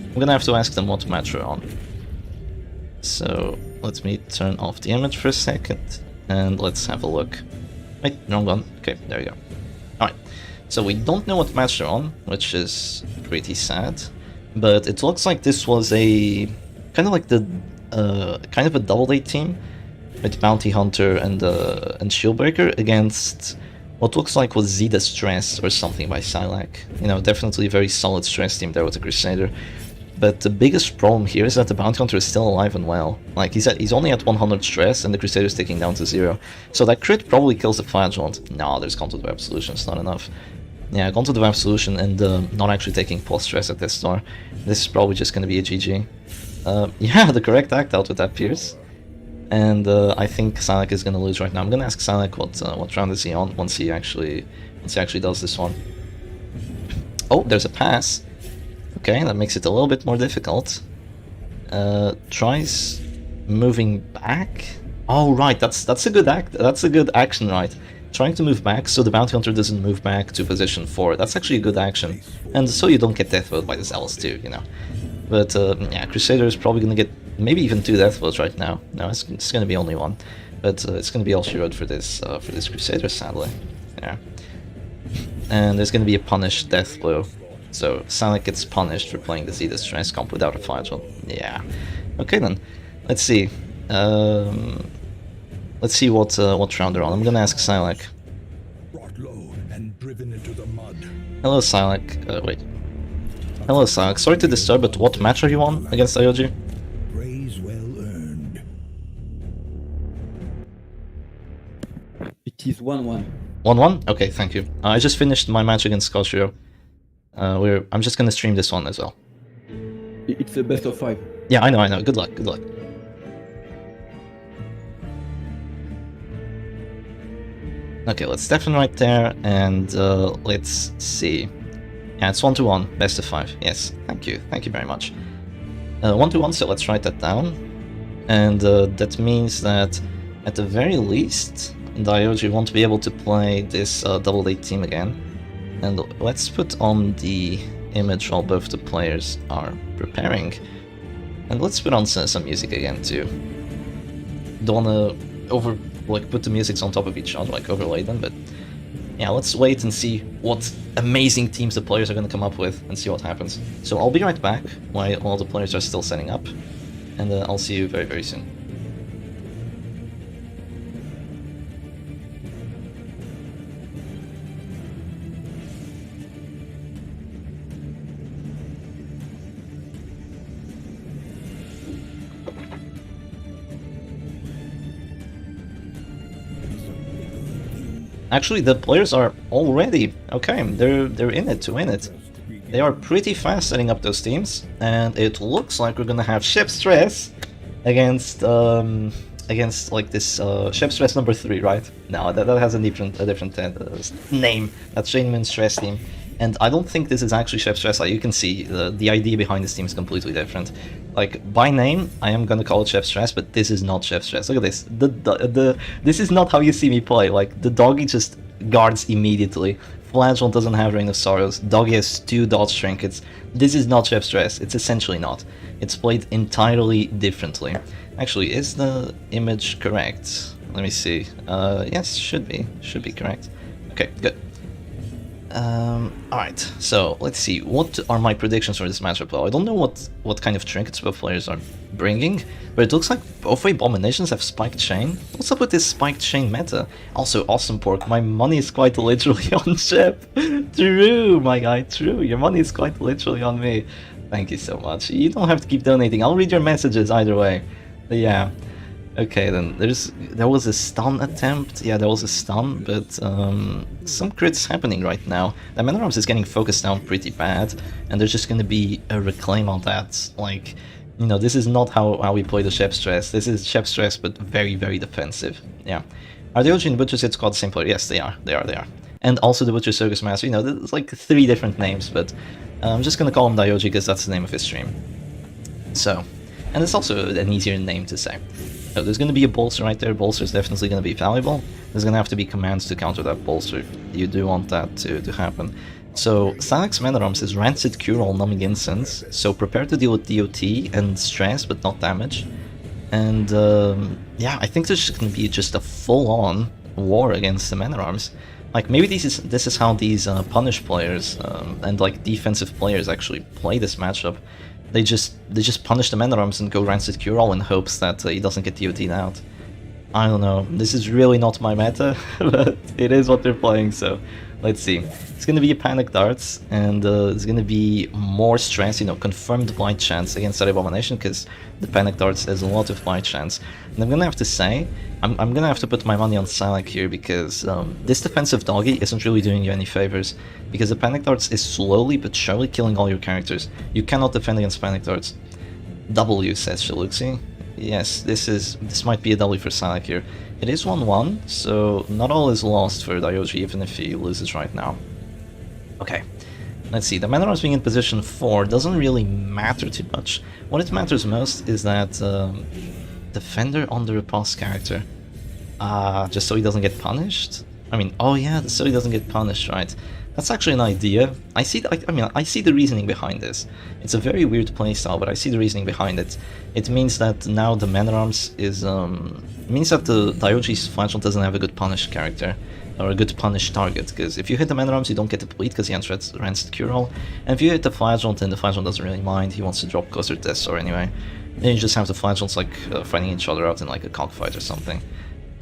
S1: I'm going to have to ask them what match we're on. So let me turn off the image for a second, and let's have a look. Wait, wrong one. Okay, there we go. Alright, so we don't know what match they're on, which is pretty sad, but it looks like this was a kind of like the kind of a double date team with Bounty Hunter and Shieldbreaker against what looks like was Zeta Stress or something by Silac. You know, definitely a very solid stress team there with the Crusader. But the biggest problem here is that the Bounty Hunter is still alive and well. Like, he's only at 100 stress and the Crusader is taking down to 0. So that crit probably kills the Flagellant. No, there's Contour Web Solution, it's not enough. Yeah, Contour Web Solution and not actually taking plus stress at this store. This is probably just going to be a GG. Yeah, the correct act out with that Pierce. And I think Silac is going to lose right now. I'm going to ask Silac what round is he on once he actually does this one. Oh, there's a pass. Okay, that makes it a little bit more difficult. Tries moving back. Oh right, that's a good act. That's a good action, right? Trying to move back so the Bounty Hunter doesn't move back to position 4. That's actually a good action, and so you don't get death vote by the Zealous too, you know. But yeah, Crusader is probably going to get maybe even 2 death votes right now. No, it's going to be only 1, but it's going to be all she wrote for this Crusader, sadly. Yeah, and there's going to be a punished death blow, so Silac gets punished for playing the Zeta Stress comp without a Flagell. Yeah. Okay then, let's see. Let's see what round they're on. I'm going to ask Silac. Hello, Silac. Wait. Hello, Silac. Sorry to disturb, but what match are you on against Daioji?
S2: Praise well earned. It is 1-1.
S1: 1-1? Okay, thank you. I just finished my match against Koshiro. I'm just gonna stream this one as well.
S2: It's a best of 5.
S1: Yeah, I know. Good luck, good luck. Okay, let's Stefan right there, and let's see. Yeah, it's 1-1, best of 5. Yes, thank you very much. 1-1, so let's write that down. And that means that at the very least, Daioji won't be able to play this double date team again. And let's put on the image while both the players are preparing. And let's put on some music again too. Don't wanna put the musics on top of each other, like overlay them, but yeah, let's wait and see what amazing teams the players are going to come up with and see what happens. So I'll be right back while the players are still setting up, and I'll see you very, very soon. Actually, the players are already okay. They're in it to win it. They are pretty fast setting up those teams, and it looks like we're gonna have Shep Stress against like this Shep Stress number 3, right? No, that has a different name. That's Shaneman's Stress team, and I don't think this is actually Shep Stress. Like you can see, the idea behind this team is completely different. Like by name, I am gonna call it Shep Stress, but this is not Shep Stress. Look at this. This is not how you see me play. Like the doggy just guards immediately. Flagell doesn't have Reign of Sorrows. Doggy has 2 dodge trinkets. This is not Shep Stress. It's essentially not. It's played entirely differently. Actually, is the image correct? Let me see. Yes, should be correct. Okay, good. Alright, so let's see. What are my predictions for this matchup? Well, I don't know what kind of trinkets both players are bringing, but it looks like both Abominations have Spiked Chain. What's up with this Spiked Chain meta? Also, Awesome Pork, my money is quite literally on Shep. True, my guy, true. Your money is quite literally on me. Thank you so much. You don't have to keep donating. I'll read your messages either way. But yeah. Okay, then there was a stun attempt. Yeah, there was a stun, but some crits happening right now. The Man Arms is getting focused down pretty bad, and there's just gonna be a reclaim on that. Like, you know, this is not how we play the Shep Stress. This is Shep Stress, but very, very defensive. Yeah. Are Daioji and Butcher's Hit Squad the same player? Yes, they are. They are. And also the Butcher Circus Master. You know, there's like 3 different names, but I'm just gonna call him Daioji because that's the name of his stream. So, and it's also an easier name to say. So there's going to be a bolster right there. Bolster is definitely going to be valuable. There's going to have to be commands to counter that bolster. You do want that to happen. So Silac's Man at Arms is Rancid Cure All Numbing Incense. So prepare to deal with DOT and stress, but not damage. And yeah, I think there's going to be just a full-on war against the Man at Arms. Like maybe this is how these punish players and like defensive players actually play this matchup. They just punish the Man at Arms and go Rancid Cure All in hopes that he doesn't get DOT'd out. I don't know. This is really not my meta, but it is what they're playing. So let's see. It's gonna be a Panic Darts, and it's gonna be more stress. You know, confirmed blight chance against that Abomination because the Panic Darts has a lot of blight chance. And I'm gonna have to say, I'm gonna have to put my money on Silac here because this defensive doggy isn't really doing you any favors. Because the Panic Darts is slowly but surely killing all your characters. You cannot defend against Panic Darts. W, says Shaluxi. Yes, this might be a W for Silac here. It is 1-1, so not all is lost for Daioji even if he loses right now. Okay, let's see. The Man at Arms being in position 4 doesn't really matter too much. What it matters most is that defender on the repulse character. Just so he doesn't get punished? I mean, oh yeah, so he doesn't get punished, right? That's actually an idea. I see the reasoning behind this. It's a very weird playstyle, but I see the reasoning behind it. It means that now the Man at Arms is means that the Daioji's Flagellant doesn't have a good punish character or a good punish target. Because if you hit the Man at Arms, you don't get the bleed because he has Rancid Cure All, and if you hit the Flagellant, then the Flagellant doesn't really mind. He wants to drop closer to Death's Door anyway. Then you just have the Flagellants like fighting each other out in like a cockfight or something.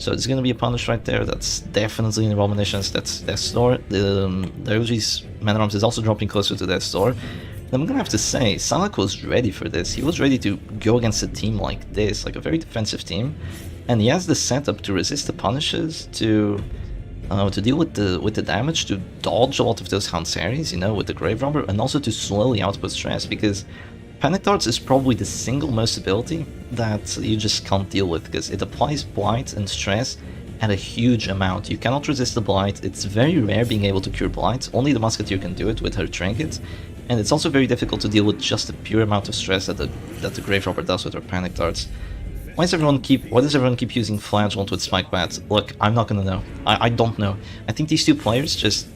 S1: So it's gonna be a punish right there. That's definitely an Abominations. That's Death's Door. The Daioji's Man at Arms is also dropping closer to Death's Door. And I'm gonna have to say, Silac was ready for this. He was ready to go against a team like this, like a very defensive team, and he has the setup to resist the punishes, to deal with the damage, to dodge a lot of those Hansaries, you know, with the Grave Robber, and also to slowly output stress because Panic Darts is probably the single most ability that you just can't deal with because it applies blight and stress at a huge amount. You cannot resist the blight. It's very rare being able to cure blight. Only the Musketeer can do it with her trinket, and it's also very difficult to deal with just the pure amount of stress that the Grave Robber does with her Panic Darts. Why does everyone keep using Flagellant with Spike Bat? Look, I'm not gonna know. I don't know. I think these two players just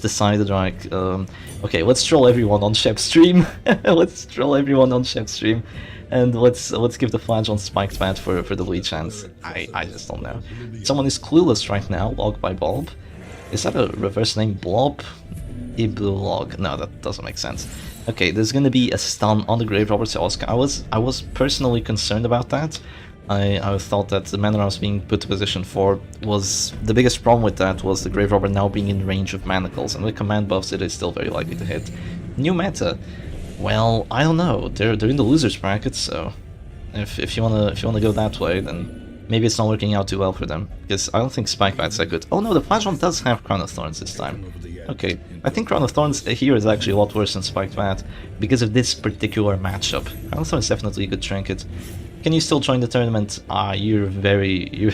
S1: decided like, okay, let's troll everyone on Shep's stream. Let's troll everyone on Shep's stream, and let's give the Flagellant Spiked Bat for the bleed chance. I just don't know. Someone is clueless right now. Log by Bulb. Is that a reverse name? Blob? Iblog. No, that doesn't make sense. Okay, there's gonna be a stun on the Grave Robber to Oscar. I was personally concerned about that. I thought that the Man at Arms being put to position 4 was the biggest problem with that was the Grave Robber now being in range of manacles, and with command buffs it is still very likely to hit. New meta. Well, I don't know. They're in the losers bracket, so if you wanna go that way, then maybe it's not working out too well for them. Because I don't think Spike Bat's that good. Oh no, the Flagellant does have Crown of Thorns this time. Okay, I think Crown of Thorns here is actually a lot worse than Spiked Bat because of this particular matchup. Crown of Thorns is definitely a good trinket. Can you still join the tournament? You're very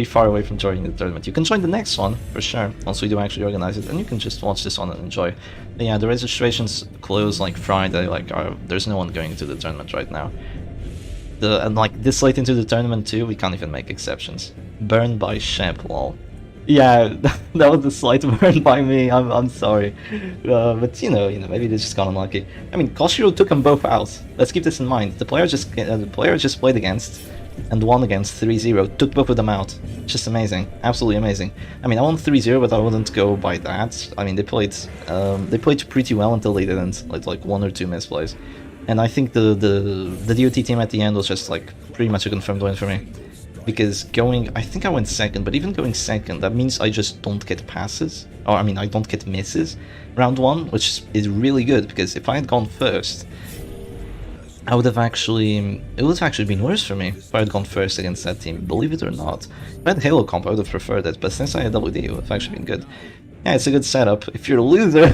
S1: far away from joining the tournament. You can join the next one, for sure, once we do actually organize it, and you can just watch this one and enjoy. But yeah, the registrations close like Friday, like there's no one going to the tournament right now. And like this late into the tournament too, we can't even make exceptions. Burned by Shep, lol. Yeah, that was a slight burn by me. I'm sorry, but you know, maybe they just got unlucky. I mean, Koshiro took them both out. Let's keep this in mind. The player just played against and won against 3-0, took both of them out. Just amazing, absolutely amazing. I mean, I won 3-0, but I wouldn't go by that. I mean, they played pretty well until they didn't, like 1 or 2 misplays. And I think the DOT team at the end was just like pretty much a confirmed win for me. Because I think I went second, but even going second, that means I just don't get passes. Or I mean, I don't get misses round 1, which is really good, because if I had gone first, it would have actually been worse for me if I had gone first against that team, believe it or not. If I had Halo comp, I would have preferred it, but since I had WD, it would have actually been good. Yeah, it's a good setup. If you're a loser...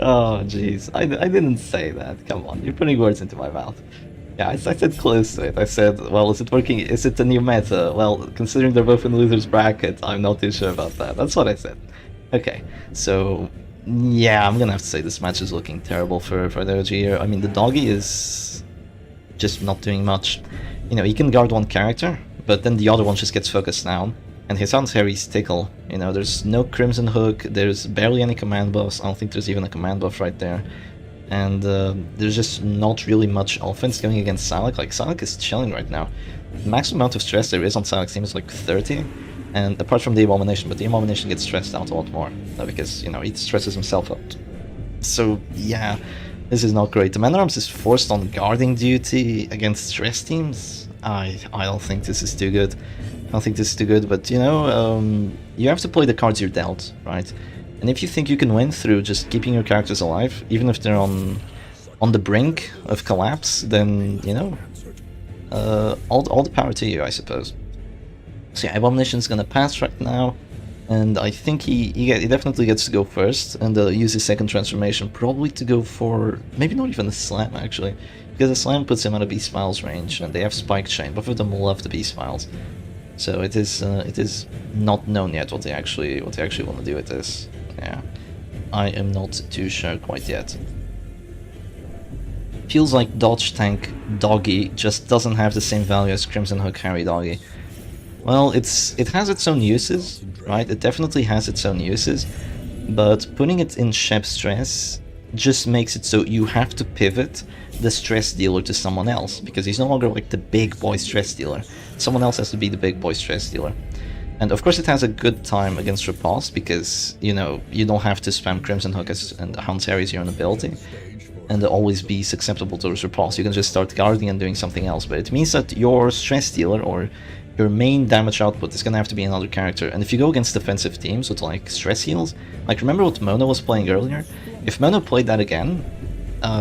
S1: Oh, jeez. I didn't say that. Come on, you're putting words into my mouth. Yeah, I said close to it. I said, well, is it working? Is it a new meta? Well, considering they're both in the loser's bracket, I'm not too sure about that. That's what I said. Okay, so... yeah, I'm gonna have to say this match is looking terrible for Daioji here. I mean, the doggy is just not doing much. You know, he can guard one character, but then the other one just gets focused down. And his Harry's tickle. You know, there's no Crimson Hook, there's barely any command buffs. I don't think there's even a command buff right there. And there's just not really much offense going against Silac. Like, Silac is chilling right now. The maximum amount of stress there is on Silac's team is like 30. And apart from the Abomination, but the Abomination gets stressed out a lot more. Because, you know, he stresses himself out. So, yeah, this is not great. The Man-at-Arms is forced on guarding duty against stress teams. I don't think this is too good. I don't think this is too good, but, you know, you have to play the cards you're dealt, right? And if you think you can win through just keeping your characters alive, even if they're on the brink of collapse, then, you know, all the power to you, I suppose. So yeah, Abomination's gonna pass right now, and I think he definitely gets to go first, and use his second transformation, probably to go for, maybe not even a slam actually, because a slam puts him out of Beast Files range, and they have Spike Chain, both of them will love the Beast Files. So it is not known yet what they actually want to do with this. Yeah, I am not too sure quite yet. Feels like Dodge Tank Doggy just doesn't have the same value as Crimson Hook Harry Doggy. Well, it has its own uses, right? It definitely has its own uses, but putting it in Shep Stress just makes it so you have to pivot the stress dealer to someone else, because he's no longer like the big boy stress dealer. Someone else has to be the big boy stress dealer. And of course it has a good time against Repulse, because, you know, you don't have to spam Crimson Hook and Hound Harry as your own ability, and always be susceptible to Repulse. You can just start guarding and doing something else, but it means that your stress dealer, or your main damage output, is gonna have to be another character. And if you go against defensive teams with like stress heals, like remember what Mono was playing earlier? If Mono played that again,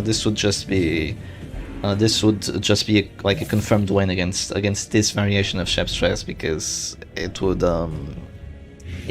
S1: this would just be like a confirmed win against this variation of Shep Stress, because it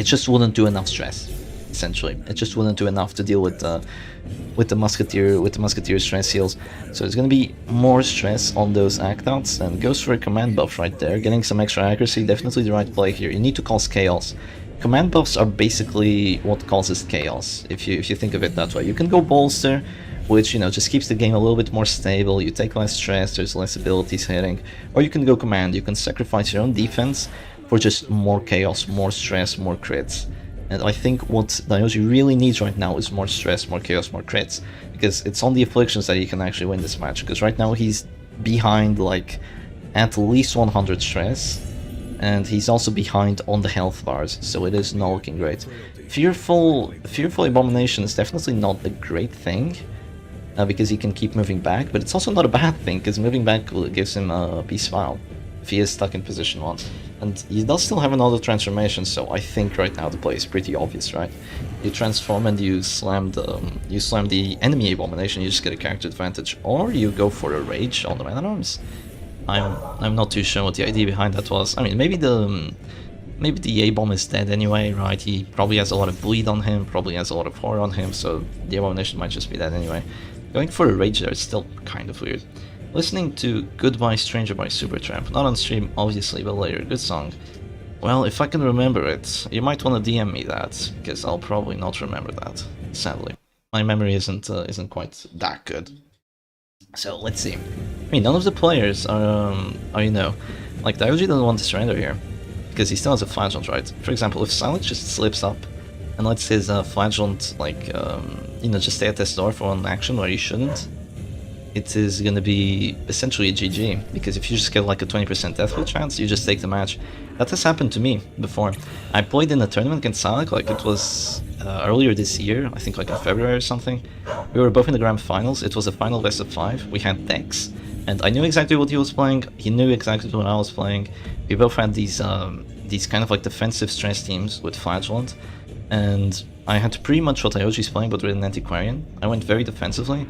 S1: just wouldn't do enough stress. Essentially, it just wouldn't do enough to deal with the Musketeer stress heals. So it's going to be more stress on those act outs, and goes for a command buff right there, getting some extra accuracy. Definitely the right play here. You need to cause chaos. Command buffs are basically what causes chaos, if you think of it that way. You can go bolster, which, you know, just keeps the game a little bit more stable. You take less stress, there's less abilities hitting, or you can go command. You can sacrifice your own defense for just more chaos, more stress, more crits. And I think what Daioji really needs right now is more stress, more chaos, more crits, because it's on the afflictions that he can actually win this match, because right now he's behind like at least 100 stress, and he's also behind on the health bars, so it is not looking great. Fearful Abomination is definitely not a great thing, because he can keep moving back, but it's also not a bad thing, because moving back gives him a Beast File if he is stuck in position 1. And he does still have another transformation, so I think right now the play is pretty obvious, right? You transform and you slam the enemy Abomination, you just get a character advantage, or you go for a Rage on the Man-at-Arms. I'm not too sure what the idea behind that was. I mean, maybe the A-bomb is dead anyway, right? He probably has a lot of bleed on him, probably has a lot of horror on him, so the Abomination might just be dead anyway. Going for a Rage there is still kind of weird. Listening to Goodbye Stranger by Supertramp, not on stream obviously, but later, good song. Well, if I can remember it, you might want to DM me that, because I'll probably not remember that, sadly. My memory isn't quite that good. So let's see. I mean, none of the players are, you know, like Daioji doesn't want to surrender here, because he still has a Flagellant, right? For example, if Psylac just slips up and lets his Flagellant, like, you know, just stay at this door for one action where he shouldn't, it is gonna be essentially a GG, because if you just get like a 20% death roll chance, you just take the match. That has happened to me before. I played in a tournament against Silac, like it was earlier this year, I think like in February or something. We were both in the grand finals. It was a final best of 5. We had decks, and I knew exactly what he was playing. He knew exactly what I was playing. We both had these kind of like defensive stress teams with Flagellant, and I had pretty much what Daioji's playing, but with an antiquarian. I went very defensively,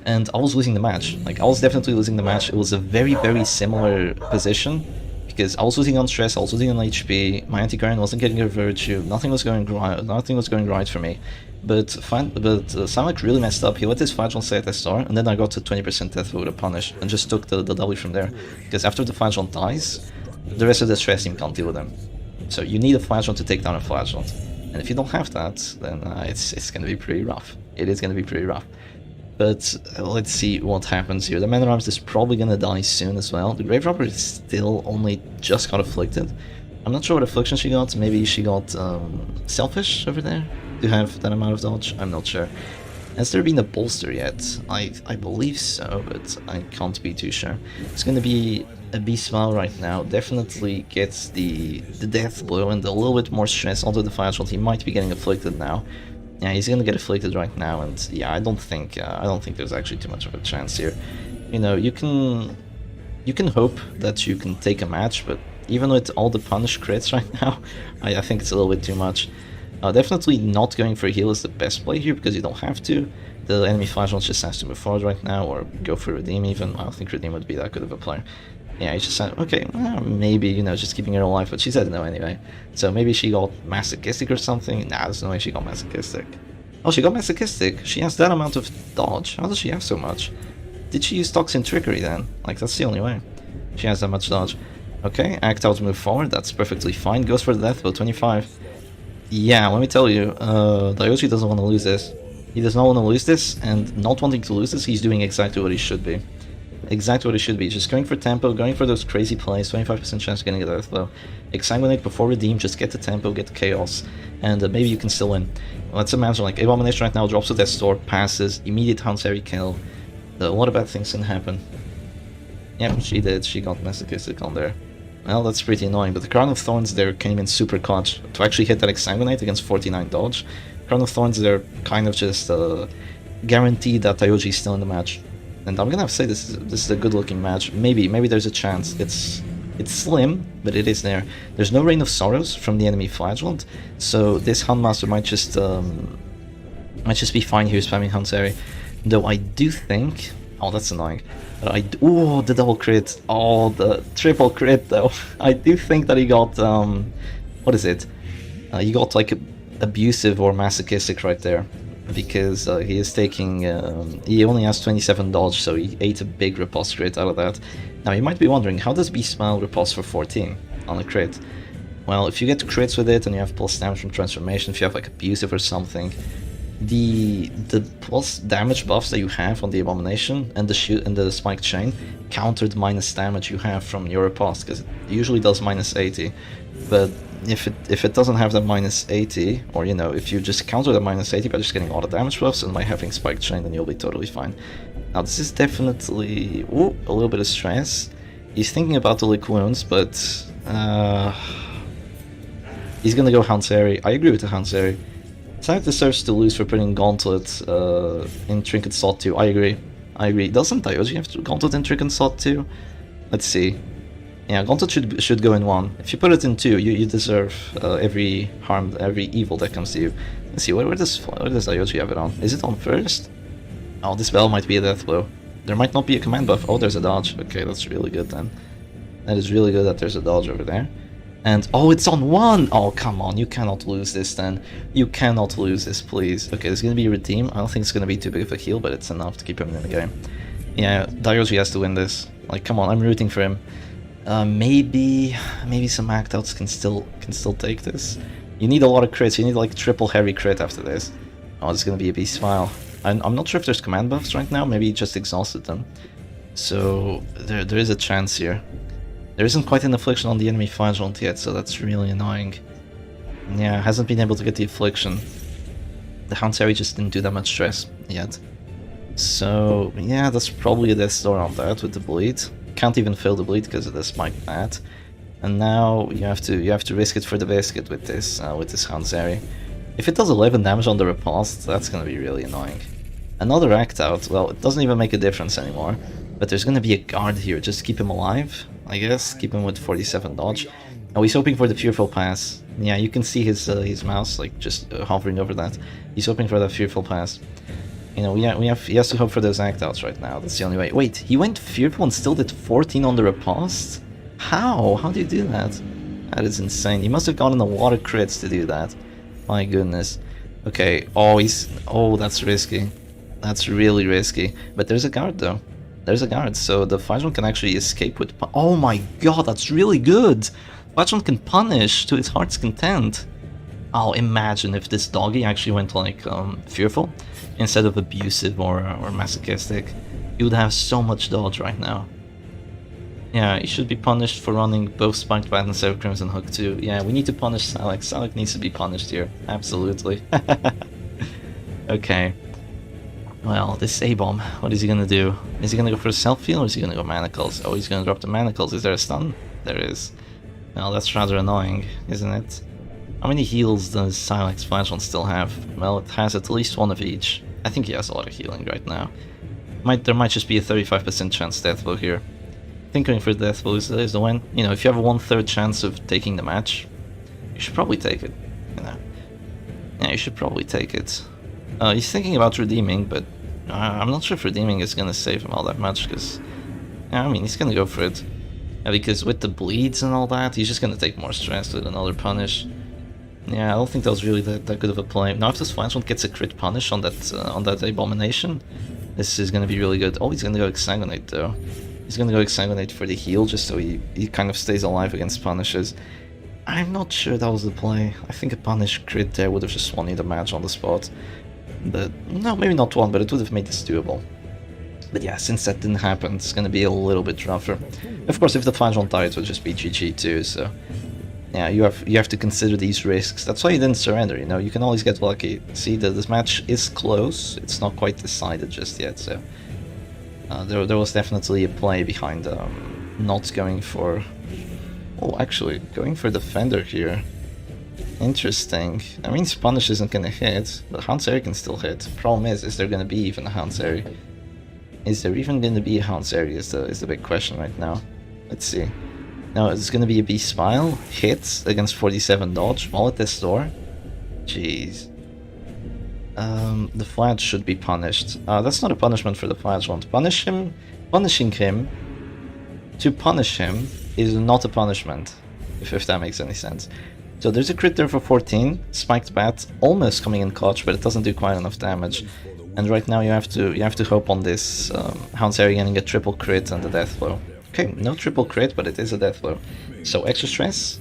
S1: and I was losing the match. Like, I was definitely losing the match. It was a very, very similar position, because I was losing on stress, I was losing on HP, my antiquarian wasn't getting a virtue, nothing was going right for me. But Silac really messed up. He let his Flagellant stay at SR, and then I got to 20% death with a punish, and just took the W from there. Because after the Flagellant dies, the rest of the stress team can't deal with him. So you need a Flagellant to take down a Flagellant. And if you don't have that, then it's going to be pretty rough. It is going to be pretty rough. But let's see what happens here. The Man at Arms is probably going to die soon as well. The Grave Robber is still only just got afflicted. I'm not sure what affliction she got. Maybe she got Selfish over there to have that amount of dodge. I'm not sure. Has there been a bolster yet? I believe so, but I can't be too sure. It's going to be a Beast Smile right now. Definitely gets the death blow and a little bit more stress onto the Flagellant. He might be getting afflicted now. Yeah, he's gonna get afflicted right now, and yeah, I don't think there's actually too much of a chance here. You know, you can hope that you can take a match, but even with all the punish crits right now, I think it's a little bit too much. Definitely not going for a heal is the best play here, because you don't have to. The enemy Flagellant just has to move forward right now, or go for Redeem even. I don't think Redeem would be that good of a player. Yeah, he just said, okay, well, maybe, you know, just keeping her alive, but she said no anyway. So maybe she got masochistic or something? Nah, there's no way she got masochistic. Oh, she got masochistic. She has that amount of dodge. How does she have so much? Did she use Toxin Trickery then? Like, that's the only way. She has that much dodge. Okay, act out, move forward, that's perfectly fine. Goes for the death blow, 25. Yeah, let me tell you, Daioji doesn't want to lose this. He does not want to lose this, and not wanting to lose this, he's doing exactly what he should be. Exactly what it should be, just going for tempo, going for those crazy plays, 25% chance of getting a death blow. Exsanguinate before redeem, just get the tempo, get the chaos, and maybe you can still win. Let's imagine, like, Abomination right now drops to Death Store, passes, immediate Hanseri kill. A lot of bad things can happen. Yeah, she did, she got masochistic on there. Well, that's pretty annoying, but the Crown of Thorns there came in super clutch. To actually hit that Exsanguinate against 49 dodge, Crown of Thorns there kind of just guaranteed that Daioji is still in the match. And I'm gonna have to say this is a good looking match. Maybe there's a chance. It's slim, but it is there. There's no Rain of Sorrows from the enemy Flagellant, so this Handmaster might just be fine here spamming Hanseri. Though I do think, oh, that's annoying. But oh, the double crit, oh, the triple crit though. I do think that he got what is it? He got like abusive or masochistic right there. Because he is taking, he only has 27 dodge, so he ate a big riposte crit out of that. Now you might be wondering, how does Beast Smile riposte for 14 on a crit? Well, if you get crits with it and you have plus damage from transformation, if you have like abusive or something, the plus damage buffs that you have on the Abomination and the shield and the spike chain counter the minus damage you have from your riposte, because it usually does minus 80, but if it doesn't have that minus 80, or you know, if you just counter the minus 80 by just getting all the damage buffs and by having spike chain, then you'll be totally fine. Now this is definitely a little bit of stress. He's thinking about the lick wounds, but he's gonna go Hanseri. I agree with the Hanseri. Silac deserves to lose for putting Gauntlet in Trinket Slot 2. I agree. Doesn't Daioji have Gauntlet in Trinket Slot 2? Let's see. Yeah, Gauntlet should go in 1. If you put it in 2, you deserve every harm, every evil that comes to you. Let's see, where does Daioji have it on? Is it on first? Oh, this bell might be a death blow. There might not be a command buff. Oh, there's a dodge. Okay, that's really good then. That is really good that there's a dodge over there. And, oh, it's on 1! Oh, come on, you cannot lose this then. You cannot lose this, please. Okay, there's gonna be a redeem. I don't think it's gonna be too big of a heal, but it's enough to keep him in the game. Yeah, Daioji has to win this. Like, come on, I'm rooting for him. Maybe some act outs can still take this. You need a lot of crits. You need like triple heavy crit after this. Oh, it's gonna be a Beast Smile. I'm not sure if there's command buffs right now. Maybe he just exhausted them. So there is a chance here. There isn't quite an affliction on the enemy Flagellant yet, so that's really annoying. Yeah, hasn't been able to get the affliction. The Hanseri just didn't do that much stress yet. So yeah, that's probably a death store on that with the bleed. Can't even fill the bleed because of the spike bat. And now you have to risk it for the biscuit with this Hanseri. If it does 11 damage on the riposte, that's gonna be really annoying. Another act out, well, it doesn't even make a difference anymore. But there's gonna be a guard here, just to keep him alive, I guess. Keep him with 47 dodge. Oh, he's hoping for the Fearful Pass. Yeah, you can see his mouse, like, just hovering over that. He's hoping for that Fearful Pass. You know, he has to hope for those act outs right now. That's the only way. Wait, he went Fearful and still did 14 on the riposte? How? How do you do that? That is insane. He must have gotten a lot of crits to do that. My goodness. Okay, oh, that's risky. That's really risky. But there's a guard, though. There's a guard, so the Flagelon can actually escape with... Oh my god, that's really good! Flagelon can punish to its heart's content. Oh, imagine if this doggy actually went, like, fearful, instead of abusive or masochistic. He would have so much dodge right now. Yeah, he should be punished for running both Spiked Bat and Sever Crimson Hook too. Yeah, we need to punish Silac. Silac needs to be punished here. Absolutely. Okay. Well, this A-bomb, what is he gonna do? Is he gonna go for a self-heal or is he gonna go manacles? Oh, he's gonna drop the manacles. Is there a stun? There is. Well, that's rather annoying, isn't it? How many heals does Silac's Flashlight still have? Well, it has at least one of each. I think he has a lot of healing right now. There might just be a 35% chance death blow here. I think going for death blow is the win. You know, if you have a 1/3 chance of taking the match, you should probably take it. You know, yeah, you should probably take it. He's thinking about redeeming, but I'm not sure if redeeming is gonna save him all that much. Because, yeah, I mean, he's gonna go for it. Yeah, because with the bleeds and all that, he's just gonna take more stress with another punish. Yeah, I don't think that was really that good of a play. Now, if this Flash one gets a crit punish on that abomination, this is gonna be really good. Oh, he's gonna go Exsanguinate though. He's gonna go Exsanguinate for the heal, just so he kind of stays alive against punishes. I'm not sure that was the play. I think a punish crit there would have just won you the match on the spot. But, no, maybe not one, but it would have made this doable. But yeah, since that didn't happen, it's gonna be a little bit rougher. Of course, if the Flash one died, it would just be GG too, so... Yeah, you have to consider these risks. That's why you didn't surrender, you know, you can always get lucky. See, this match is close, it's not quite decided just yet, so... there was definitely a play behind not going for... Oh, actually, going for Defender here. Interesting. That means Punish isn't gonna hit, but Hanseri can still hit. Problem is there gonna be even a Hanseri? Is there even gonna be a Hanseri is the big question right now. Let's see. Now, it's gonna be a B-Smile, hit against 47 dodge, while at this door. Jeez. The Flash should be punished. That's not a punishment for the Flash one. Punishing him to punish him is not a punishment, if that makes any sense. So there's a crit there for 14, Spiked Bat, almost coming in clutch, but it doesn't do quite enough damage. And right now you have to hope on this Hanseri getting a triple crit and a death blow. Okay, no triple crit, but it is a death blow. So extra stress?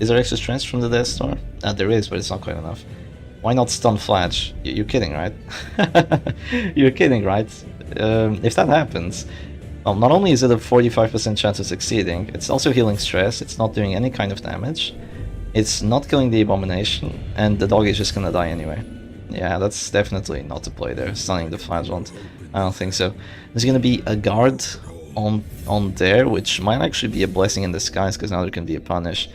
S1: Is there extra stress from the Death Star? There is, but it's not quite enough. Why not stun Flash? You're kidding, right? You're kidding, right? If that happens, well, not only is it a 45% chance of succeeding, it's also healing stress, it's not doing any kind of damage, it's not killing the abomination, and the dog is just gonna die anyway. Yeah, that's definitely not the play there, stunning the Flagellant. I don't think so. There's gonna be a guard on there, which might actually be a blessing in disguise, because now there can be a punish.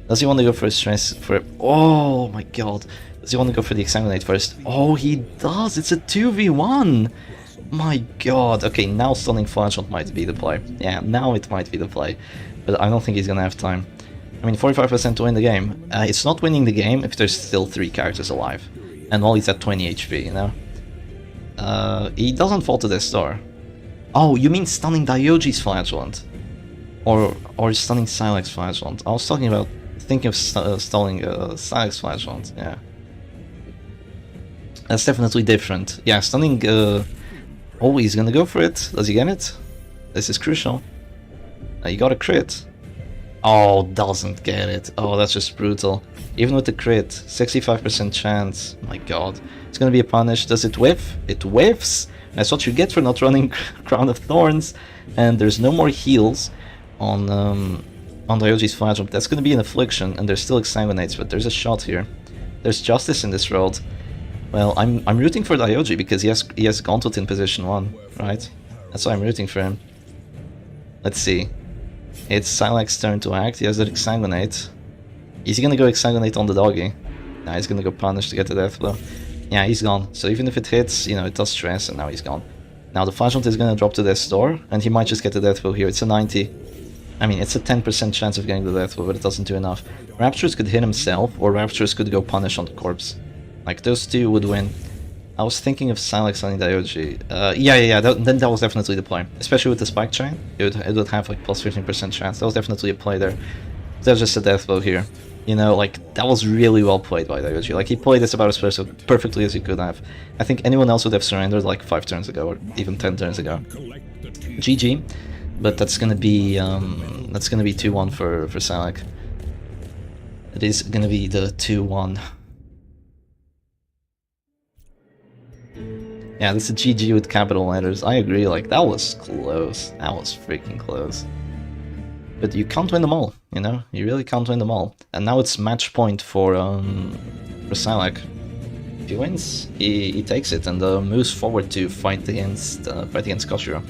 S1: Does he want to go for a stress for... Oh my god. Does he want to go for the Exsanguinate first? Oh, he does! It's a 2v1! My god. Okay, now stunning Flagellant might be the play. Yeah, now it might be the play. But I don't think he's gonna have time. I mean, 45% to win the game. It's not winning the game if there's still 3 characters alive. And while he's at 20 HP, you know? He doesn't fall to this star. Oh, you mean stunning Daioji's Flagellant? Or stunning Silac's Flagellant? I was talking about thinking of stunning Silac's Flagellant, yeah. That's definitely different. Yeah, stunning... Oh, he's gonna go for it. Does he get it? This is crucial. You got a crit. Oh, doesn't get it. Oh, that's just brutal. Even with the crit, 65% chance. My god. It's gonna be a punish. Does it whiff? It whiffs! That's what you get for not running Crown of Thorns. And there's no more heals on Daioji's Flagellum. That's gonna be an affliction, and there's still Exsanguinates, but there's a shot here. There's justice in this world. Well, I'm rooting for Daioji because he has Gauntlet in position 1, right? That's why I'm rooting for him. Let's see. It's Silac's turn to act. He has the Exsanguinate. Is he gonna go Exsanguinate on the doggy? Nah, he's gonna go Punish to get the death blow. Yeah, he's gone. So even if it hits, you know, it does stress, and now he's gone. Now the Flashlight is gonna drop to death's door, and he might just get the death blow here. It's a 90. I mean, it's a 10% chance of getting the death blow, but it doesn't do enough. Rapturous could hit himself, or Rapturous could go Punish on the corpse. Like, those two would win. I was thinking of Psylac selling Daioji. Then that was definitely the play. Especially with the Spike Chain, it would have like plus 15% chance. That was definitely a play there. There's just a death blow here. You know, like, that was really well played by Daioji. Like, he played this about as perfectly as he could have. I think anyone else would have surrendered like 5 turns ago, or even 10 turns ago. GG. But that's gonna be 2-1 for Silac. It is gonna be the 2-1. Yeah, this is GG with capital letters. I agree, like, that was close. That was freaking close. But you can't win them all, you know? You really can't win them all. And now it's match point for Silac. If he wins, he takes it and moves forward to fight against Koshiro.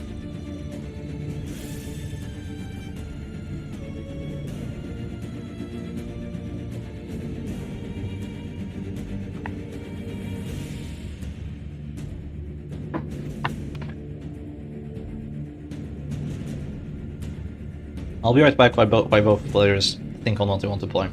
S1: I'll be right back while both players think on what they want to play.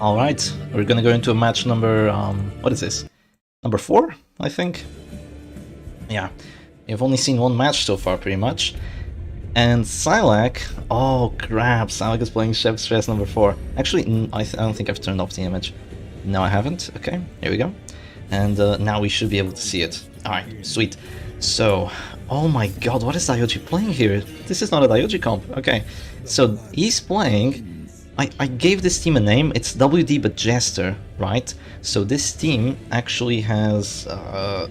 S1: Alright, we're gonna go into a match number, what is this? Number 4, I think? Yeah, we've only seen one match so far, pretty much. And Psylac, oh crap, Psylac is playing Shep Stress number 4. Actually, I don't think I've turned off the image. No, I haven't. Okay, here we go. And now we should be able to see it. Alright, sweet. So, oh my god, what is Daioji playing here? This is not a Daioji comp. Okay, so he's playing... I gave this team a name, it's WD but Jester, right? So this team actually has kind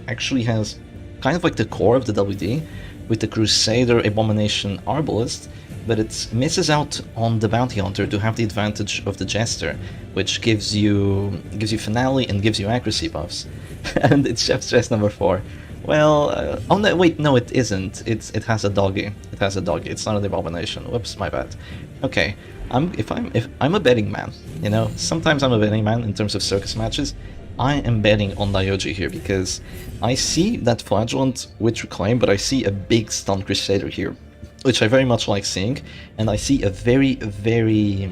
S1: of like the core of the WD, with the Crusader, Abomination, Arbalist, but it misses out on the Bounty Hunter to have the advantage of the Jester, which gives you Finale and gives you accuracy buffs. And it's Chef Stress number 4. Well, oh no, wait, no, it isn't. It has a doggy. It has a doggy. It's not an Abomination. Whoops, my bad. Okay, if I'm a betting man, you know, sometimes I'm a betting man in terms of circus matches. I am betting on Daioji here because I see that Flagellant with Reclaim, but I see a big Stun Crusader here, which I very much like seeing, and I see a very, very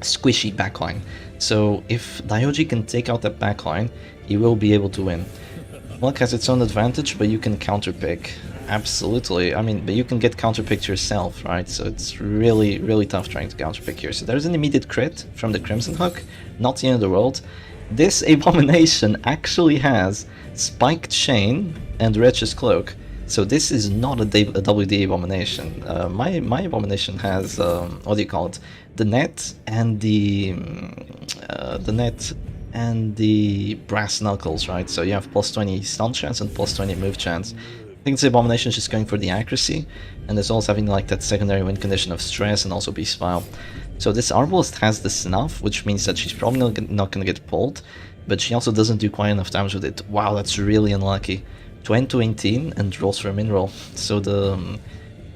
S1: squishy backline. So if Daioji can take out that backline, he will be able to win. Luck has its own advantage, but you can counterpick. Absolutely. I mean, but you can get counterpicked yourself, right? So it's really, really tough trying to counterpick here. So there's an immediate crit from the Crimson Hook, not the end of the world. This Abomination actually has Spiked Chain and Wretch's Cloak, so this is not a WD Abomination. My Abomination has, what do you call it, the net and the Brass Knuckles, right? So you have plus 20 stun chance and plus 20 move chance. I think the Abomination is just going for the accuracy, and it's also having like that secondary win condition of stress and also Beast File. So this Arbalist has the Snuff, which means that she's probably not going to get pulled, but she also doesn't do quite enough damage with it. Wow, that's really unlucky. 20-18 and rolls for a min roll. So the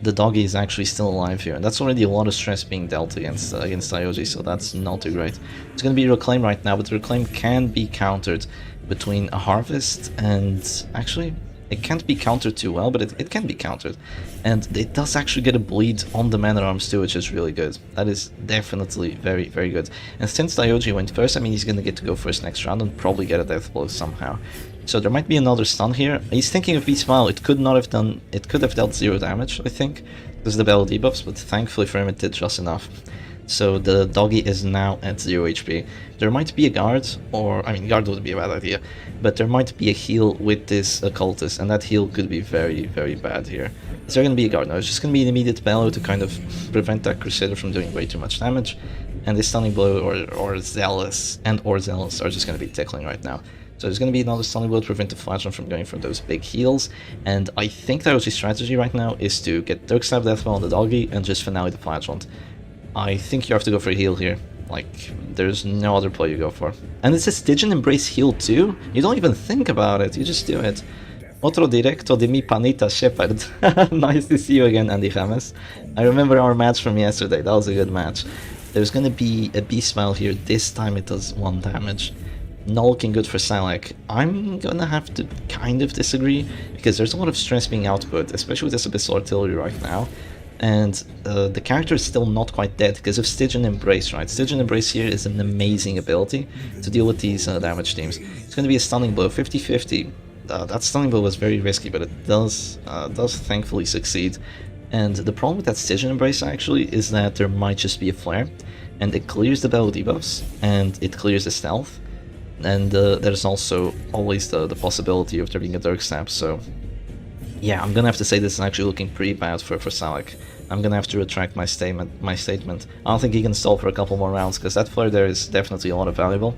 S1: doggy is actually still alive here, and that's already a lot of stress being dealt against Daioji, so that's not too great. It's going to be Reclaim right now, but the Reclaim can be countered between a Harvest and... actually... it can't be countered too well, but it can be countered. And it does actually get a bleed on the Man-at-Arms too, which is really good. That is definitely very, very good. And since Daioji went first, I mean, he's gonna get to go first next round and probably get a death blow somehow. So there might be another stun here. He's thinking of Beast Smile. It could have dealt 0 damage, I think, because of the battle debuffs, but thankfully for him it did just enough. So the doggy is now at 0 HP. There might be a guard, or, I mean, guard would be a bad idea, but there might be a heal with this occultist, and that heal could be very, very bad here. Is there going to be a guard? No, it's just going to be an immediate bellow to kind of prevent that Crusader from doing way too much damage, and this Stunning Blow or Zealous are just going to be tickling right now. So there's going to be another Stunning Blow to prevent the Flagellant from going for those big heals, and I think Daioji's strategy right now is to get Dirk Stab Deathbell on the doggy and just finale the Flagellant. I think you have to go for a heal here. Like, there's no other play you go for. And it's a Stygian Embrace heal too? You don't even think about it, you just do it. Otro directo de mi panita Shepard. Nice to see you again, Andy James. I remember our match from yesterday, that was a good match. There's gonna be a Beast Smile here, this time it does 1 damage. Not looking good for Silac. I'm gonna have to kind of disagree, because there's a lot of stress being output, especially with this Abyssal Artillery right now. And the character is still not quite dead because of Stygian Embrace, right? Stygian Embrace here is an amazing ability to deal with these damage teams. It's going to be a Stunning Blow, 50-50. That Stunning Blow was very risky, but it does thankfully succeed. And the problem with that Stygian Embrace actually is that there might just be a flare, and it clears the battle debuffs, and it clears the stealth, and there's also always the possibility of there being a Dirk Stab, so... yeah, I'm gonna have to say this is actually looking pretty bad for Silac. I'm gonna have to retract my statement. I don't think he can stall for a couple more rounds, because that flare there is definitely a lot of value,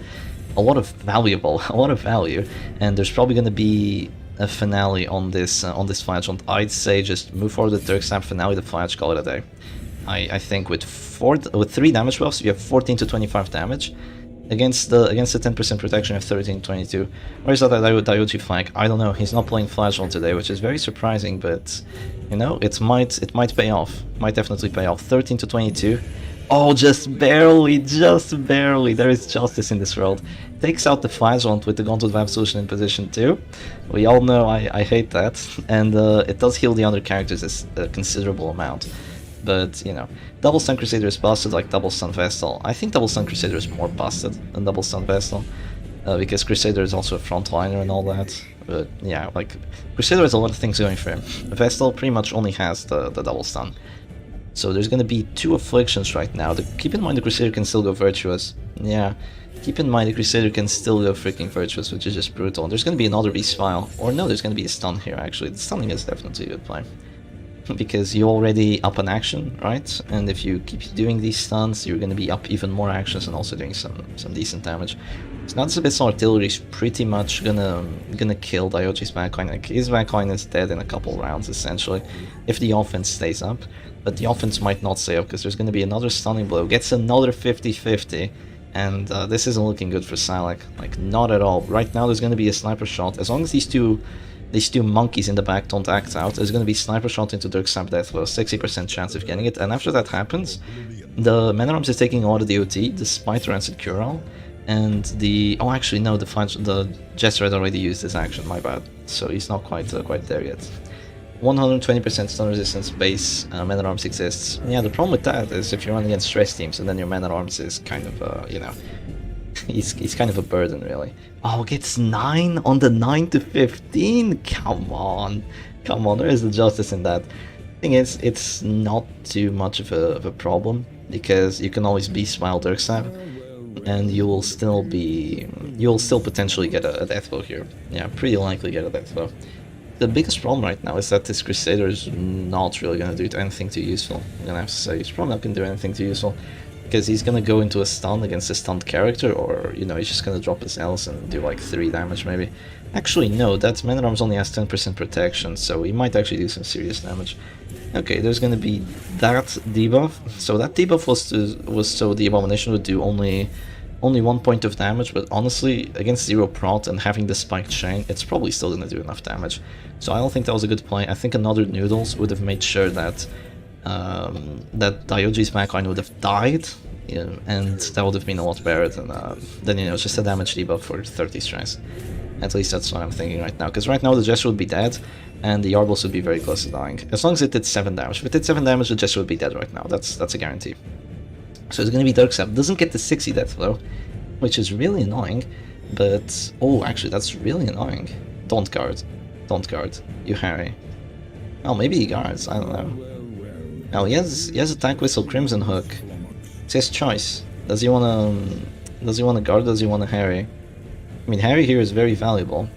S1: and there's probably gonna be a finale on this Flagellant. I'd say just move forward with Dirk Stab, finale the Flagellant, call it a day. I think with 3 damage buffs, you have 14 to 25 damage. Against the 10% protection of 13-22. Where is that Daioji flag? I don't know. He's not playing Flagellant today, which is very surprising, but you know, it might pay off. Might definitely pay off. 13-22. Oh, just barely. There is justice in this world. Takes out the Flagellant with the Gauntlet of Absolution in position 2. We all know I hate that, and it does heal the other characters a considerable amount. But, you know, Double Stun Crusader is busted like Double Stun Vestal. I think Double Stun Crusader is more busted than Double Stun Vestal, because Crusader is also a frontliner and all that. But yeah, like, Crusader has a lot of things going for him. Vestal pretty much only has the double stun. So there's gonna be 2 afflictions right now. Keep in mind the Crusader can still go virtuous. Yeah, keep in mind the Crusader can still go freaking virtuous, which is just brutal. And there's gonna be another Beast File. Or no, there's gonna be a stun here actually. The stunning is definitely a good play. Because you already up an action, right? And if you keep doing these stuns, you're gonna be up even more actions and also doing some decent damage. So now this Abyssal Artillery is pretty much gonna kill Daioji's backline. Like, his backline is dead in a couple rounds essentially, if the offense stays up. But the offense might not stay up because there's gonna be another stunning blow, gets another 50-50, and this isn't looking good for Silac. Like, not at all. Right now there's gonna be a sniper shot. As long as these two monkeys in the back don't act out, there's going to be sniper shot into Dirksap Deathflow, 60% chance of getting it, and after that happens, the Man at Arms is taking a lot of the OT, despite Rancid Carollo, and the... oh, actually no, the Jester had already used this action, my bad, so he's not quite there yet. 120% stun resistance base Man at Arms exists. Yeah, the problem with that is if you run against stress teams and then your Man at Arms is kind of, you know, he's kind of a burden, really. Oh, gets 9 on the 9-15? Come on. Come on, there is the justice in that. Thing is, it's not too much of a problem, because you can always be Smile Dirksap, and you'll still potentially get a death blow here. Yeah, pretty likely get a death blow. The biggest problem right now is that this Crusader is not really going to do anything too useful. I'm going to have to say, he's probably not going to do anything too useful. Because he's gonna go into a stun against a stunned character, or, you know, he's just gonna drop his L's and do like 3 damage maybe. Actually, no, that Man at Arms only has 10% protection, so he might actually do some serious damage. Okay, there's gonna be that debuff. So that debuff was so the Abomination would do only 1 point of damage, but honestly, against 0 prot and having the spiked chain, it's probably still gonna do enough damage. So I don't think that was a good play. I think another Noodles would have made sure that that Daioji's backline would have died, you know, and that would have been a lot better than you know, just a damage debuff for 30 stress. At least that's what I'm thinking right now, because right now the Jester would be dead, and the Arbos would be very close to dying. As long as it did 7 damage. If it did 7 damage, the Jester would be dead right now. That's a guarantee. So it's gonna be Dirksap. Doesn't get the 60 death blow, which is really annoying, but... oh, actually, that's really annoying. Don't guard. Don't guard. You harry. Oh, maybe he guards, I don't know. Now he has Attack Whistle, Crimson Hook. It's his choice. Does he wanna guard, does he wanna harry? I mean, harry here is very valuable.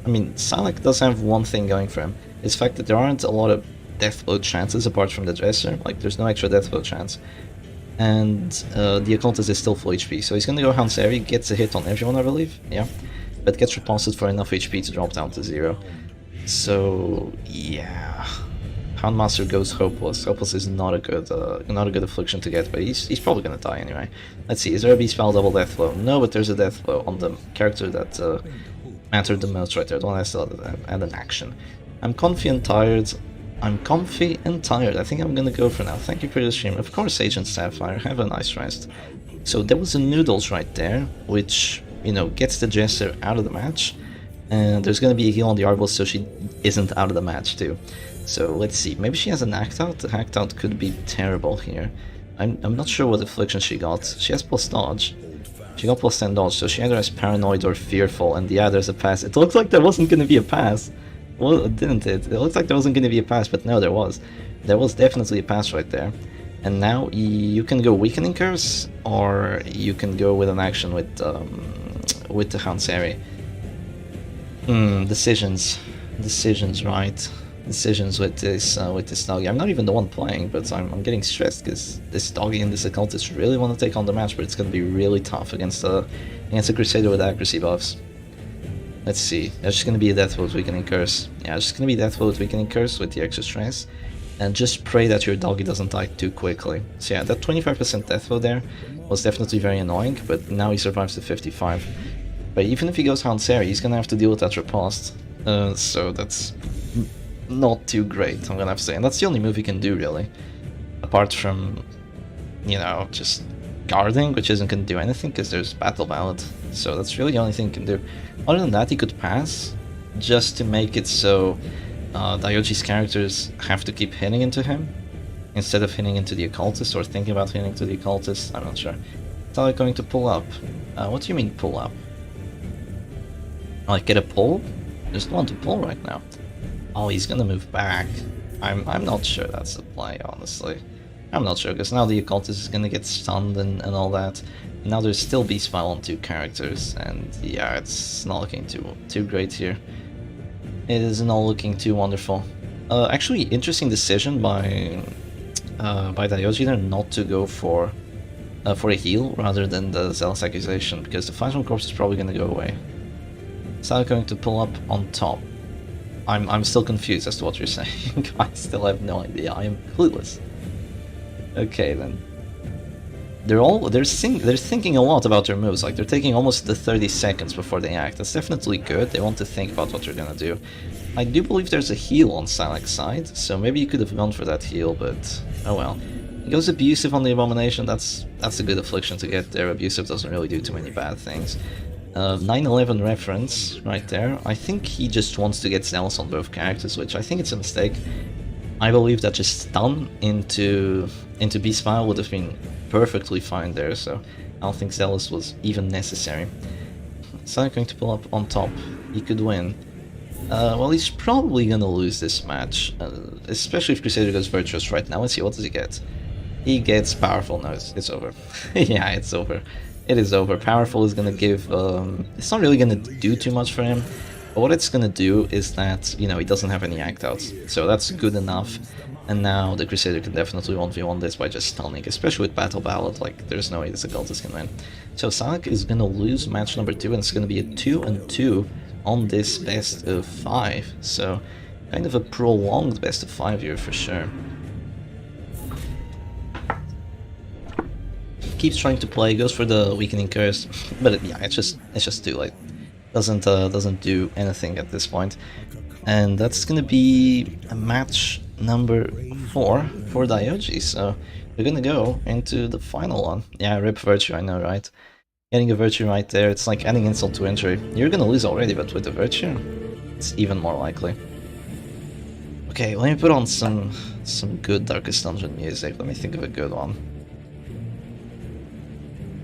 S1: I mean, Psylac does have one thing going for him. It's the fact that there aren't a lot of death blow chances apart from the Dresser. Like, there's no extra death blow chance. And the Occultist is still full HP, so he's gonna go Hanseri, gets a hit on everyone, I believe, yeah. But gets repulsed for enough HP to drop down to 0. So, yeah. Houndmaster goes Hopeless. Hopeless is not a good affliction to get, but he's probably gonna die anyway. Let's see, is there a Beast Spell double death blow? No, but there's a death blow on the character that mattered the most right there, the one I still had an action. I'm comfy and tired. I'm comfy and tired. I think I'm gonna go for now. Thank you for the stream. Of course, Agent Sapphire, have a nice rest. So there was a Noodles right there, which, you know, gets the Jester out of the match. And there's gonna be a heal on the Arbos, so she isn't out of the match too. So let's see, maybe she has an Act Out. The Act Out could be terrible here. I'm not sure what affliction she got. She has plus dodge. She got plus 10 dodge, so she either has Paranoid or Fearful, and yeah, there's a pass. It looks like there wasn't gonna be a pass. Well, didn't it? It looks like there wasn't gonna be a pass, but no, there was. There was definitely a pass right there. And now you can go Weakening Curse, or you can go with an action with the Hanseri. Decisions, right? Decisions with this doggy. I'm not even the one playing, but I'm getting stressed because this doggy and this occultist really want to take on the match, but it's going to be really tough against a Crusader with accuracy buffs. Let's see. There's just going to be a Death Blow with Weakening Curse. Yeah, it's just going to be Death Blow with Weakening Curse with the extra stress, and just pray that your doggy doesn't die too quickly. So yeah, that 25% Death Blow there was definitely very annoying, but now he survives to 55. But even if he goes Hanseri, he's going to have to deal with that riposte. So that's not too great, I'm gonna have to say. And that's the only move he can do, really. Apart from, you know, just guarding, which isn't gonna do anything because there's Battle Ballad. So that's really the only thing he can do. Other than that, he could pass, just to make it so Daioji's characters have to keep hitting into him, instead of hitting into the Occultist, or thinking about hitting into the Occultist. I'm not sure. Is Psylac going to pull up? What do you mean pull up? Like, get a pull? Just one to pull right now. Oh, he's gonna move back. I'm not sure that's the play, honestly. I'm not sure, because now the occultist is gonna get stunned and all that. Now there's still Beast Smile on 2 characters, and yeah, it's not looking too great here. It is not looking too wonderful. Actually, interesting decision by Daioji there not to go for a heal rather than the Zealous Accusation, because the Phantom Corpse is probably gonna go away. Silac going to pull up on top. I'm still confused as to what you're saying. I still have no idea. I am clueless. Okay then. They're thinking a lot about their moves. Like, they're taking almost the 30 seconds before they act. That's definitely good. They want to think about what they're gonna do. I do believe there's a heal on Silac's side, so maybe you could have gone for that heal, but oh well. He goes Abusive on the Abomination. That's a good affliction to get there. Abusive doesn't really do too many bad things. 9/11 reference right there. I think he just wants to get Zealous on both characters, which I think it's a mistake. I believe that just stun into Beast Smile would have been perfectly fine there, so I don't think Zealous was even necessary. Silac going to pull up on top. He could win. Well, he's probably gonna lose this match, especially if Crusader goes Virtuous right now. Let's see, what does he get? He gets Powerful. No, it's over. Yeah, it's over. It is over. Powerful is gonna give, it's not really gonna do too much for him, but what it's gonna do is that, you know, he doesn't have any act outs, so that's good enough. And now the Crusader can definitely 1v1 this by just stunning, especially with Battle Ballad. Like, there's no way this Occultist can win. So Silac is gonna lose match number 2, and it's gonna be a 2-2 on this best of 5. So kind of a prolonged best of 5 here for sure. Keeps trying to play, goes for the Weakening Curse, but yeah, it's just too late. Doesn't do anything at this point. And that's gonna be a match number 4 for Daioji, so we're gonna go into the final one. Yeah, rip Virtue, I know, right? Getting a Virtue right there, it's like adding insult to injury. You're gonna lose already, but with the Virtue, it's even more likely. Okay, let me put on some good Darkest Dungeon music. Let me think of a good one.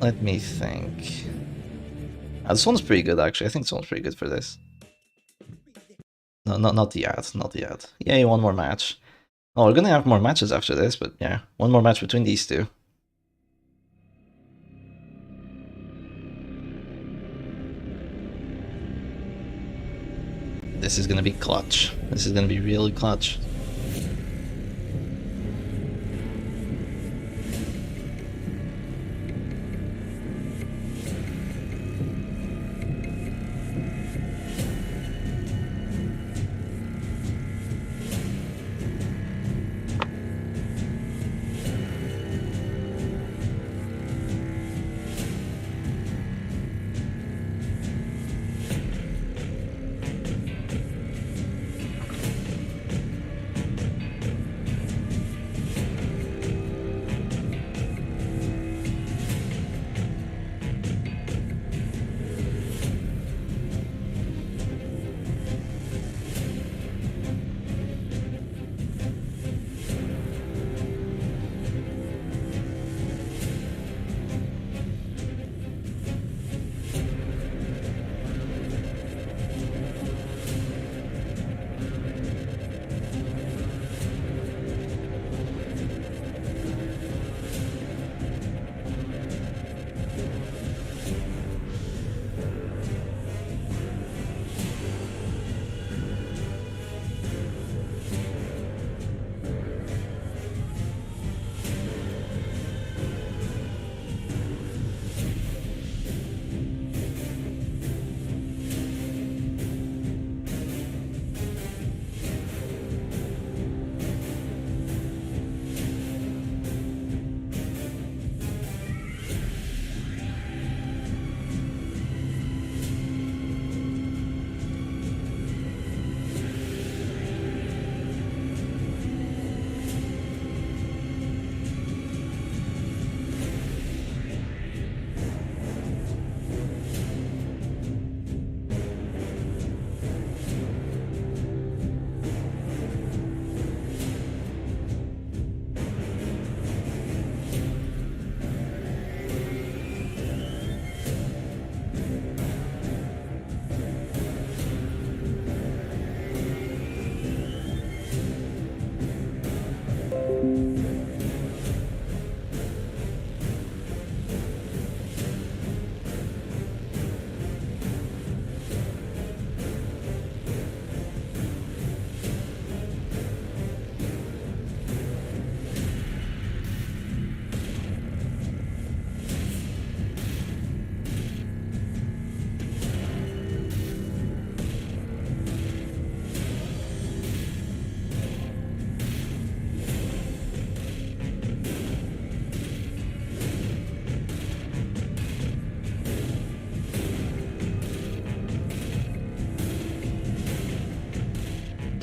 S1: Let me think. This one's pretty good, actually. I think this one's pretty good for this. No, not the ad, not the ad. Yay, one more match. Oh, we're gonna have more matches after this, but yeah, one more match between these two. This is gonna be clutch. This is gonna be really clutch.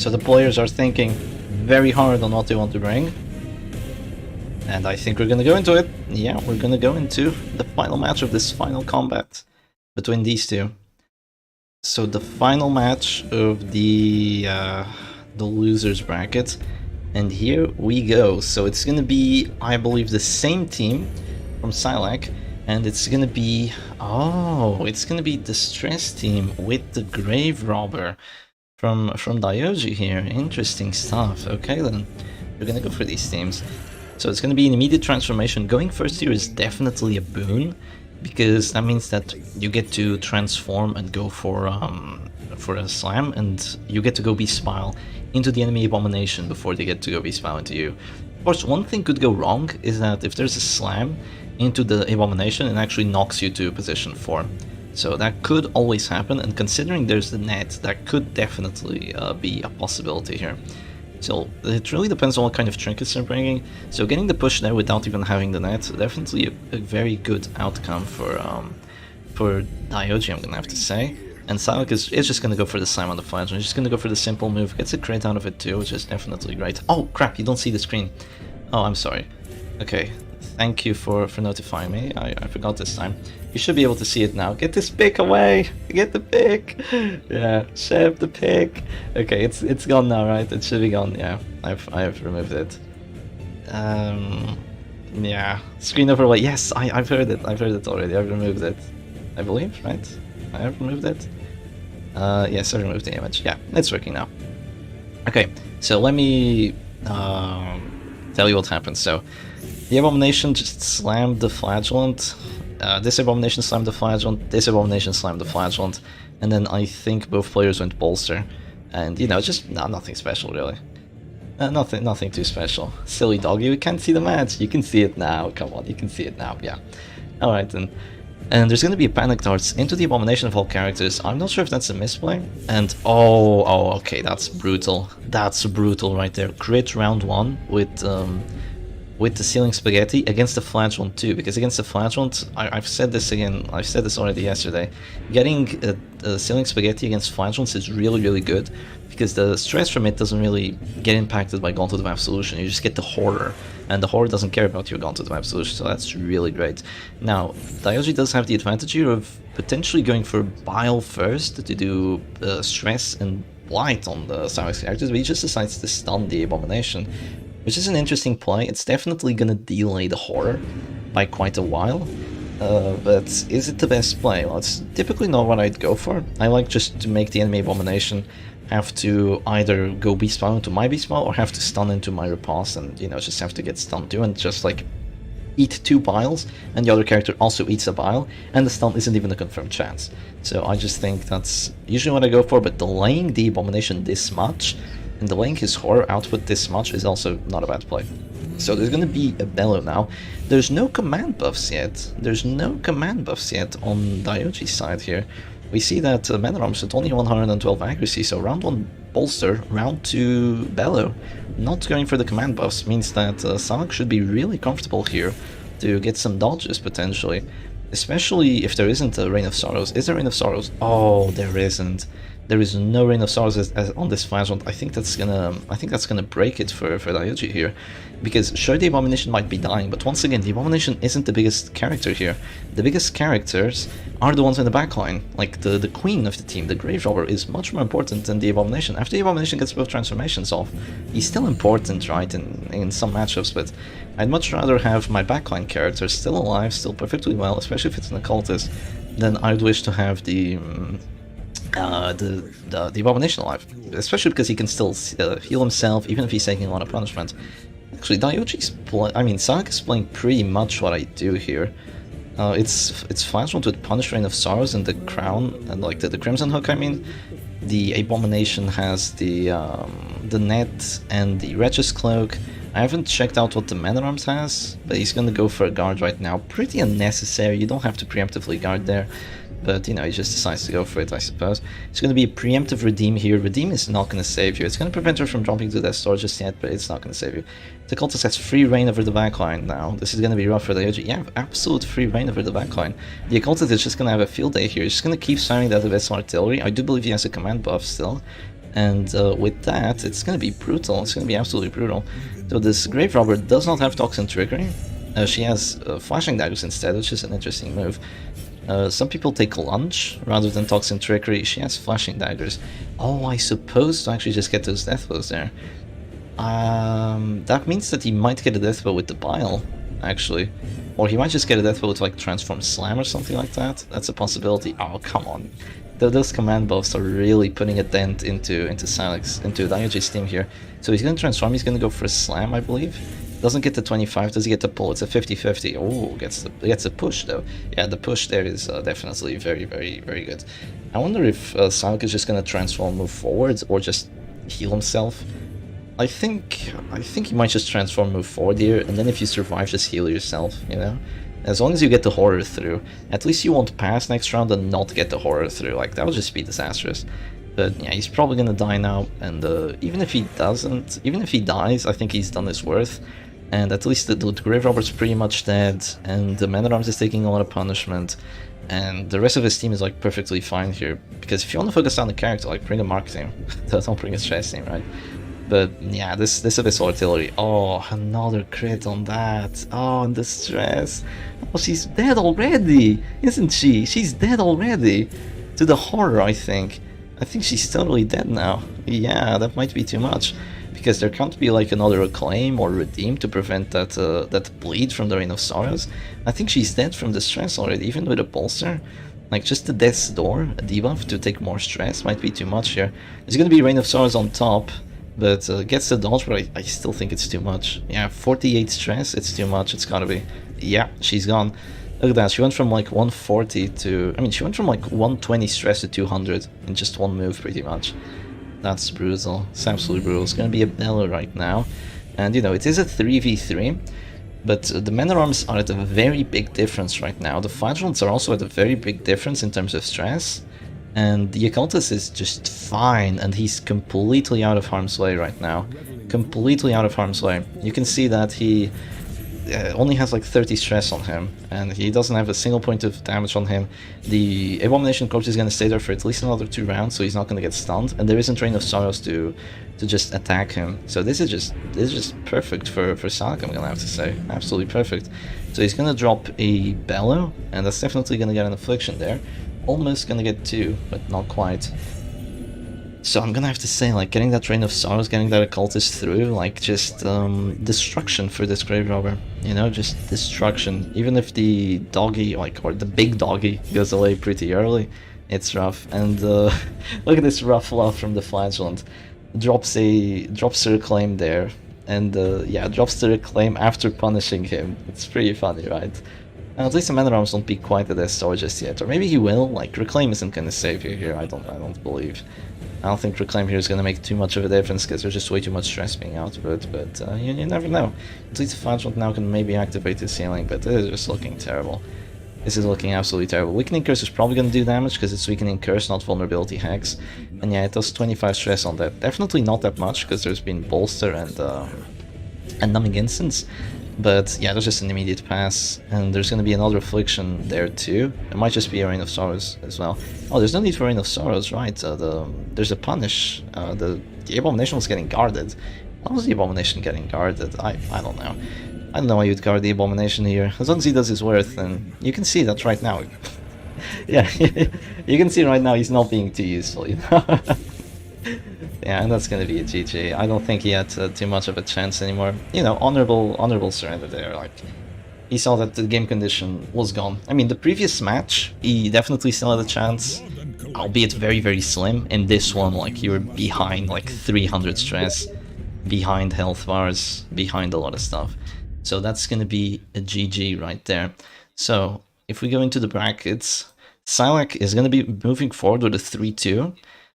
S1: So the players are thinking very hard on what they want to bring. And I think we're gonna go into it. Yeah, we're gonna go into the final match of this final combat between these two. So the final match of the losers bracket, and here we go. So it's gonna be, I believe, the same team from Silac, and it's gonna be it's gonna be the stress team with the grave robber from Daioji here. Interesting stuff. Okay, then we're gonna go for these teams. So it's gonna be an immediate transformation. Going first here is definitely a boon, because that means that you get to transform and go for a slam, and you get to go Beast Smile into the enemy abomination before they get to go Beast Smile into you. Of course, one thing could go wrong is that if there's a slam into the abomination, it actually knocks you to position 4. So that could always happen, and considering there's the net, that could definitely be a possibility here. So it really depends on what kind of trinkets they're bringing. So getting the push there without even having the net, definitely a very good outcome for Daioji, I'm gonna have to say. And Silac is just gonna go for the slam on the flash, and he's just gonna go for the simple move. Gets a crit out of it too, which is definitely great. Oh crap! You don't see the screen. Oh, I'm sorry. Okay, thank you for notifying me. I forgot this time. You should be able to see it now. Get this pick away! Get the pick! Yeah, Shep, the pick! Okay, it's gone now, right? It should be gone, yeah. I've removed it. Yeah. Screen overlay. Yes, I've heard it. I've heard it already. I've removed it. I believe, right? I have removed it. Yes, I removed the image. Yeah, it's working now. Okay, so let me tell you what happened. So, the abomination just slammed the flagellant. This abomination slammed the flagellant, this abomination slammed the flagellant, and then I think both players went bolster. And, you know, just nothing special, really. Nothing too special. Silly dog, you can't see the match. You can see it now. Come on, you can see it now. Yeah. Alright then. And there's going to be a panic darts into the abomination of all characters. I'm not sure if that's a misplay. And oh, okay, that's brutal. That's brutal right there. Crit round 1 with the ceiling spaghetti against the flagellant too, because against the flagellant, I've said this again, I've said this already yesterday, getting a ceiling spaghetti against flagellants is really good, because the stress from it doesn't really get impacted by Gauntlet of Absolution. You just get the horror, and the horror doesn't care about your Gauntlet of Absolution, so that's really great. Now, Daioji does have the advantage here of potentially going for Bile first to do stress and blight on the Silac characters, but he just decides to stun the abomination, which is an interesting play. It's definitely gonna delay the horror by quite a while, but is it the best play? Well, it's typically not what I'd go for. I like just to make the enemy abomination have to either go Beast Smile into my Beast Smile or have to stun into my Riposte, and, you know, just have to get stunned too, and just like eat 2 biles, and the other character also eats a bile, and the stun isn't even a confirmed chance. So I just think that's usually what I go for, but delaying the abomination this much and delaying his horror output this much is also not a bad play. So there's gonna be a Bellow now. There's no command buffs yet. There's no command buffs yet on Daioji's side here. We see that Man at Arms with only 112 accuracy, so round 1 bolster, round 2 Bellow. Not going for the command buffs means that Silac should be really comfortable here to get some dodges potentially. Especially if there isn't a Rain of Sorrows. Is there Rain of Sorrows? Oh, there isn't. There is no Rain of Sorrows as on this flagellant. I think that's gonna break it for Daioji here, because sure, the abomination might be dying, but once again, the abomination isn't the biggest character here. The biggest characters are the ones in the backline, like the queen of the team. The Grave Robber is much more important than the abomination. After the abomination gets both transformations off, he's still important, right, in some matchups, but I'd much rather have my backline character still alive, still perfectly well, especially if it's an occultist, than I'd wish to have the abomination alive, especially because he can still heal himself even if he's taking a lot of punishment. Actually, Daioji's Silac is playing pretty much what I do here. It's flagellant with Punish Rain of Sorrows and the crown, and like the Crimson Hook. I mean, the abomination has the net and the Wretch's Cloak. I haven't checked out what the Man at Arms has, but he's gonna go for a guard right now. Pretty unnecessary. You don't have to preemptively guard there. But, you know, he just decides to go for it, I suppose. It's going to be a preemptive Redeem here. Redeem is not going to save you. It's going to prevent her from jumping to Death's Door just yet, but it's not going to save you. The cultist has free reign over the backline now. This is going to be rough for Daioji. Yeah, absolute free reign over the backline. The occultist is just going to have a field day here. He's just going to keep spamming that Vessel Artillery. I do believe he has a command buff still. And with that, it's going to be brutal. It's going to be absolutely brutal. So this Grave Robber does not have Toxin Trickery. She has Flashing Daggers instead, which is an interesting move. Some people take Lunge rather than Toxin Trickery. She has Flashing Daggers. Oh, I suppose to actually just get those Death Blows there. That means that he might get a Death Blow with the Bile, actually. Or he might just get a Death Blow with like Transform Slam or something like that. That's a possibility. Oh, come on. Those command buffs are really putting a dent into Silac's, into Daioji's team here. So he's going to transform, he's going to go for a Slam, I believe. Doesn't get the 25, does he get the pull? It's a 50-50. Oh, gets a push though. Yeah, the push there is definitely very, very, very good. I wonder if Silac is just going to transform, move forward, or just heal himself. I think he might just transform, move forward here, and then if you survive, just heal yourself, you know? As long as you get the horror through, at least you won't pass next round and not get the horror through. Like, that would just be disastrous. But yeah, he's probably gonna die now, and even if he doesn't, even if he dies, I think he's done his worth. And at least the Grave Robber's pretty much dead, and the Man-at-Arms is taking a lot of punishment, and the rest of his team is like perfectly fine here. Because if you want to focus on the character, like bring a Mark team, don't bring a Stress team, right? But yeah, this Abyssal Artillery. Oh, another crit on that. Oh, and the Stress. Oh, she's dead already, isn't she? She's dead already. To the horror, I think. I think she's totally dead now. Yeah, that might be too much. Because there can't be like another Acclaim or Redeem to prevent that that bleed from the Reign of Sorrows. I think she's dead from the Stress already, even with a Bolster. Like, just the Death's Door, a debuff to take more stress, might be too much here. There's gonna be Reign of Sorrows on top. But gets the dodge, but I still think it's too much. Yeah, 48 stress, it's too much, it's gotta be. Yeah, she's gone. Look at that, she went from like 140 to... I mean, she went from like 120 stress to 200 in just one move, pretty much. That's brutal. It's absolutely brutal. It's gonna be a Bella right now. And, you know, it is a 3v3, but the Men-at-Arms are at a very big difference right now. The Flagellants are also at a very big difference in terms of stress. And the Occultist is just fine, and he's completely out of harm's way right now. Completely out of harm's way. You can see that he only has like 30 stress on him, and he doesn't have a single point of damage on him. The Abomination Corpse is going to stay there for at least another 2 rounds, so he's not going to get stunned, and there isn't Reign of Sorrows to just attack him. So this is just perfect for Silac, I'm going to have to say. Absolutely perfect. So he's going to drop a Bellow, and that's definitely going to get an Affliction there. Almost gonna get 2, but not quite. So I'm gonna have to say, like, getting that Reign of Sorrows, getting that Occultist through, like, just destruction for this Grave Robber. You know, just destruction. Even if the doggy, like, or the big doggy goes away pretty early, it's rough. And look at this rough love from the Flagellant. Drops a Reclaim there, and yeah, drops the Reclaim after punishing him. It's pretty funny, right? At least the Man-at-Arms won't be quite at their store just yet, or maybe he will. Like, Reclaim isn't gonna save you here. I don't believe. I don't think Reclaim here is gonna make too much of a difference because there's just way too much stress being output. But you never know. At least the Flagellant now can maybe activate his ceiling, but it is just looking terrible. This is looking absolutely terrible. Weakening Curse is probably gonna do damage because it's Weakening Curse, not Vulnerability Hex. And yeah, it does 25 stress on that. Definitely not that much because there's been Bolster and Numbing Instance. But yeah, there's just an immediate pass, and there's going to be another Affliction there too. It might just be a Reign of Sorrows as well. Oh, there's no need for Reign of Sorrows, right? There's a Punish. The Abomination was getting guarded. Why was the Abomination getting guarded? I don't know. I don't know why you'd guard the Abomination here. As long as he does his worth, and you can see that right now. Yeah, you can see right now he's not being too useful, you know? Yeah, and that's gonna be a GG. I don't think he had too much of a chance anymore. You know, honorable surrender there. Like, he saw that the game condition was gone. I mean, the previous match, he definitely still had a chance, albeit very, very slim. In this one, like, you were behind like 300 stress, behind health bars, behind a lot of stuff. So that's gonna be a GG right there. So, if we go into the brackets, Psylac is gonna be moving forward with a 3-2.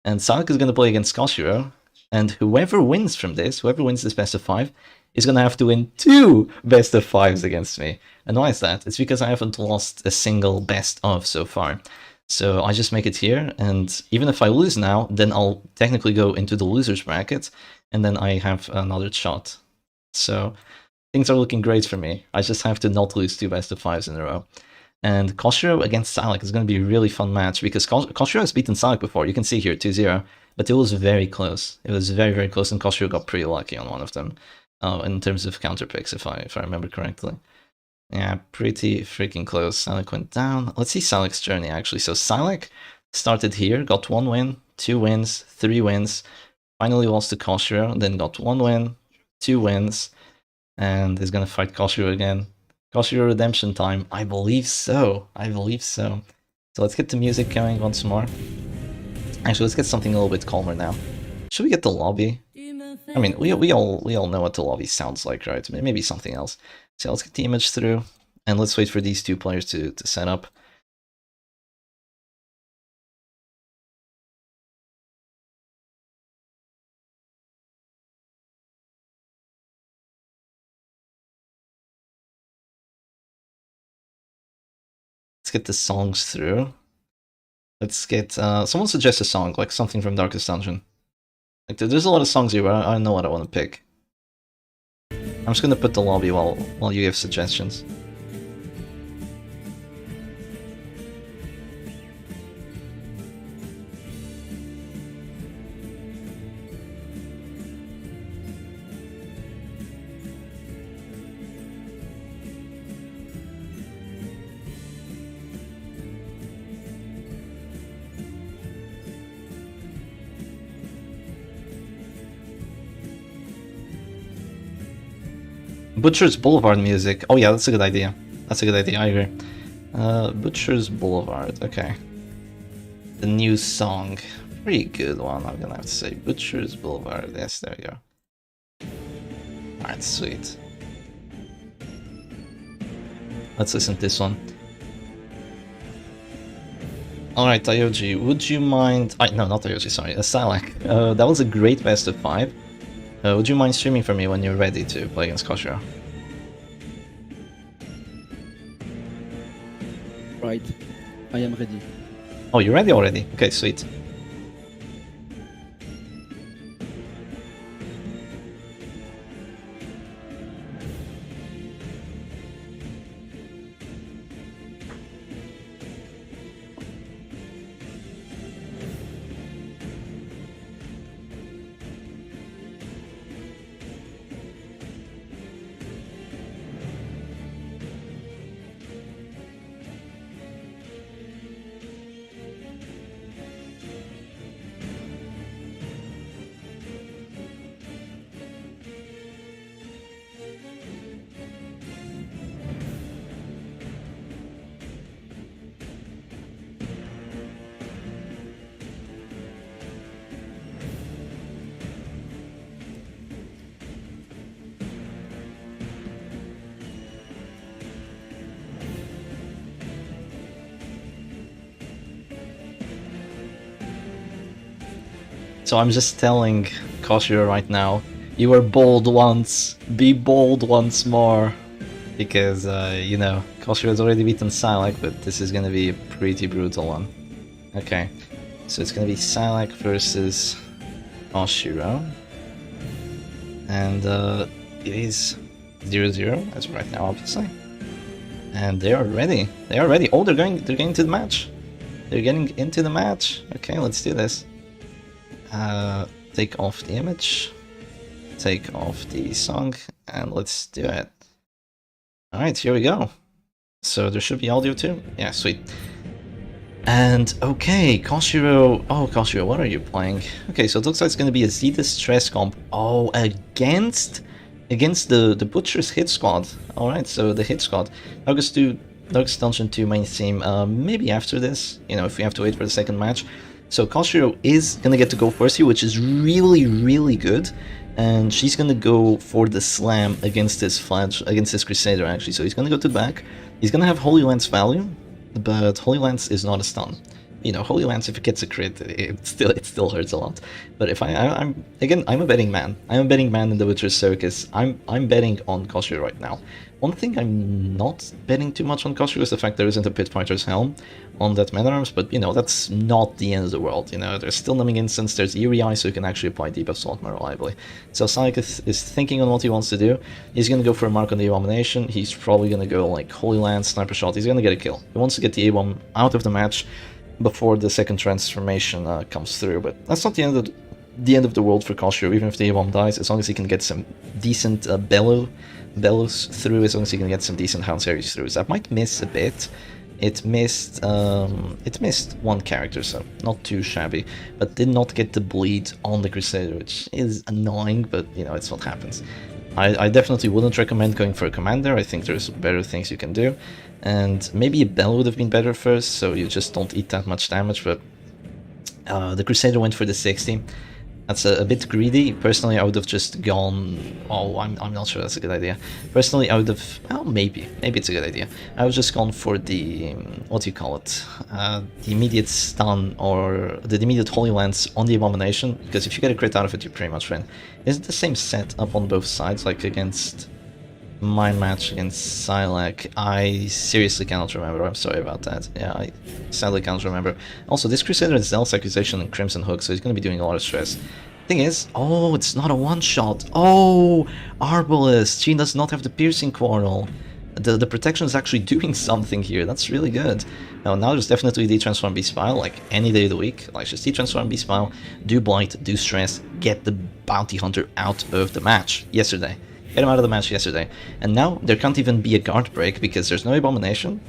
S1: And Silac is going to play against Koshiro, and whoever wins from this, whoever wins this best of 5, is going to have to win 2 best of 5s against me. And why is that? It's because I haven't lost a single best of so far. So I just make it here, and even if I lose now, then I'll technically go into the loser's bracket, and then I have another shot. So things are looking great for me. I just have to not lose 2 best of 5s in a row. And Koshiro against Silac is going to be a really fun match because Koshiro has beaten Silac before. You can see here 2-0. But it was very close. It was very, very close, and Koshiro got pretty lucky on one of them, in terms of counter picks, if I remember correctly. Yeah, pretty freaking close. Silac went down. Let's see Silac's journey, actually. So Silac started here, got 1 win, 2 wins, 3 wins, finally lost to Koshiro, then got 1 win, 2 wins, and is gonna fight Koshiro again. Koshiro redemption time. I believe so. I believe so. So let's get the music going once more. Actually, let's get something a little bit calmer now. Should we get the lobby? I mean, we all know what the lobby sounds like, right? Maybe something else. So let's get the image through, and let's wait for these two players to set up. Let's get the songs through. Let's get, someone suggest a song, like something from Darkest Dungeon. Like, there's a lot of songs here, but I don't know what I want to pick. I'm just gonna put the lobby while you give suggestions. Butcher's Boulevard music. Oh yeah, that's a good idea. That's a good idea, I agree. Butcher's Boulevard, okay. The new song. Pretty good one, I'm gonna have to say. Butcher's Boulevard, yes, there we go. Alright, sweet. Let's listen to this one. Alright, Daioji, would you mind... no, not Daioji, sorry, Psylac. That was a great best of 5. Would you mind streaming for me when you're ready to play against Koshiro?
S2: Right, I am ready.
S1: Oh, you're ready already? Okay, sweet. So I'm just telling Koshiro right now, you were bold once, be bold once more. Because, you know, Koshiro's already beaten Silac, but this is gonna be a pretty brutal one. Okay, so it's gonna be Silac versus Koshiro. And it is 0-0 as of right now, obviously. And they are ready. They are ready. Oh, they're going into the match. They're getting into the match. Okay, let's do this. Take off the image, take off the song, and let's do it. Alright, here we go. So there should be audio too? Yeah, sweet. And okay, Koshiro. Oh, Koshiro, what are you playing? Okay, so it looks like it's gonna be a Z Distress comp. Oh, against the Butcher's hit squad. Alright, so the hit squad. Darkest Dungeon 2 main theme, maybe after this, you know, if we have to wait for the second match. So Koshiro is gonna get to go first here, which is really, really good. And she's gonna go for the slam against this Crusader actually. So he's gonna go to the back. He's gonna have Holy Lance value, but Holy Lance is not a stun. You know, Holy Lance, if it gets a crit, it still hurts a lot. But if I'm a betting man. I'm a betting man in the Witcher's Circus. I'm betting on Koshiro right now. One thing I'm not betting too much on Koshiro is the fact there isn't a Pit Fighter's Helm on that Meta-Arms, but you know, that's not the end of the world, you know, there's still Numbing Instance, there's Eerie Eye, so you can actually apply debuffs a lot more reliably. So Silac is thinking on what he wants to do. He's gonna go for a Mark on the Abomination, he's probably gonna go like Holy Lance, Sniper Shot, he's gonna get a kill. He wants to get the A-Bomb out of the match. before the second transformation comes through. But that's not the end of the world for Koshiro, even if the A-bomb dies, as long as he can get some decent bellows through, as long as he can get some decent Hound series through. That might miss a bit. It missed one character, so not too shabby, but did not get the bleed on the Crusader, which is annoying, but you know, it's what happens. I definitely wouldn't recommend going for a commander. I think there's better things you can do, and maybe a bell would have been better first, so you just don't eat that much damage, but the Crusader went for the 60. That's a bit greedy. Personally, I would have just gone... Oh, I'm not sure that's a good idea. Personally, I would have... Well, maybe it's a good idea. I would have just gone for the... What do you call it? The immediate stun or the immediate Holy Lance on the Abomination, because if you get a crit out of it, you pretty much win. Is it the same setup on both sides, like against my match against Psylac? I seriously cannot remember. I'm sorry about that. Yeah, I sadly cannot remember. Also, this Crusader has Zealous Accusation and Crimson Hook, so he's going to be doing a lot of stress. Thing is, oh, it's not a one-shot. Oh, Arbalest. She does not have the Piercing Quarrel. The protection is actually doing something here. That's really good. Now there's definitely de-transform B-Spile, like any day of the week. Like, just de-transform B-Spile, do Blight, do Stress, get the Bounty Hunter out of the match yesterday. Get him out of the match yesterday. And now there can't even be a guard break because there's no Abomination.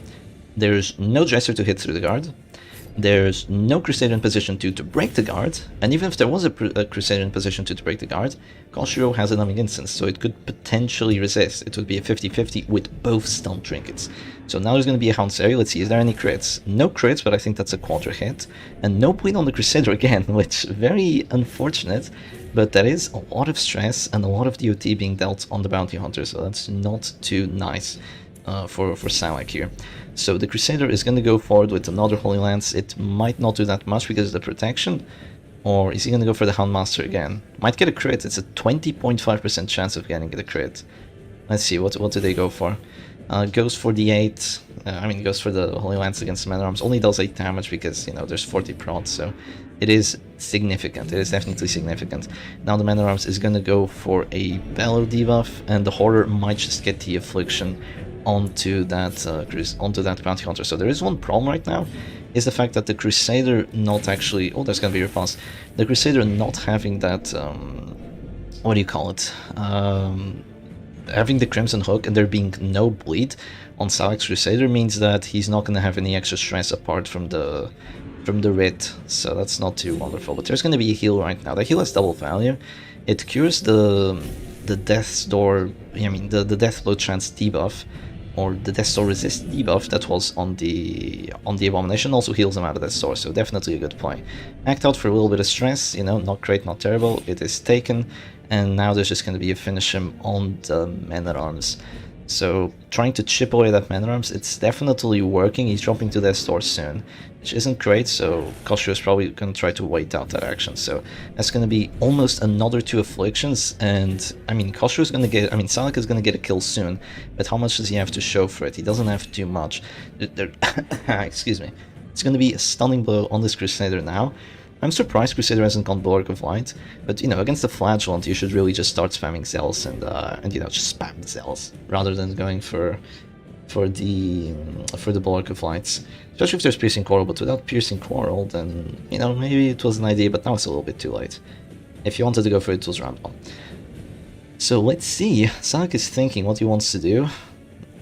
S1: There's no Dresser to hit through the guard. There's no Crusader in position 2 to break the guard. And even if there was a Crusader in position 2 to break the guard, Koshiro has a numbing instance, so it could potentially resist. It would be a 50-50 with both stun trinkets. So now there's going to be a Hound Series. Let's see, is there any crits? No crits, but I think that's a quadra hit. And no bleed on the Crusader again, which very unfortunate. But that is a lot of stress and a lot of DOT being dealt on the Bounty Hunter, so that's not too nice for Silac here. So the Crusader is going to go forward with another Holy Lance. It might not do that much because of the protection, or is he going to go for the Houndmaster again? Might get a crit. It's a 20.5% chance of getting a crit. Let's see, what do they go for? Goes for the 8, goes for the Holy Lance against the Man-at-Arms. Only does 8 damage because, you know, there's 40 prods, so it is significant. It is definitely significant. Now the Man-at-Arms is going to go for a Bellow debuff, and the Horror might just get the Affliction onto that Bounty Hunter. So there is one problem right now, is the fact that the Crusader not actually... Oh, there's going to be a response. The Crusader not having that... what do you call it? Having the Crimson Hook and there being no bleed on Silac's Crusader means that he's not going to have any extra stress apart from the writ, so that's not too wonderful. But there's going to be a heal right now. The heal has double value. It cures the Death's Door, the Death Blow chance debuff, or the Death's Door resist debuff that was on the Abomination. Also heals him out of Death's Door, so definitely a good play. Act out for a little bit of stress, you know, not great, not terrible. It is taken. And now there's just going to be a finish him on the Man-at-Arms. So trying to chip away that Man-at-Arms, it's definitely working. He's dropping to Death's Door soon, which isn't great, so Koshiro is probably going to try to wait out that action. So that's going to be almost another 2 Afflictions, and Koshiro is going to get, Silac is going to get a kill soon, but how much does he have to show for it? He doesn't have too much. Excuse me. It's going to be a stunning blow on this Crusader now. I'm surprised Crusader hasn't gone Bulwark of Light, but, you know, against the Flagellant, you should really just start spamming Zealous and you know, just spam Zealous, rather than going for the Bulwark of Lights. Especially if there's Piercing Quarrel, but without Piercing Quarrel, then, you know, maybe it was an idea, but now it's a little bit too late. If you wanted to go for it, it was round 1. So let's see, Silac is thinking what he wants to do.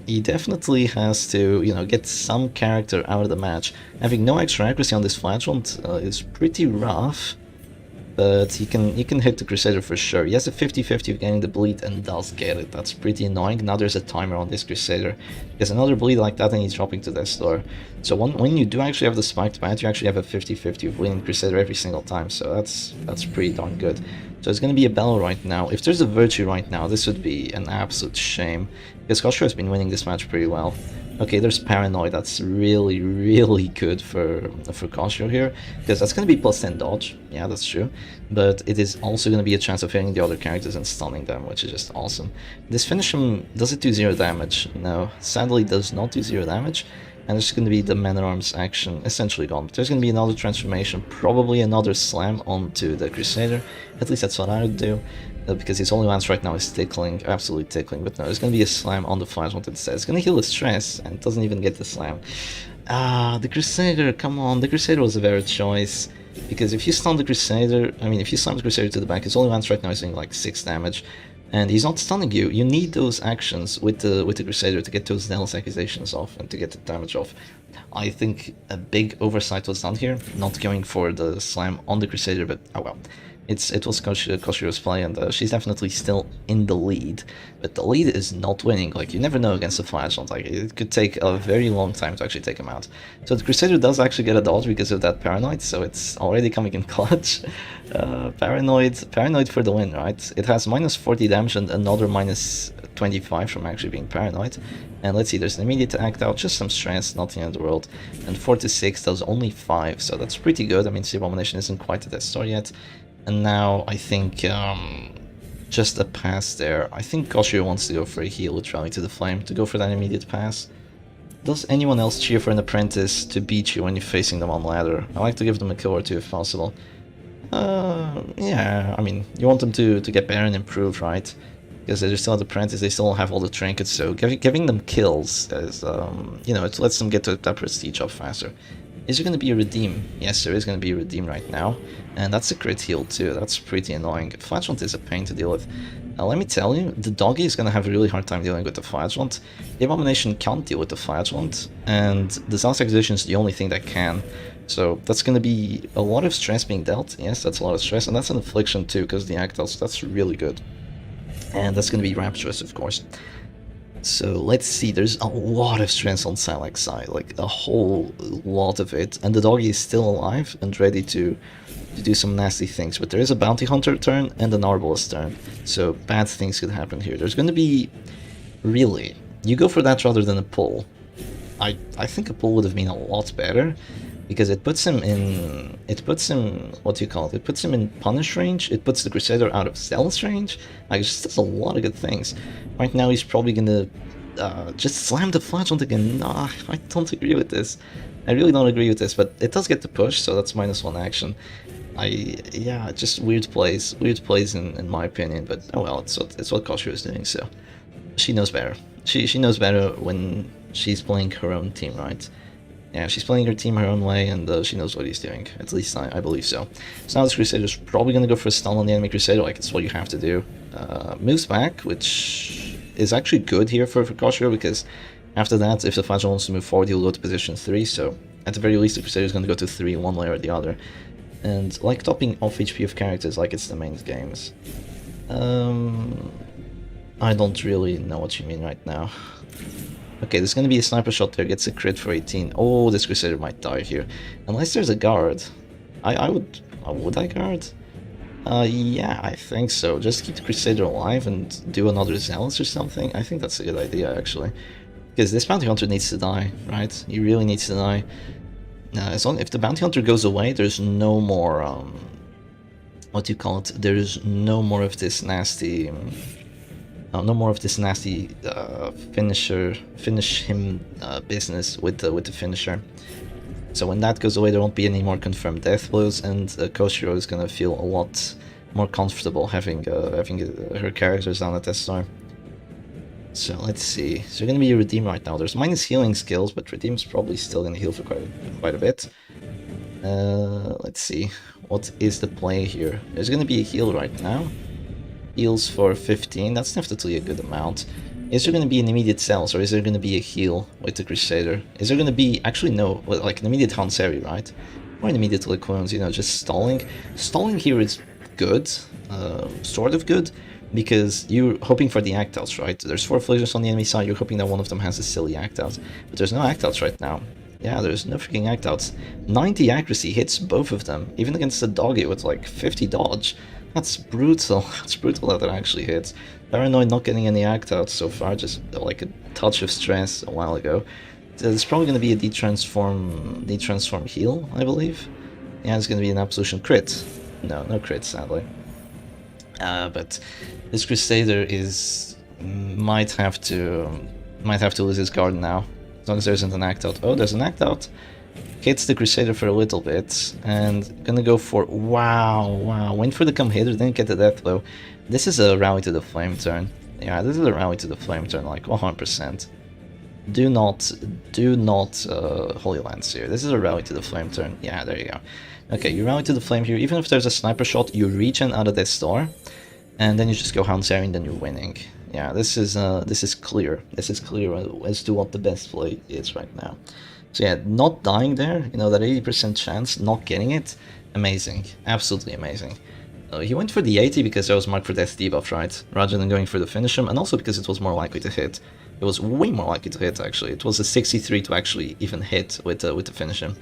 S1: He definitely has to, you know, get some character out of the match. Having no extra accuracy on this Flagellant is pretty rough, but he can hit the Crusader for sure. He has a 50-50 of getting the bleed and does get it. That's pretty annoying. Now there's a timer on this Crusader. There's another bleed like that and he's dropping to Death's Door. So when you do actually have the spiked bat, you actually have a 50-50 of bleeding Crusader every single time. So that's pretty darn good. So it's going to be a Bellow right now. If there's a Virtue right now, this would be an absolute shame, because Koshiro has been winning this match pretty well. Okay, there's Paranoid. That's really, really good for Koshiro here, because that's going to be plus 10 dodge. Yeah, that's true. But it is also going to be a chance of hitting the other characters and stunning them, which is just awesome. This finish him, does it do 0 damage? No, sadly it does not do 0 damage. And there's going to be the Man-at-Arms action essentially gone. But there's going to be another transformation, probably another slam onto the Crusader. At least that's what I would do, because his only lance right now is tickling, absolutely tickling. But no, there's going to be a slam on the Flagellant instead. It's going to heal the stress, and it doesn't even get the slam. The Crusader, come on, the Crusader was a better choice. Because if you stun the Crusader, I mean, if you slam the Crusader to the back, his only once right now is doing like 6 damage. And he's not stunning you. You need those actions with the Crusader to get those zealous accusations off and to get the damage off. I think a big oversight was done here, not going for the slam on the Crusader, but oh well. It was Koshiro's play, and she's definitely still in the lead. But the lead is not winning. Like, you never know against a Flashlight. Like, it could take a very long time to actually take him out. So the Crusader does actually get a dodge because of that Paranoid, so it's already coming in clutch. Paranoid for the win, right? It has minus 40 damage and another minus 25 from actually being Paranoid. And let's see, there's an immediate act out, just some stress, nothing in the world. And 4 to 6 does only 5, so that's pretty good. I mean, Sea Abomination isn't quite at that star yet. And now I think just a pass there. I think Koshiro wants to go for a heal with Rally to the Flame, to go for that immediate pass. Does anyone else cheer for an apprentice to beat you when you're facing them on ladder? I like to give them a kill or two if possible. Yeah, I mean, you want them to get better and improve, right? Because they're still an apprentice, they still have all the trinkets, so giving them kills is, you know, it lets them get to that prestige up faster. Is there going to be a redeem? Yes, there is going to be a redeem right now. And that's a crit heal too, that's pretty annoying. Flashlight is a pain to deal with. Let me tell you, the doggy is going to have a really hard time dealing with the Flashlight. The Abomination can't deal with the Flashlight, and the Zealous Accusation is the only thing that can. So that's going to be a lot of stress being dealt. Yes, that's a lot of stress, and that's an affliction too, because the Actals, that's really good. And that's going to be Rapturous, of course. So let's see, there's a lot of stress on Silac's side, like a whole lot of it, and the doggy is still alive and ready to do some nasty things, but there is a Bounty Hunter turn and an Arbalest turn, so bad things could happen here. There's going to be, really, you go for that rather than a pull. I think a pull would have been a lot better, because it puts him in, what do you call it, it puts him in punish range, it puts the Crusader out of zealous range, like, it just does a lot of good things. Right now he's probably gonna just slam the Flashlight again. Nah, I don't agree with this. I really don't agree with this, but it does get the push, so that's -1 action. Yeah, just weird plays in my opinion, but oh well, it's what Koshiro is doing, so she knows better. She knows better when she's playing her own team, right? Yeah, she's playing her team her own way, and she knows what he's doing. At least I believe so. So now this Crusader's probably going to go for a stun on the enemy Crusader, like it's what you have to do. Moves back, which is actually good here for Koshiro, because after that, if the Flagell wants to move forward, he'll go to position 3, so at the very least the Crusader is going to go to 3 one way or the other. And like topping off HP of characters like it's the main games. I don't really know what you mean right now. Okay, there's gonna be a sniper shot there, gets a crit for 18. Oh, this Crusader might die here. Unless there's a guard. Would I guard? Yeah, I think so. Just keep the Crusader alive and do another Zealous or something. I think that's a good idea, actually. Because this Bounty Hunter needs to die, right? He really needs to die. As long if the Bounty Hunter goes away, there's no more, what do you call it? There's no more of this nasty... no more of this nasty finish him business with the finisher. So when that goes away, there won't be any more confirmed death blows, and Koshiro is gonna feel a lot more comfortable having her characters down at this time. So let's see. So gonna be a redeem right now. There's minus healing skills, but redeem's probably still gonna heal for quite a bit. Let's see. What is the play here? There's gonna be a heal right now. Heals for 15, that's definitely a good amount. Is there going to be an immediate Zealous, or is there going to be a heal with the Crusader? Is there going to be, actually no, like an immediate Hanseri, right? Or an immediate Liquoons, you know, just stalling. Stalling here is good, sort of good, because you're hoping for the act-outs, right? There's 4 afflictions on the enemy side, you're hoping that one of them has a silly act-out. But there's no act-outs right now. Yeah, there's no freaking act-outs. 90 accuracy hits both of them, even against the doggy with like 50 dodge. That's brutal. It's brutal that it actually hits. Paranoid not getting any act-outs so far, just like a touch of stress a while ago. There's probably going to be a detransform heal, I believe. Yeah, it's going to be an absolution crit. No crit, sadly. But this Crusader might have to lose his guard now, as long as there isn't an act-out. Oh, there's an act-out. Hits the Crusader for a little bit, and gonna go for, wow, went for the come hitter, didn't get the death blow. This is a rally to the flame turn. Yeah, this is a rally to the flame turn, like 100%. Do not Holy Lance here. This is a rally to the flame turn. Yeah, there you go. Okay, you rally to the flame here. Even if there's a sniper shot, you regen out of this door, and then you just go Houndsary, and then you're winning. Yeah, this is clear. This is clear as to what the best play is right now. So yeah, not dying there, you know, that 80% chance, not getting it, amazing, absolutely amazing. He went for the 80 because there was mark for death debuff, right? Rather than going for the finish him, and also because it was more likely to hit. It was way more likely to hit, actually. It was a 63 to actually even hit with the finish him.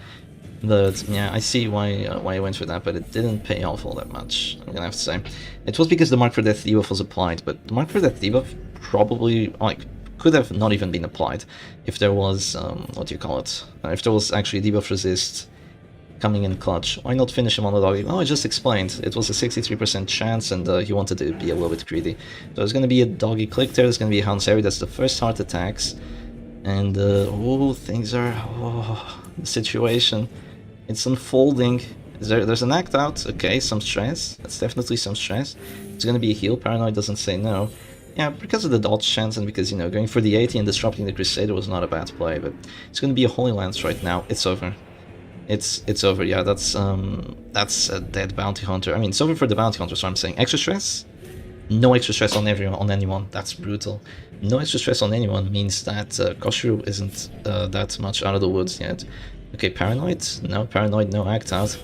S1: But yeah, I see why he went for that, but it didn't pay off all that much, I'm gonna have to say. It was because the mark for death debuff was applied, but the mark for death debuff probably, like, could have not even been applied if there was, what do you call it? If there was actually debuff resist coming in clutch. Why not finish him on the doggy? Oh, I just explained. It was a 63% chance, and he wanted to be a little bit greedy. So there's going to be a doggy click there, there's going to be a Houndsary, that's the first heart attacks. And, oh, things are... oh, the situation. It's unfolding. There's an act out. Okay, some stress. That's definitely some stress. It's going to be a heal. Paranoid doesn't say no. Yeah, because of the dodge chance and because, you know, going for the 80 and disrupting the Crusader was not a bad play, but it's going to be a Holy Lance right now. It's over. It's over, yeah, that's a dead bounty hunter. I mean, it's over for the bounty hunter, so I'm saying extra stress? No extra stress on anyone, that's brutal. No extra stress on anyone means that Koshiro isn't that much out of the woods yet. Okay, Paranoid? No, Paranoid, no act out.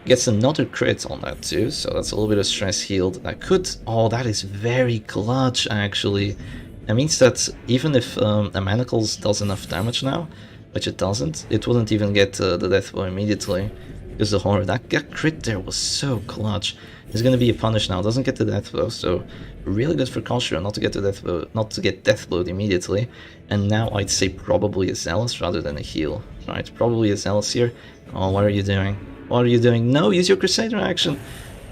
S1: Gets another crit on that too, so that's a little bit of stress healed. That could... oh, that is very clutch, actually. That means that even if a Manacles does enough damage now, which it doesn't, it wouldn't even get the death blow immediately. Because the horror, that crit there was so clutch. It's gonna be a punish now, doesn't get the death blow, so really good for Koshiro not to get the death blow, not to get death blowed immediately. And now I'd say probably a Zealous rather than a heal, right? Probably a Zealous here. Oh, what are you doing? What are you doing? No, use your Crusader action.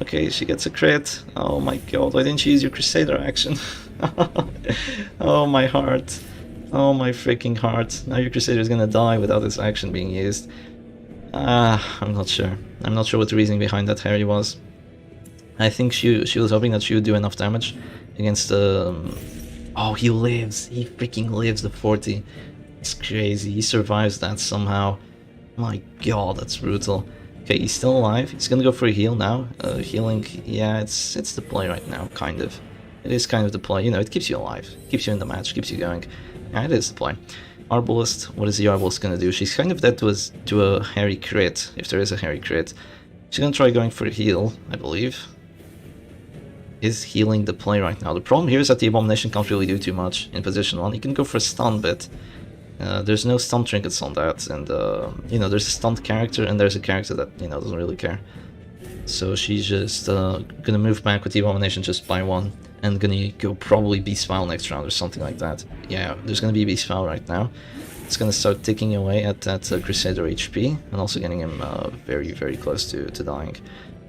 S1: Okay, she gets a crit. Oh my god, why didn't you use your Crusader action? Oh my heart. Oh my freaking heart. Now your Crusader is gonna die without this action being used. I'm not sure. I'm not sure what the reasoning behind that Harry was. I think she was hoping that she would do enough damage against the... oh, he lives. He freaking lives the 40. It's crazy. He survives that somehow. My god, that's brutal. Okay, he's still alive. He's gonna go for a heal now. Healing, yeah, it's the play right now, kind of. It is kind of the play. You know, it keeps you alive. Keeps you in the match, keeps you going. Yeah, it is the play. Arbalist, what is the Arbalist gonna do? She's kind of dead to a Harry crit, if there is a Harry crit. She's gonna try going for a heal, I believe. Is healing the play right now. The problem here is that the Abomination can't really do too much in position 1. He can go for a stun, but there's no stun trinkets on that, and you know, there's a stunned character and there's a character that, you know, doesn't really care. So she's just gonna move back with the Abomination just by 1, and gonna go probably Beast File next round or something like that. Yeah, there's gonna be Beast File right now. It's gonna start ticking away at that Crusader HP, and also getting him very, very close to dying.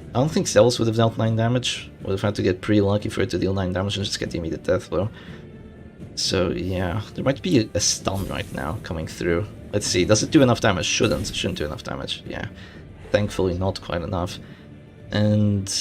S1: I don't think Zealous would have dealt 9 damage, would have had to get pretty lucky for it to deal 9 damage and just get the immediate death blow. So yeah, there might be a stun right now coming through. Let's see, does it do enough damage? Shouldn't do enough damage, yeah. Thankfully not quite enough. And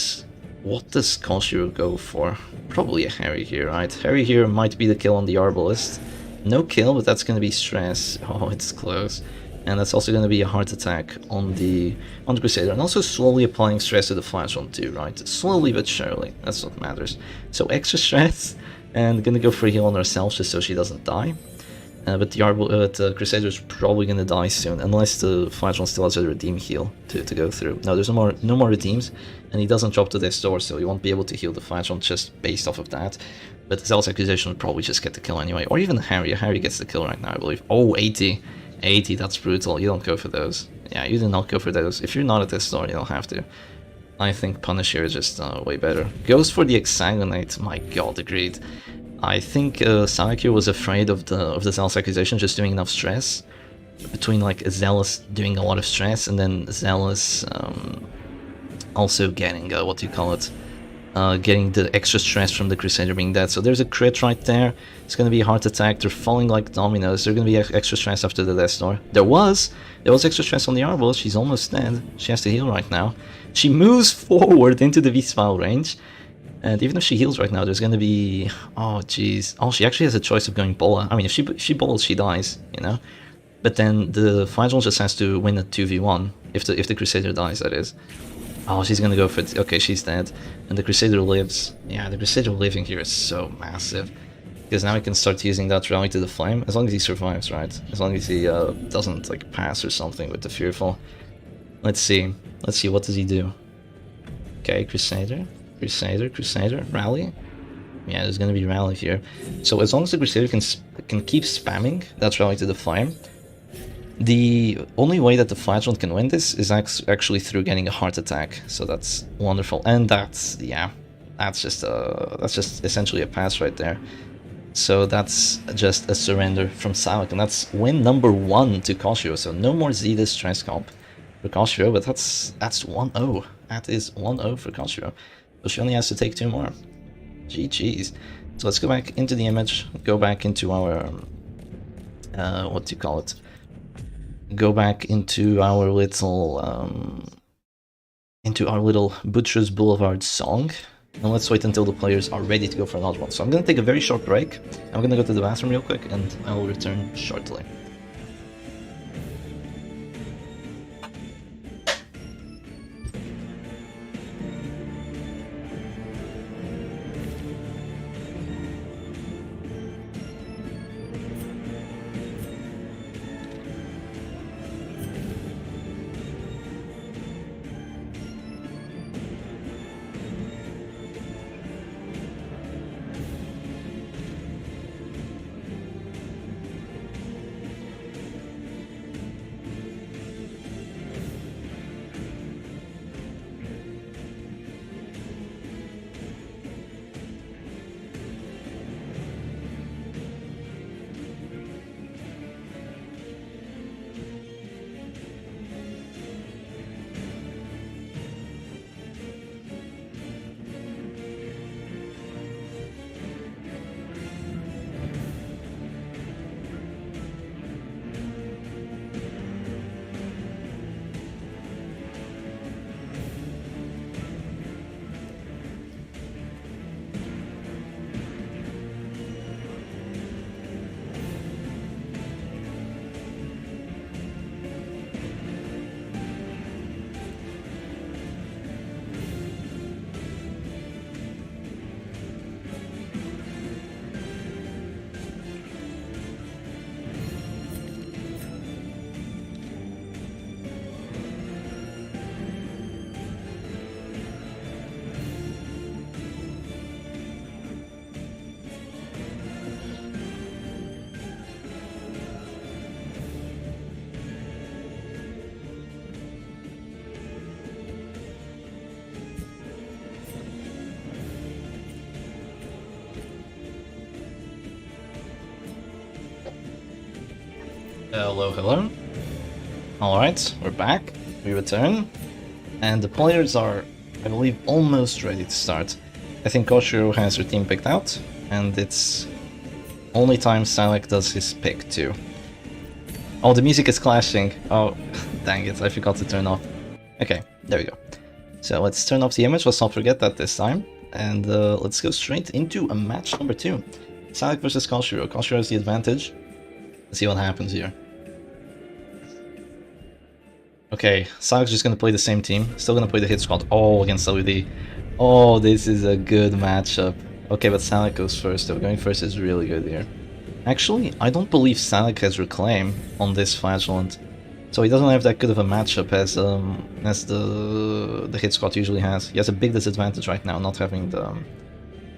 S1: what does Koshiro go for? Probably a Harry here, right? Harry here might be the kill on the Arbalist. No kill, but that's gonna be stress. Oh, it's close. And that's also going to be a heart attack on the Crusader, and also slowly applying stress to the Flash on too, right? Slowly but surely, that's what matters. So extra stress, and gonna go for a heal on herself just so she doesn't die. But the Crusader is probably gonna die soon, unless the Flash still has a redeem heal to go through. No, there's no more redeems, and he doesn't drop to this door, so he won't be able to heal the Flash just based off of that. But the Zealous Accusation would probably just get the kill anyway, or even Harry. Harry gets the kill right now, I believe. Oh, 80. 80, that's brutal. You don't go for those. Yeah, you do not go for those. If you're not at this store, you don't have to. I think Punish here is just way better. Goes for the Exsanguinate. My god, agreed. I think Silac here was afraid of the Zealous Accusation just doing enough stress. Between like Zealous doing a lot of stress and then Zealous also getting, what do you call it? Getting the extra stress from the Crusader being dead. So there's a crit right there. It's going to be a heart attack. They're falling like dominoes. There's going to be extra stress after the death door. There was extra stress on the Arbalist. She's almost dead. She has to heal right now. She moves forward into the V-Spile range. And even if she heals right now, there's going to be... Oh, jeez. Oh, she actually has a choice of going Bola. I mean, if she bowls, she dies, you know? But then the Final just has to win a 2v1, if the Crusader dies, that is. Oh, she's gonna go for it. Okay, she's dead. And the Crusader lives. Yeah, the Crusader living here is so massive. Because now he can start using that rally to the flame, as long as he survives, right? As long as he doesn't, like, pass or something with the Fearful. Let's see. Let's see, what does he do? Okay, Crusader. Crusader. Rally. Yeah, there's gonna be rally here. So as long as the Crusader can keep spamming that rally to the flame, the only way that the Flagellant can win this is actually through getting a heart attack. So that's wonderful, and that's just essentially a pass right there. So that's just a surrender from Silac, and that's win number 1 to Koshiro. So no more Zeta stress comp for Koshiro, but that's 1-0. That is 1-0 for Koshiro. So she only has to take 2 more. GG's. So let's go back into the image, go back into our what do you call it? Go back into our little Butcher's Boulevard song, and let's wait until the players are ready to go for another one. So I'm gonna take a very short break. I'm gonna go to the bathroom real quick, and I will return shortly. Hello. Alright, we're back. We return. And the players are, I believe, almost ready to start. I think Koshiro has her team picked out, and it's only time Psylac does his pick too. Oh, the music is clashing. Oh, dang it, I forgot to turn off. Okay, there we go. So let's turn off the image, let's not forget that this time. And let's go straight into a match number 2. Psylac versus Koshiro. Koshiro has the advantage. Let's see what happens here. Okay, Silac's just gonna play the same team. Still gonna play the hit squad. Oh, against WD. Oh, this is a good matchup. Okay, but Silac goes first. Though going first is really good here. Actually, I don't believe Silac has Reclaim on this Flagellant, so he doesn't have that good of a matchup as the hit squad usually has. He has a big disadvantage right now, not having the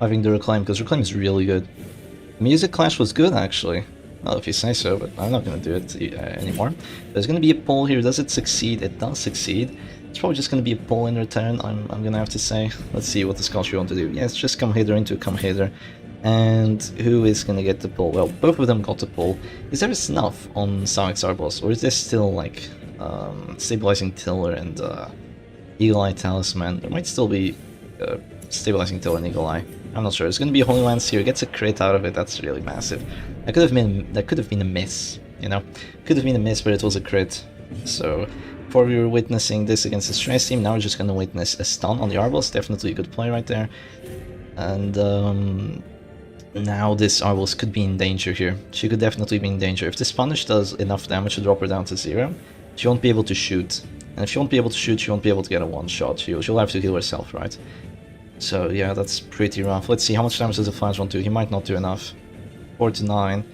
S1: Reclaim, because Reclaim is really good. Music Clash was good actually. Well, if you say so, but I'm not going to do it anymore. There's going to be a pull here. Does it succeed? It does succeed. It's probably just going to be a pull in return, I'm going to have to say. Let's see what the Sculpture want to do. Yeah, it's just come hither into come hither. And who is going to get the pull? Well, both of them got the pull. Is there a snuff on Silac's Arbos? Or is this still like Stabilizing Tiller and Eagle Eye Talisman? There might still be Stabilizing Tiller and Eagle Eye. I'm not sure. It's going to be a Holy Lance here. Gets a crit out of it. That's really massive. That could have been a miss, you know. Could have been a miss, but it was a crit. So before we were witnessing this against the Stress team, now we're just going to witness a stun on the Arbos. Definitely a good play right there. And now this Arbalist could be in danger here. She could definitely be in danger. If this punish does enough damage to drop her down to 0, she won't be able to shoot. And if she won't be able to shoot, she won't be able to get a one-shot. She'll have to heal herself, right? So yeah, that's pretty rough. Let's see, how much damage does the Flash want to do? He might not do enough. 4 to 9.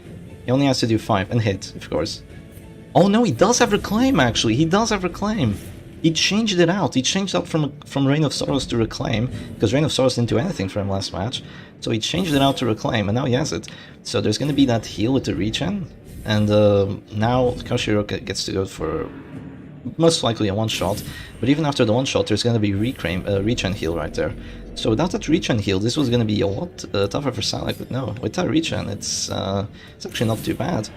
S1: He only has to do 5, and hit, of course. Oh no, he does have Reclaim, actually. He does have Reclaim. He changed it out. He changed out from Reign of Sorrows to Reclaim, because Reign of Sorrows didn't do anything for him last match. So he changed it out to Reclaim, and now he has it. So there's going to be that heal with the regen, and now Koshiro gets to go for most likely a one-shot, but even after the one-shot there's going to be regen heal right there. So without that regen heal, this was going to be a lot tougher for Silac, but no, with that regen it's actually not too bad.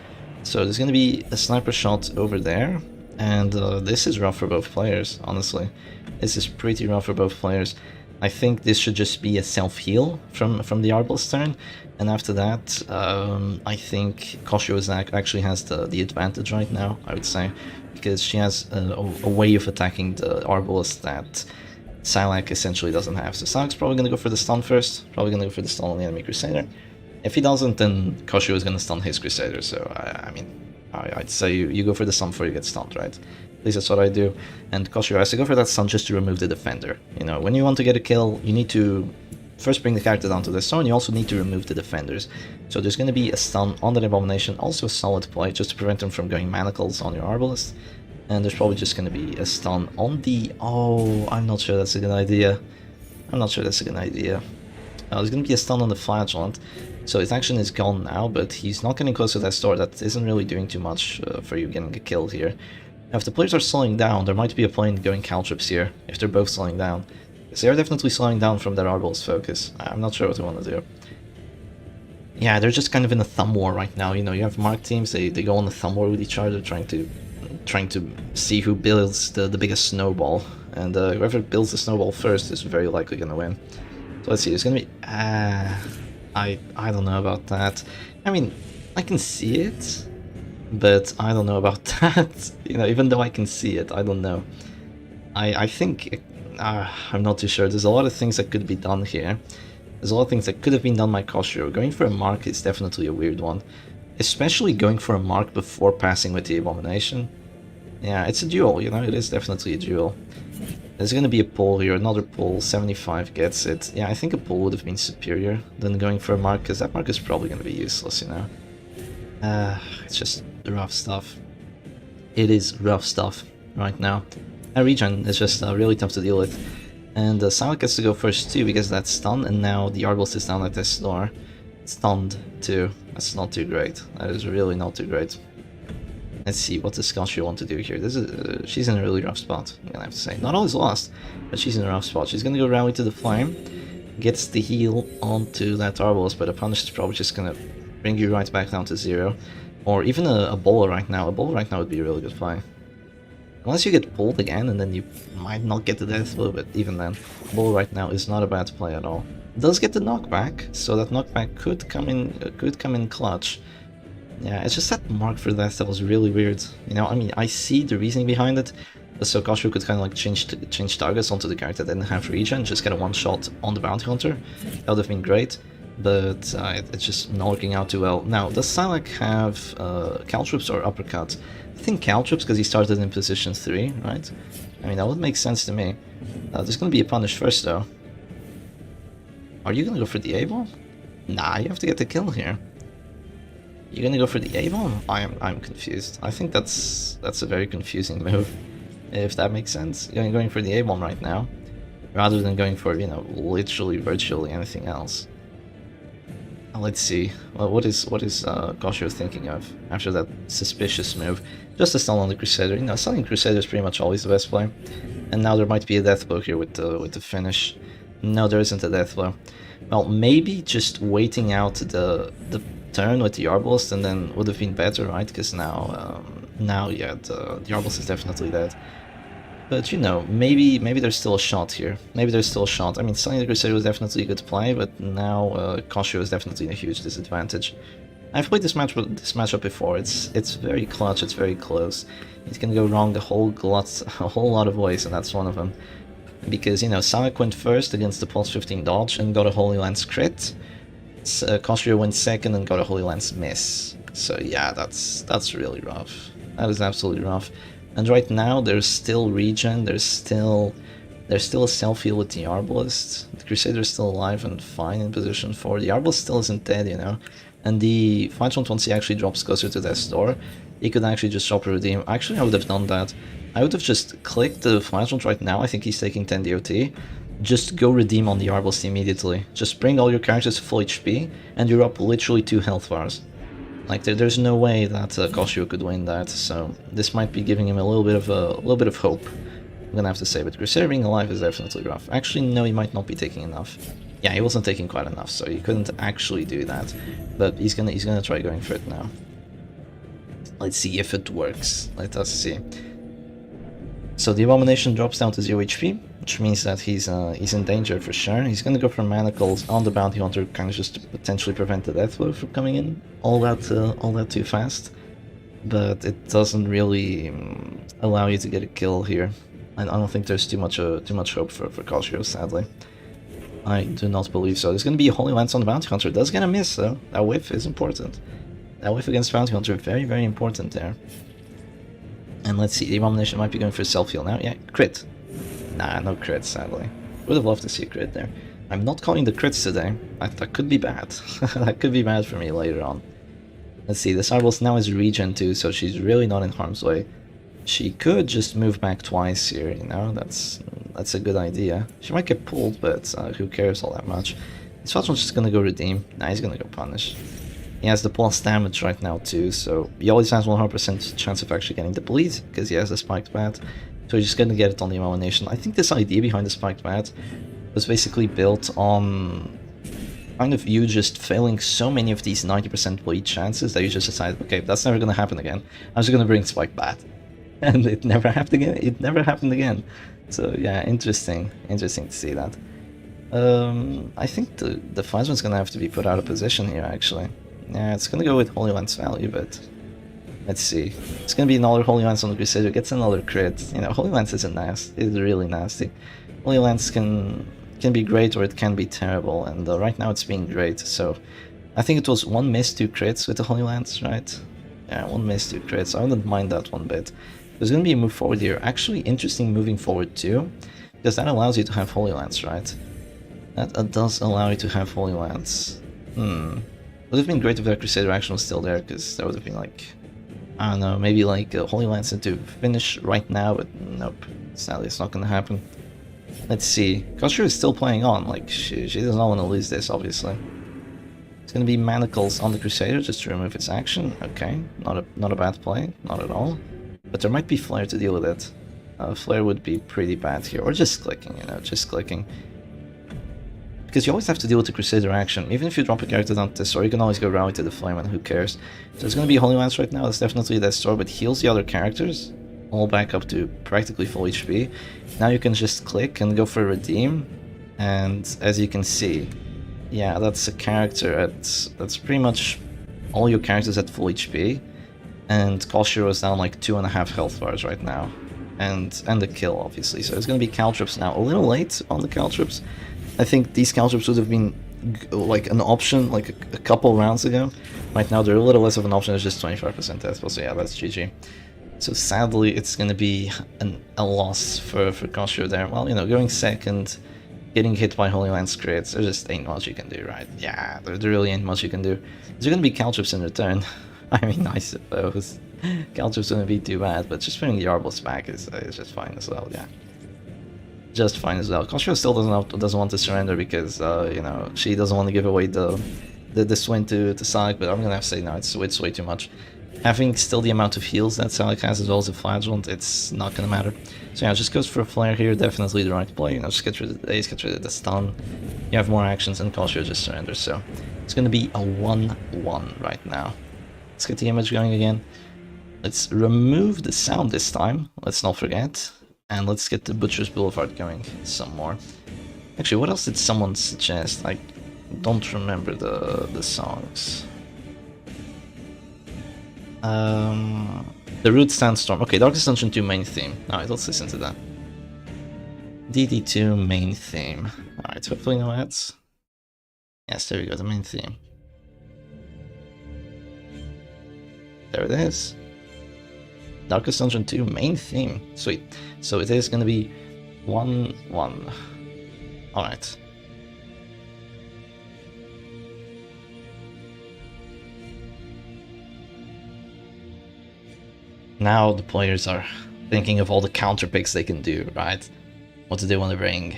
S1: So there's going to be a sniper shot over there, and this is rough for both players, honestly. This is pretty rough for both players. I think this should just be a self-heal from the Arbalist's turn, and after that, I think Koshiro actually has the advantage right now, I would say, because she has a way of attacking the Arbalist that Psylac essentially doesn't have. So Silac's probably going to go for the stun first, probably going to go for the stun on the enemy Crusader. If he doesn't, then Koshiro is going to stun his Crusader, so I mean, I'd say you go for the stun before you get stunned, right? At least that's what I do. And Koshiro has to go for that stun just to remove the defender. You know, when you want to get a kill, you need to first bring the character down to the stun, you also need to remove the defenders. So there's going to be a stun on the Abomination, also a solid play, just to prevent them from going manacles on your Arbalist. And there's probably just going to be a stun on the... Oh, I'm not sure that's a good idea. I'm not sure that's a good idea. There's going to be a stun on the Flagellant. So his action is gone now, but he's not getting close to that store. That isn't really doing too much for you getting a kill here. Now, if the players are slowing down, there might be a play in going caltrips here, if they're both slowing down. Because they are definitely slowing down from their Arbalist focus. I'm not sure what they want to do. Yeah, they're just kind of in a thumb war right now. You know, you have mark teams, they go on a thumb war with each other, trying to see who builds the biggest snowball. And whoever builds the snowball first is very likely going to win. So let's see, it's going to be... I don't know about that. I mean, I can see it, but I don't know about that. You know, even though I can see it, I don't know. I think... I'm not too sure. There's a lot of things that could be done here. There's a lot of things that could have been done by Koshiro. Going for a mark is definitely a weird one. Especially going for a mark before passing with the Abomination. Yeah, it's a duel, you know, it is definitely a duel. There's going to be a pull here, another pull, 75 gets it. Yeah, I think a pull would have been superior than going for a mark, because that mark is probably going to be useless, you know. It's just rough stuff. It is rough stuff right now. That regen is just really tough to deal with. And Silac gets to go first too, because that's stun, and now the Arbalist is down at this door. Stunned too. That's not too great. That is really not too great. Let's see, what does Koshiro want to do here? This is she's in a really rough spot, I'm gonna have to say. Not all is lost, but she's in a rough spot. She's gonna go rally to the flame, gets the heal onto that Arbalist, but a punish is probably just gonna bring you right back down to 0. Or even a bowler right now. A bowler right now would be a really good play. Unless you get pulled again, and then you might not get the death blow, but even then, bowler right now is not a bad play at all. It does get the knockback, so that knockback could come in clutch. Yeah, it's just that mark for death that was really weird. You know, I mean, I see the reasoning behind it. So Koshiro could kind of like change targets onto the character that didn't have regen, just get a one-shot on the bounty hunter. That would have been great, but it's just not working out too well. Now, does Silac have caltrips or uppercut? I think caltrips, because he started in position 3, right? I mean, that would make sense to me. There's going to be a punish first, though. Are you going to go for the A-bomb? Nah, you have to get the kill here. You're gonna go for the A-bomb? I'm confused. I think that's a very confusing move, if that makes sense. You're going for the A-bomb right now, rather than going for, you know, literally, virtually anything else. Let's see. Well, what is Koshiro thinking of after that suspicious move? Just a stun on the Crusader. You know, stunning Crusader is pretty much always the best play. And now there might be a death blow here with the finish. No, there isn't a death blow. Well, maybe just waiting out the turn with the Arbalist, and then would have been better, right? Because now, yeah, the Arbalist is definitely dead. But, you know, maybe there's still a shot here. Maybe there's still a shot. I mean, stunning the Crusader was definitely a good play, but now Koshiro is definitely in a huge disadvantage. I've played this matchup before. It's very clutch. It's very close. It can go wrong a whole lot of ways, and that's one of them. because, you know, Silac went first against the plus 15 dodge and got a Holy Lance crit. Koshiro went second and got a Holy Lance miss. So yeah, that's really rough. That is absolutely rough. And right now there's still regen, there's still a self-heal with the Arbalist. The Crusader is still alive and fine in position 4. The Arbalist still isn't dead, you know. And the Finalist, once he actually drops closer to death's door, he could actually just drop a redeem. Actually, I would have done that. I would have just clicked the Finalist right now. I think he's taking 10 DOT. Just go redeem on the Arbalist immediately. Just bring all your characters to full HP, and you're up literally 2 health bars. Like there's no way that Koshiro could win that. So this might be giving him a little bit of hope. I'm gonna have to say, but Crusader being alive is definitely rough. Actually, no, he might not be taking enough. Yeah, he wasn't taking quite enough, so he couldn't actually do that. But he's gonna try going for it now. Let's see if it works. Let us see. So the Abomination drops down to 0 HP, which means that he's in danger for sure. He's gonna go for Manacles on the Bounty Hunter, kind of just to potentially prevent the death blow from coming in all that too fast. But it doesn't really allow you to get a kill here. I don't think there's too much hope for Koshiro, sadly. I do not believe so. There's going to be a Holy Lance on the Bounty Hunter. That's going to miss, though. That whiff is important. That whiff against Bounty Hunter, very, very important there. And let's see, the Abomination might be going for self-heal now. Yeah, crit. Nah, no crit, sadly. Would have loved to see a crit there. I'm not calling the crits today. That could be bad. That could be bad for me later on. Let's see, this Arbalist now is regen too, so she's really not in harm's way. She could just move back twice here, you know, that's a good idea. She might get pulled, but who cares all that much. This one's just gonna go redeem. Nah, he's gonna go punish. He has the plus damage right now too, so he always has 100% chance of actually getting the bleed, because he has the spiked bat. So he's just gonna get it on the Abomination. I think this idea behind the spiked bat was basically built on kind of you just failing so many of these 90% bleed chances that you just decide, okay, that's never gonna happen again. I'm just gonna bring spiked bat. And it never happened again. It never happened again. So yeah, interesting to see that. I think the Phasma's gonna have to be put out of position here. Actually, yeah, it's gonna go with Holy Lance value, but let's see. It's gonna be another Holy Lance on the Crusader. Gets another crit. You know, Holy Lance isn't nasty. It's really nasty. Holy Lance can be great or it can be terrible, and right now it's being great. So I think it was 1 miss, 2 crits with the Holy Lance, right? Yeah, 1 miss, 2 crits. I wouldn't mind that one bit. There's going to be a move forward here. Actually, interesting moving forward too, because that allows you to have Holy Lance, right? That does allow you to have Holy Lance. Would have been great if that Crusader action was still there, because that would have been like, I don't know, maybe like Holy Lance into finish right now, but nope. Sadly, it's not going to happen. Let's see. Koshiro is still playing on. Like, she does not want to lose this, obviously. It's going to be Manacles on the Crusader just to remove its action. Okay, not a bad play, not at all. But there might be Flare to deal with it. Flare would be pretty bad here, or just clicking, you know, just clicking. Because you always have to deal with the Crusader action. Even if you drop a character down to this store, you can always go rally to the Flame, and who cares. So there's going to be Holy Lance right now. That's definitely that store, but heals the other characters all back up to practically full HP. Now you can just click and go for Redeem, and as you can see, yeah, that's a character that's pretty much all your characters at full HP. And Koshiro is down like 2.5 health bars right now. And the kill, obviously. So it's going to be Caltrips now. A little late on the Caltrips. I think these Caltrips would have been like an option like a couple rounds ago. Right now they're a little less of an option. It's just 25% death. So yeah, that's GG. So sadly it's going to be a loss for Koshiro there. Well, you know, going second, getting hit by Holy Lance crits, there just ain't much you can do, right? Yeah, there really ain't much you can do. There's going to be Caltrips in return. I mean, I suppose. Caltrip's gonna be too bad, but just putting the Arbalist back is just fine as well, yeah. Just fine as well. Koshiro still doesn't want to surrender because, you know, she doesn't want to give away the swing to Silac, but I'm gonna have to say no, it's way too much. Having still the amount of heals that Silac has as well as a Flagellant, it's not gonna matter. So yeah, just goes for a Flare here, definitely the right play, you know, just get rid of the Ace, get rid of the stun. You have more actions and Koshiro just surrenders, so it's gonna be a 1-1 right now. Let's get the image going again. Let's remove the sound this time, let's not forget. And let's get the Butcher's Boulevard going some more. Actually, what else did someone suggest? I don't remember the songs. The Root Sandstorm. Okay, Darkest Dungeon 2 main theme. Alright, let's listen to that. DD2 main theme. Alright, hopefully no ads. Yes, there we go, the main theme. There it is. Darkest Dungeon 2 main theme. Sweet. So it is gonna be 1-1. Alright. Now the players are thinking of all the counter picks they can do, right? What do they want to bring?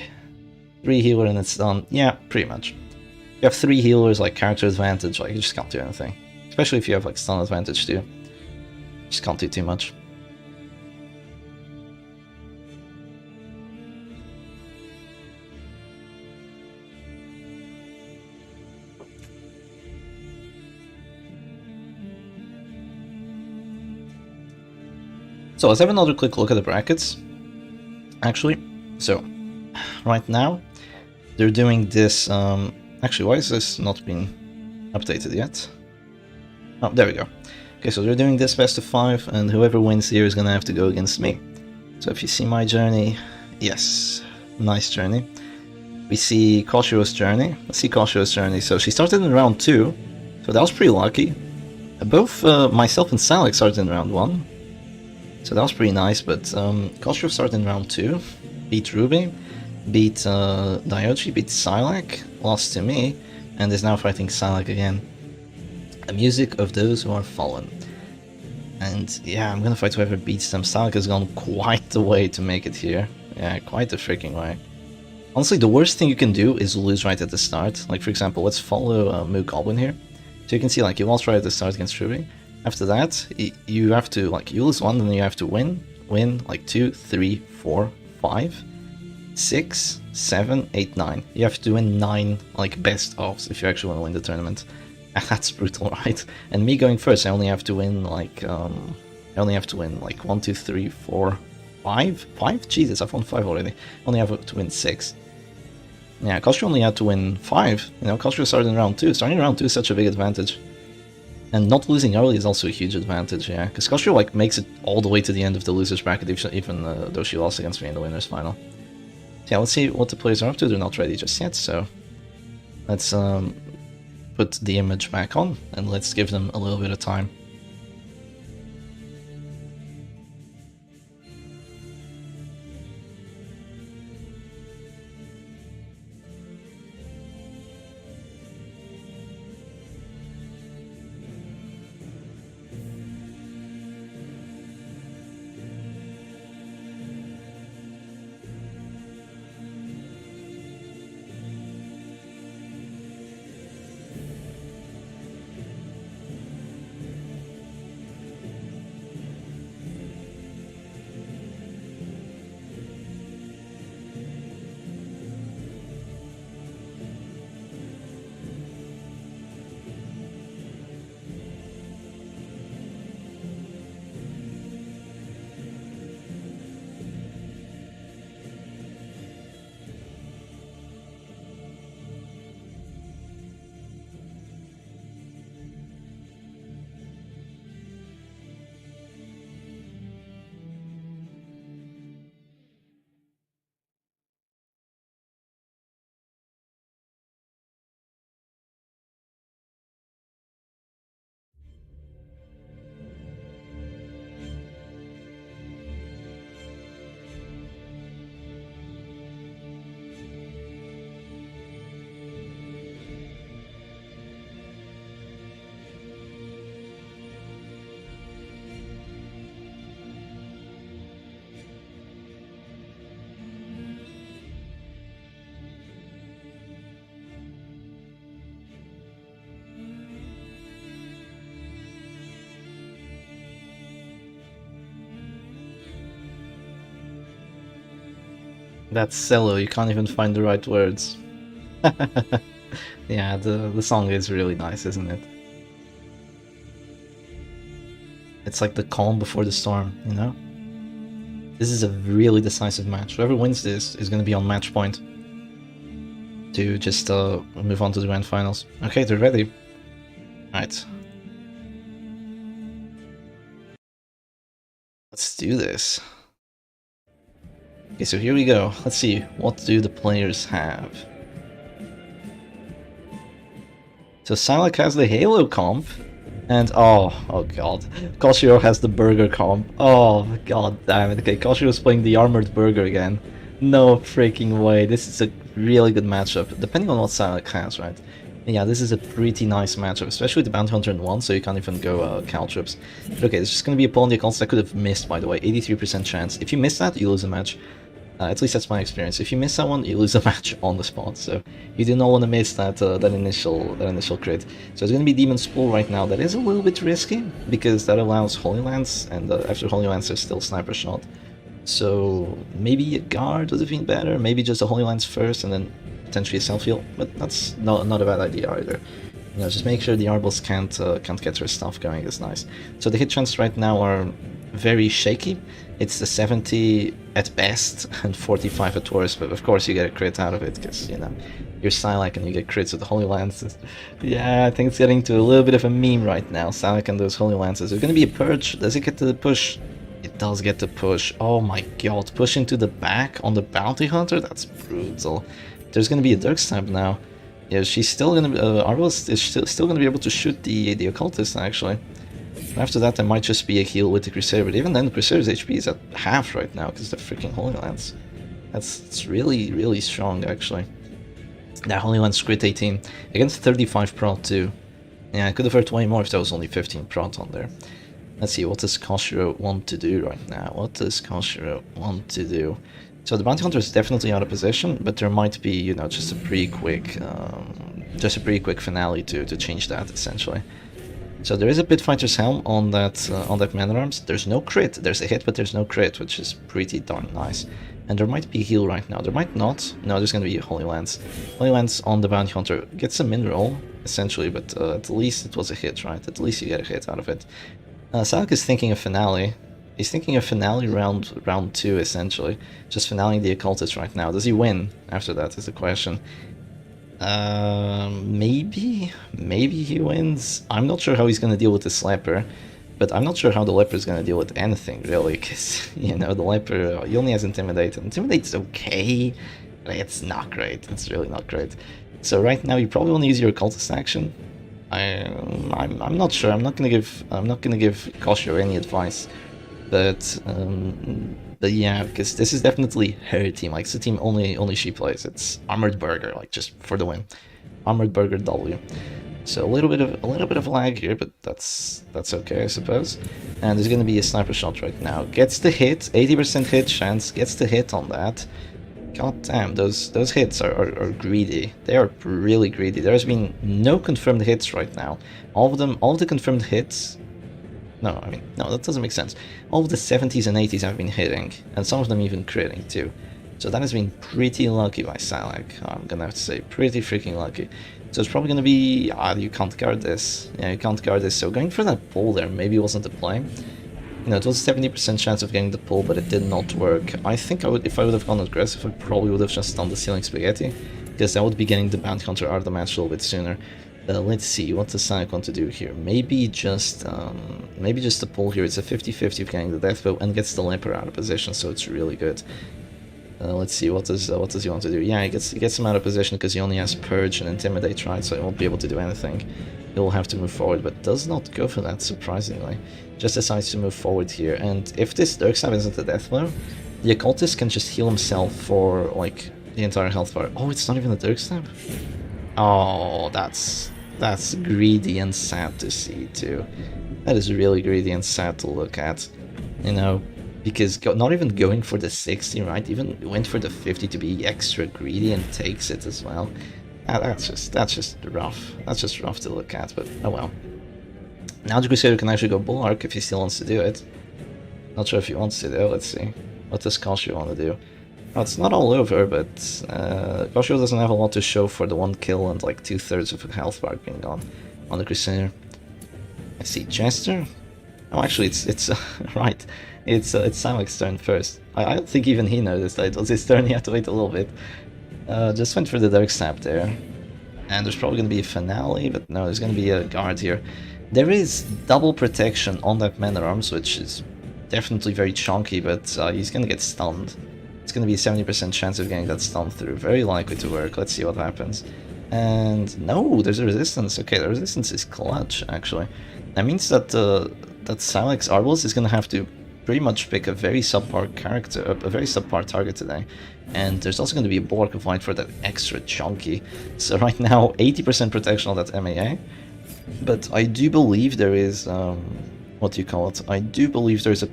S1: 3 healer and it's done. Yeah, pretty much. You have 3 healers, like character advantage, like you just can't do anything. Especially if you have like stun advantage too. Just can't do too much. So let's have another quick look at the brackets. Actually, so right now they're doing this. Actually, why is this not being updated yet? Oh, there we go. Okay, so they're doing this best of 5, and whoever wins here is gonna have to go against me. So if you see my journey, yes, nice journey. We see Koshiro's journey. Let's see Koshiro's journey. So she started in round 2, so that was pretty lucky. Both myself and Silac started in round 1. So that was pretty nice, but Koshiro started in round 2, beat Ruby, beat Daioji, beat Psylac, lost to me, and is now fighting Psylac again. The music of those who are fallen. And yeah, I'm gonna fight whoever beats them. Psylac has gone quite the way to make it here. Yeah, quite the freaking way. Honestly, the worst thing you can do is lose right at the start. Like, for example, let's follow Moo Goblin here. So you can see, like, you lost right at the start against Ruby. After that, you have to, like, you lose 1, then you have to win, like, 2, 3, 4, 5, 6, 7, 8, 9. You have to win 9, like, best-ofs if you actually want to win the tournament. And that's brutal, right? And me going first, I only have to win, like, 1, 2, 3, 4, 5? 5? Jesus, I've won 5 already. Only have to win 6. Yeah, Koshiro only had to win 5. You know, Koshiro started in round 2. Starting in round 2 is such a big advantage. And not losing early is also a huge advantage, yeah. Because Koshiro, like, makes it all the way to the end of the loser's bracket, even though she lost against me in the winner's final. So yeah, let's see what the players are up to. They're not ready just yet, so let's put the image back on, and let's give them a little bit of time. That's cello, you can't even find the right words. Yeah, the song is really nice, isn't it? It's like the calm before the storm, you know? This is a really decisive match. Whoever wins this is going to be on match point to just move on to the grand finals. Okay, they're ready. Alright. Let's do this. Okay, so here we go. Let's see, what do the players have? So Silac has the Halo comp, and oh god, Koshiro has the burger comp. Oh god damn it. Okay, Koshiro's playing the armored burger again. No freaking way. This is a really good matchup, depending on what Silac has, right? Yeah, this is a pretty nice matchup, especially with the Bounty Hunter in 1, so you can't even go caltrips. But okay, it's just gonna be a pull on the occultist. I could have missed, by the way, 83% chance. If you miss that, you lose a match. At least that's my experience. If you miss that one, you lose a match on the spot. So you do not want to miss that that initial crit. So it's going to be Demon's Pool right now. That is a little bit risky because that allows Holy Lance, and after Holy Lance there's still Sniper Shot. So maybe a guard would have been better. Maybe just a Holy Lance first and then potentially a self heal. But that's not a bad idea either. You know, just make sure the Arbals can't get her stuff going is nice. So the hit chances right now are very shaky. It's the 70 at best and 45 at worst, but of course you get a crit out of it because, you know, you're Psylac and you get crits with the Holy Lances. Yeah, I think it's getting to a little bit of a meme right now, Psylac and those Holy Lances. There's gonna be a purge. Does it get to the push? It does get the push. Oh my god, push into the back on the Bounty Hunter? That's brutal. There's gonna be a Dirk Stab now. Yeah, she's still gonna be, Arbals is still gonna be able to shoot the Occultist actually. After that, there might just be a heal with the Crusader, but even then, the Crusader's HP is at half right now because the freaking Holy Lance. It's really, really strong, actually. That Holy Lance crit 18 against 35 prot too. Yeah, I could have hurt way more if there was only 15 prot on there. Let's see, what does Koshiro want to do right now? What does Koshiro want to do? So the Bounty Hunter is definitely out of position, but there might be, you know, just a pretty quick finale to change that essentially. So there is a Pitfighter's Helm on that Man at Arms. There's no crit. There's a hit, but there's no crit, which is pretty darn nice. And there might be a heal right now. There might not. No, there's going to be a Holy Lance. Holy Lance on the Bounty Hunter gets a min roll, essentially, but at least it was a hit, right? At least you get a hit out of it. Silac is thinking of finale. He's thinking of finale round 2, essentially. Just finaling the Occultist right now. Does he win after that is the question. Maybe he wins. I'm not sure how he's gonna deal with the Leper, but I'm not sure how the Leper is gonna deal with anything really, because, you know, the Leper, he only has Intimidate. Intimidate's okay, but it's not great. It's really not great. So right now you probably want to use your Occultist action. I'm not sure. I'm not gonna give Koshiro any advice, but yeah, because this is definitely her team. Like, it's the team only she plays. It's Armored Burger, like, just for the win. Armored Burger W. So a little bit of lag here, but that's okay, I suppose. And there's gonna be a Sniper Shot right now. Gets the hit, 80% hit chance. Gets the hit on that. God damn, those hits are greedy. They are really greedy. There's been no confirmed hits right now. All of the confirmed hits. No, I mean, no, that doesn't make sense. All of the 70s and 80s have been hitting, and some of them even critting too. So that has been pretty lucky by Silac. I'm gonna have to say, pretty freaking lucky. So it's probably gonna be, you can't guard this. Yeah, you can't guard this. So going for that pull there maybe wasn't the play. You know, it was a 70% chance of getting the pull, but it did not work. I think if I would have gone aggressive, I probably would have just done the Ceiling Spaghetti, because I would be getting the Bounty Hunter out of the match a little bit sooner. Let's see, what does Silac want to do here? Maybe just the pull here. It's a 50-50 of getting the death bow and gets the Leper out of position, so it's really good. Let's see, what does he want to do? Yeah, he gets him out of position because he only has Purge and Intimidate, right? So he won't be able to do anything. He'll have to move forward, but does not go for that, surprisingly. Just decides to move forward here, and if this Dirk Stab isn't a death blow, the Occultist can just heal himself for, like, the entire health bar. Oh, it's not even a Dirk Stab? Oh, that's greedy and sad to see too. That is really greedy and sad to look at, you know, because not even going for the 60, right? Even went for the 50 to be extra greedy and takes it as well. That's just rough. That's just rough to look at, but oh well. Now the Crusader can actually go Bulwark if he still wants to do it. Not sure if he wants to though. Let's see. What does Koshiro want to do? Well, it's not all over, but Koshiro doesn't have a lot to show for the 1 kill and like 2/3 of a health bar being gone on the Crusader. I see Jester. Oh, actually, it's right. It's Silac's turn first. I don't think even he noticed that it was his turn. He had to wait a little bit. Just went for the Dark Stab there, and there's probably gonna be a finale, but no, there's gonna be a guard here. There is double protection on that Man at Arms, which is definitely very chunky, but he's gonna get stunned. It's It's going to be a 70% chance of getting that stun through. Very likely to work. Let's see what happens. And no, there's a resistance. Okay, the resistance is clutch, actually. That means that that Silac's Arbals is going to have to pretty much pick a very subpar character, a very subpar target today. And there's also going to be a Bork of Light for that extra chunky. So right now, 80% protection on that MAA. But I do believe there is, what do you call it? I do believe there is a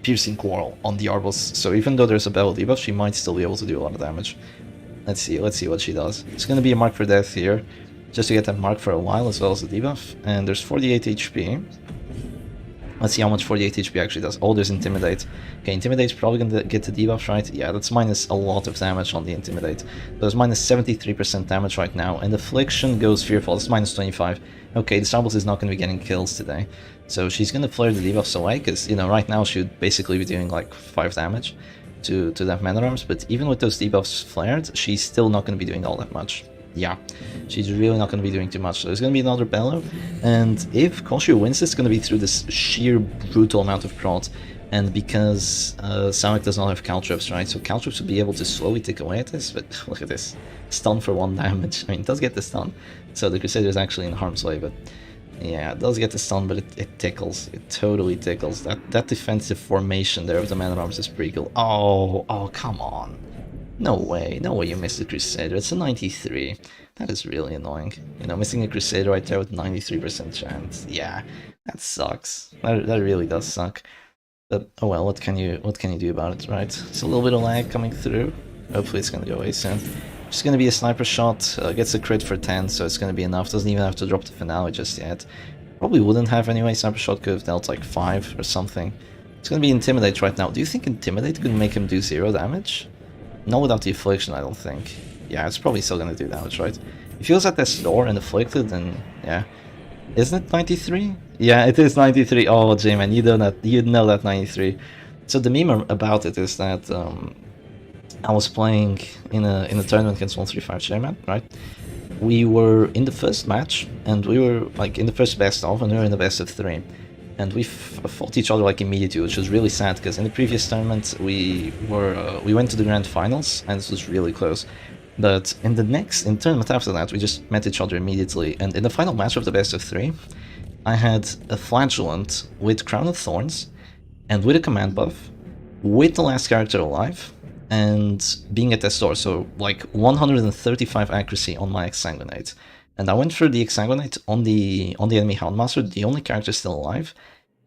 S1: piercing quarrel on the Arbals. So even though there's a battle debuff, she might still be able to do a lot of damage. Let's see what she does. It's going to be a mark for death here, just to get that mark for a while, as well as the debuff. And there's 48 HP. Let's see how much 48 HP actually does. Oh, there's Intimidate. Okay, Intimidate's probably going to get the debuff, right? Yeah, that's minus a lot of damage on the Intimidate. There's minus 73% damage right now, and Affliction goes Fearful. It's minus 25. Okay, the Arbals is not going to be getting kills today. So she's going to flare the debuffs away, because, you know, right now she would basically be doing like 5 damage to that Man at Arms, but even with those debuffs flared, she's still not going to be doing all that much. Yeah, she's really not going to be doing too much. So there's going to be another Bellow, and if Koshiro wins, it's going to be through this sheer brutal amount of prot, and because Silac does not have Caltrops, right? So Caltrops would be able to slowly tick away at this, but look at this. Stun for 1 damage. I mean, it does get the stun, so the Crusader is actually in harm's way, but yeah, it does get the stun, but it tickles. It totally tickles. That defensive formation there of the Man at Arms is pretty cool. Oh, come on. No way you missed the Crusader. It's a 93. That is really annoying. You know, missing a Crusader right there with 93% chance. Yeah, that sucks. That really does suck. But oh well, what can you do about it, right? It's a little bit of lag coming through. Hopefully it's gonna go away soon. Just gonna be a sniper shot, gets a crit for 10, so it's gonna be enough. Doesn't even have to drop the finale just yet. Probably wouldn't have anyway. Sniper shot could have dealt like 5 or something. It's gonna be Intimidate right now. Do you think Intimidate could make him do 0 damage? Not without the Affliction, I don't think. Yeah, it's probably still gonna do damage, right? If he was at this door and afflicted, then yeah. Isn't it 93? Yeah, it is 93. Oh, J-Man, you know that 93. So the meme about it is that I was playing in a tournament against 135 J-Man, right? We were in the first match, and we were like in the first best of, and we were in the best of 3. And we fought each other like immediately, which was really sad, because in the previous tournament we went to the grand finals, and this was really close. But in the tournament after that, we just met each other immediately, and in the final match of the best of 3, I had a Flagellant with Crown of Thorns, and with a command buff, with the last character alive, and being at Testor, so like 135 accuracy on my Exsanguinate. And I went for the Exsanguinate on the enemy Houndmaster, the only character still alive,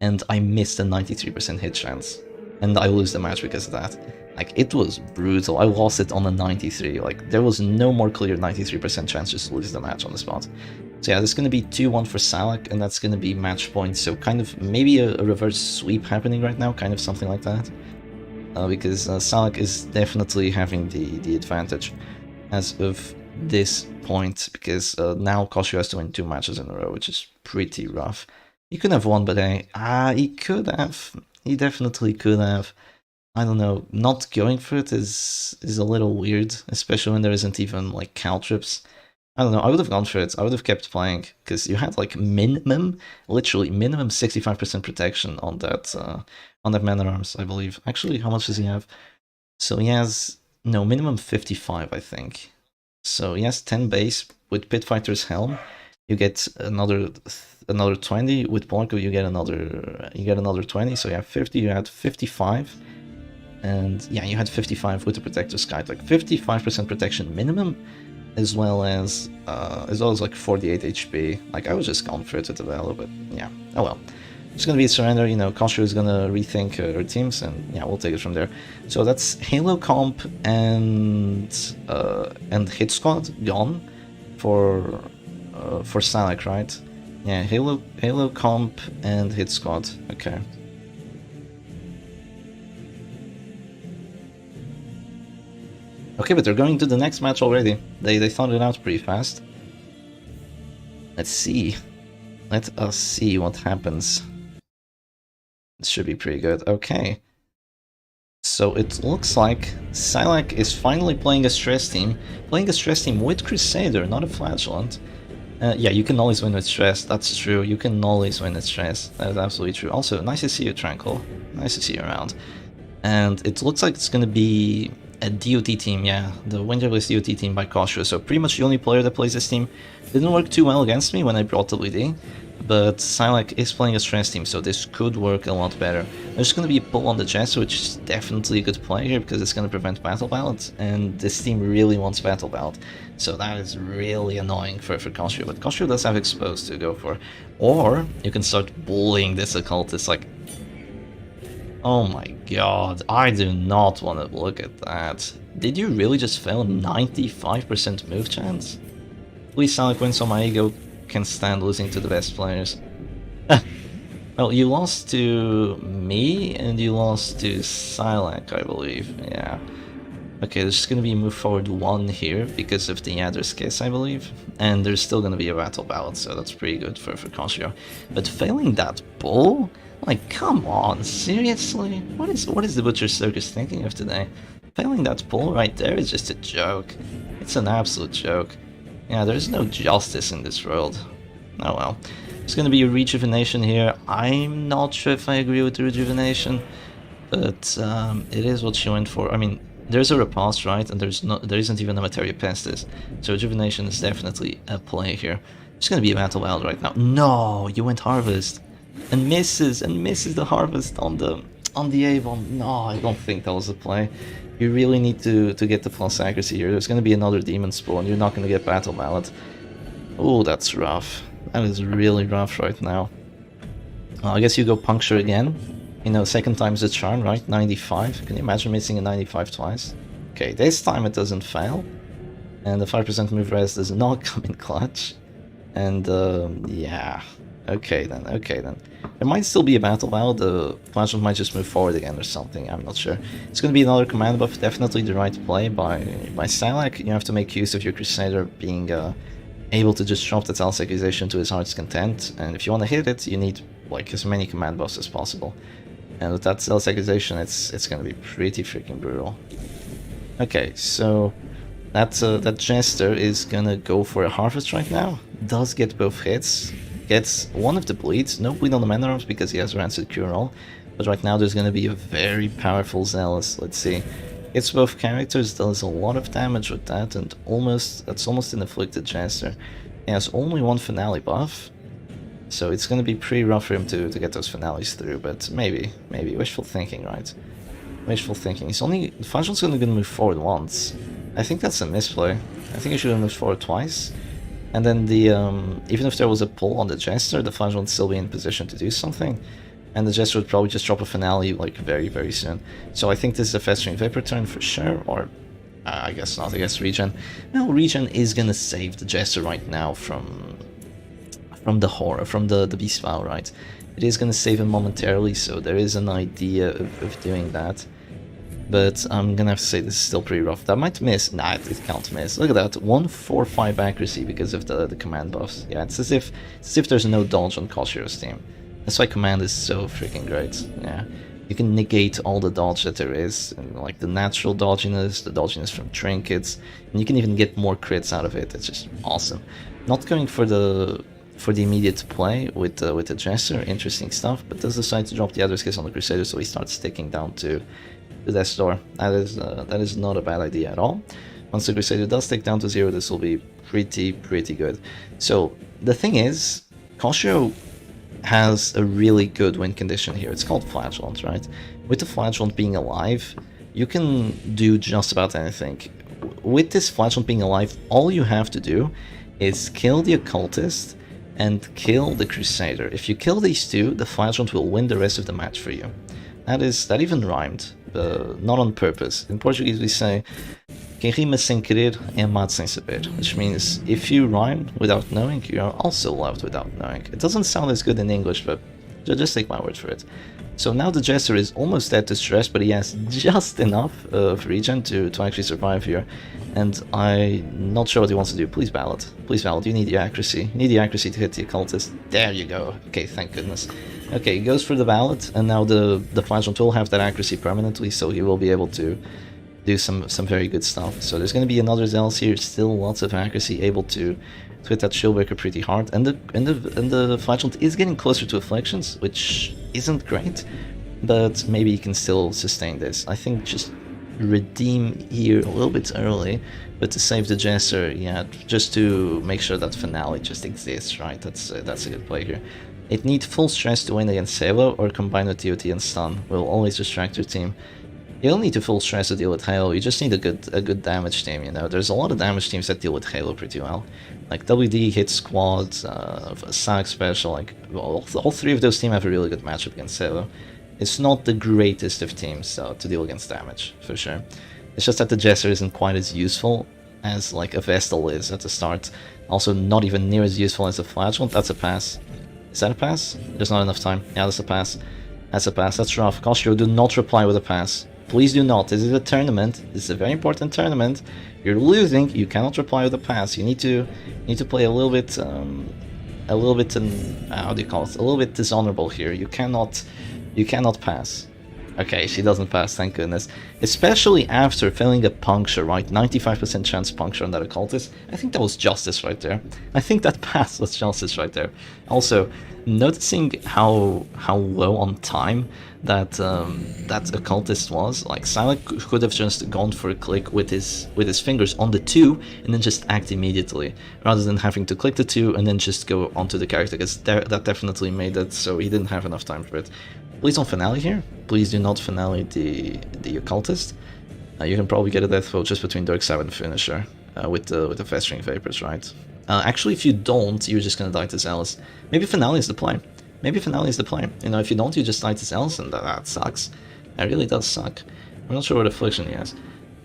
S1: and I missed a 93% hit chance. And I lose the match because of that. Like, it was brutal. I lost it on a 93. Like, there was no more clear 93% chance just to lose the match on the spot. So yeah, there's going to be 2-1 for Silac, and that's going to be match point. So kind of maybe a reverse sweep happening right now, kind of something like that. Because Silac is definitely having the advantage as of this point, because now Koshiro has to win 2 matches in a row, which is pretty rough. He could have won, but he could have. He definitely could have. I don't know, not going for it is a little weird, especially when there isn't even like Caltrops. I don't know, I would have gone for it. I would have kept playing, because you had like literally minimum 65% protection on that Man at Arms, I believe. Actually, how much does he have? So he has minimum 55, I think. So he has 10 base with Pitfighter's Helm. You get another 20 with Blanco. You get another 20. So you have 50. You had 55. And yeah, you had 55 with the Protector's Guide, like 55% protection minimum, as well as like 48 HP. Like, I was just gone for it at the value, but yeah, oh well. It's gonna be a surrender, you know, Koshiro is gonna rethink her teams, and yeah, we'll take it from there. So that's Halo Comp and Hit Squad gone for Psylac, right? Yeah, Halo Comp and Hit Squad, okay. Okay, but they're going to the next match already. They thought it out pretty fast. Let's see. Let us see what happens. It should be pretty good. Okay. So it looks like Psylac is finally playing a stress team. Playing a stress team with Crusader, not a Flagellant. Yeah, you can always win with stress. That's true. You can always win with stress. That is absolutely true. Also, nice to see you, Tranquil. Nice to see you around. And it looks like it's going to be A DOT team, yeah. The Winterless DOT team by Koshiro. So pretty much the only player that plays this team. Didn't work too well against me when I brought WD. But Psylac is playing a stress team, so this could work a lot better. There's going to be a pull on the Jester, which is definitely a good play here because it's going to prevent Battle Ballad, and this team really wants Battle Ballad. So that is really annoying for Koshiro, but Koshiro does have Exposed to go for. Or you can start bullying this Occultist, like... Oh my god, I do not want to look at that. Did you really just fail 95% move chance? Please Silac wins, so my ego can stand losing to the best players. Well, you lost to me and you lost to Silac, I believe. Yeah. Okay, there's just gonna be move forward 1 here because of the Adder's Kiss, I believe. And there's still gonna be a Battle Ballad, so that's pretty good for Koshiro. But failing that bull? Like, come on, seriously? What is the Butcher Circus thinking of today? Failing that pull right there is just a joke. It's an absolute joke. Yeah, there's no justice in this world. Oh well. There's gonna be a Rejuvenation here. I'm not sure if I agree with the Rejuvenation, but it is what she went for. I mean, there's a Repulse, right? And there isn't even a Materia Pestis. So Rejuvenation is definitely a play here. There's gonna be a Battle Wild right now. No, you went Harvest. And misses the Harvest on the Avon. No, I don't think that was a play. You really need to get the plus accuracy here. There's going to be another Demon Spawn. You're not going to get Battle Ballad. Oh, that's rough. That is really rough right now. I guess you go Puncture again. You know, second time's the charm, right? 95. Can you imagine missing a 95 twice? Okay, this time it doesn't fail. And the 5% move res does not come in clutch. And, yeah. Okay then. There might still be a Battle Ballad, the Flashlight might just move forward again or something, I'm not sure. It's gonna be another command buff, definitely the right play by Psylac. You have to make use of your Crusader being able to just drop the Tal's Accusation to his heart's content, and if you want to hit it, you need like as many command buffs as possible. And with that Tal's Accusation, it's gonna be pretty freaking brutal. Okay, so that Jester is gonna go for a Harvest right now, does get both hits. Gets one of the bleeds, no bleed on the Mana Arms because he has Rancid Cure All, but right now there's going to be a very powerful Zealous. Let's see. It's both characters, does a lot of damage with that, and that's almost an Afflicted Jester. He has only one Finale buff, so it's going to be pretty rough for him to get those Finales through, but maybe, wishful thinking, right? Wishful thinking. The Flagel's only going to move forward once. I think that's a misplay. I think he should have moved forward twice. And then even if there was a pull on the Jester, the Flagel would still be in position to do something. And the Jester would probably just drop a Finale like very, very soon. So I think this is a Festering Vapor turn for sure, or I guess not, I guess Regen. No, Regen is gonna save the Jester right now from the horror, from the Beast Vow, right? It is gonna save him momentarily, so there is an idea of doing that. But I'm gonna have to say this is still pretty rough. That might miss. Nah, it can't miss. Look at that, 145 accuracy because of the command buffs. Yeah, it's as if there's no dodge on Koshiro's team. That's why command is so freaking great. Yeah, you can negate all the dodge that there is, and like the natural dodginess, the dodginess from trinkets, and you can even get more crits out of it. It's just awesome. Not going for the immediate play with the Jester, interesting stuff, but does decide to drop the Adder's Kiss on the Crusader, so he starts sticking down to the Death's Door. That is not a bad idea at all. Once the Crusader does take down to 0, this will be pretty good. So the thing is, Koshiro has a really good win condition here. It's called Flagellant, right? With the Flagellant being alive, you can do just about anything. With this Flagellant being alive, all you have to do is kill the Occultist and kill the Crusader. If you kill these two, the Flagellant will win the rest of the match for you. That even rhymed, not on purpose. In Portuguese we say quem rima sem querer é amado sem saber, which means if you rhyme without knowing, you are also loved without knowing. It doesn't sound as good in English, but just take my word for it. So now the Jester is almost dead to stress, but he has just enough of regen to actually survive here. And I'm not sure what he wants to do. Please Ballad. Please Ballad, you need the accuracy. You need the accuracy to hit the Occultist. There you go. Okay, thank goodness. Okay, he goes for the Ballad, and now the Flagellant will have that accuracy permanently, so he will be able to do some very good stuff. So there's going to be another Zealous here, still lots of accuracy, able to hit that Shieldbreaker pretty hard, and the Flagellant is getting closer to Afflictions, which isn't great, but maybe he can still sustain this. I think just redeem here a little bit early, but to save the Jester, yeah, just to make sure that Finale just exists, right? That's a good play here. It needs full stress to win against Halo, or combine with TOT and stun. Will always distract your team. You don't need to full stress to deal with Halo, you just need a good damage team, you know? There's a lot of damage teams that deal with Halo pretty well. Like WD, Hit Squad, Silac Special, like, all three of those teams have a really good matchup against Halo. It's not the greatest of teams to deal against damage, for sure. It's just that the Jester isn't quite as useful as like a Vestal is at the start. Also not even near as useful as a Flagellant. That's a pass. Is that a pass? There's not enough time. Yeah, that's a pass. That's a pass. That's rough. Koshiro, do not reply with a pass. Please do not. This is a tournament. This is a very important tournament. You're losing. You cannot reply with a pass. You need to play a little bit how do you call it? A little bit dishonorable here. You cannot pass. Okay, she doesn't pass, thank goodness. Especially after failing a puncture, right? 95% chance puncture on that occultist. I think that was justice right there. I think that pass was justice right there. Also, noticing how low on time that occultist was, like Silac could have just gone for a click with his fingers on the 2 and then just act immediately, rather than having to click the 2 and then just go onto the character, because that definitely made it so he didn't have enough time for it. Please don't finale here. Please do not finale the occultist. You can probably get a death vote just between Dark Side and Finisher with the festering vapors, right? Actually, if you don't, you're just gonna die to Zealous. Maybe finale is the play. Maybe finale is the play. You know, if you don't, you just die to Zealous, and that sucks. That really does suck. I'm not sure what affliction he has.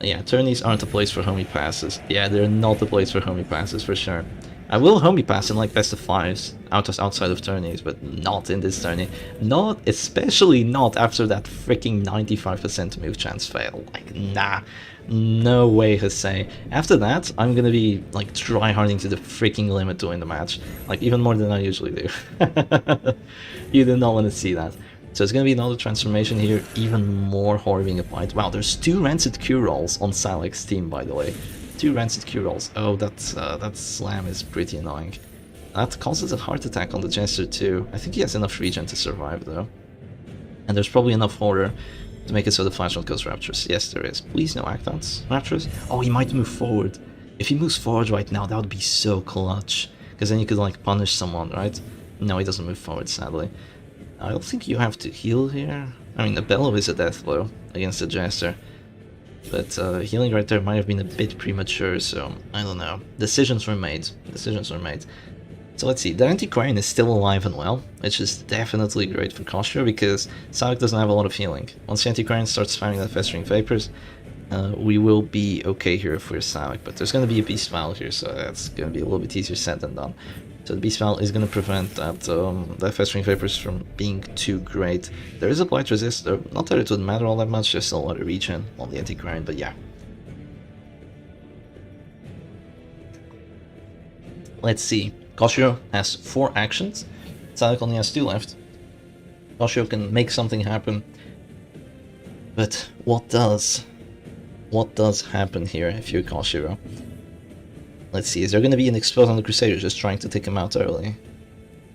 S1: Yeah, tourneys aren't a place for homie passes. Yeah, they're not a place for homie passes for sure. I will homie pass in like best of 5s outside of tourneys, but not in this tourney. Not, especially not after that freaking 95% move chance fail. Like, nah, no way, Jose. After that, I'm gonna be like tryharding to the freaking limit to win the match, like even more than I usually do. You do not want to see that. So it's gonna be another transformation here, even more horror being applied. Wow, there's 2 rancid Q rolls on Silac's team, by the way. 2 rancid Q rolls. Oh, that slam is pretty annoying. That causes a heart attack on the Jester too. I think he has enough regen to survive though. And there's probably enough horror to make it so the Flashlight goes Rapturous. Yes, there is. Please no Actons. Rapturous? Oh, he might move forward. If he moves forward right now, that would be so clutch. Because then you could like punish someone, right? No, he doesn't move forward, sadly. I don't think you have to heal here. I mean, the Bellow is a death blow against the Jester. But healing right there might have been a bit premature, so I don't know. Decisions were made. Decisions were made. So let's see. The Antiquarian is still alive and well, which is definitely great for Koshiro because Silac doesn't have a lot of healing. Once the Antiquarian starts spamming that Festering Vapors, we will be okay here for Silac. But there's going to be a Beast Vial here, so that's going to be a little bit easier said than done. So the Beast Vial is going to prevent that Festering Vapors from being too great. There is a Blight Resist, not that it would matter all that much, just a lot of regen on the Antiquarian, but yeah. Let's see. Koshiro has 4 actions, Psylac only has 2 left. Koshiro can make something happen, but what does happen here if you're Koshiro? Let's see, is there going to be an Explode on the Crusader just trying to take him out early?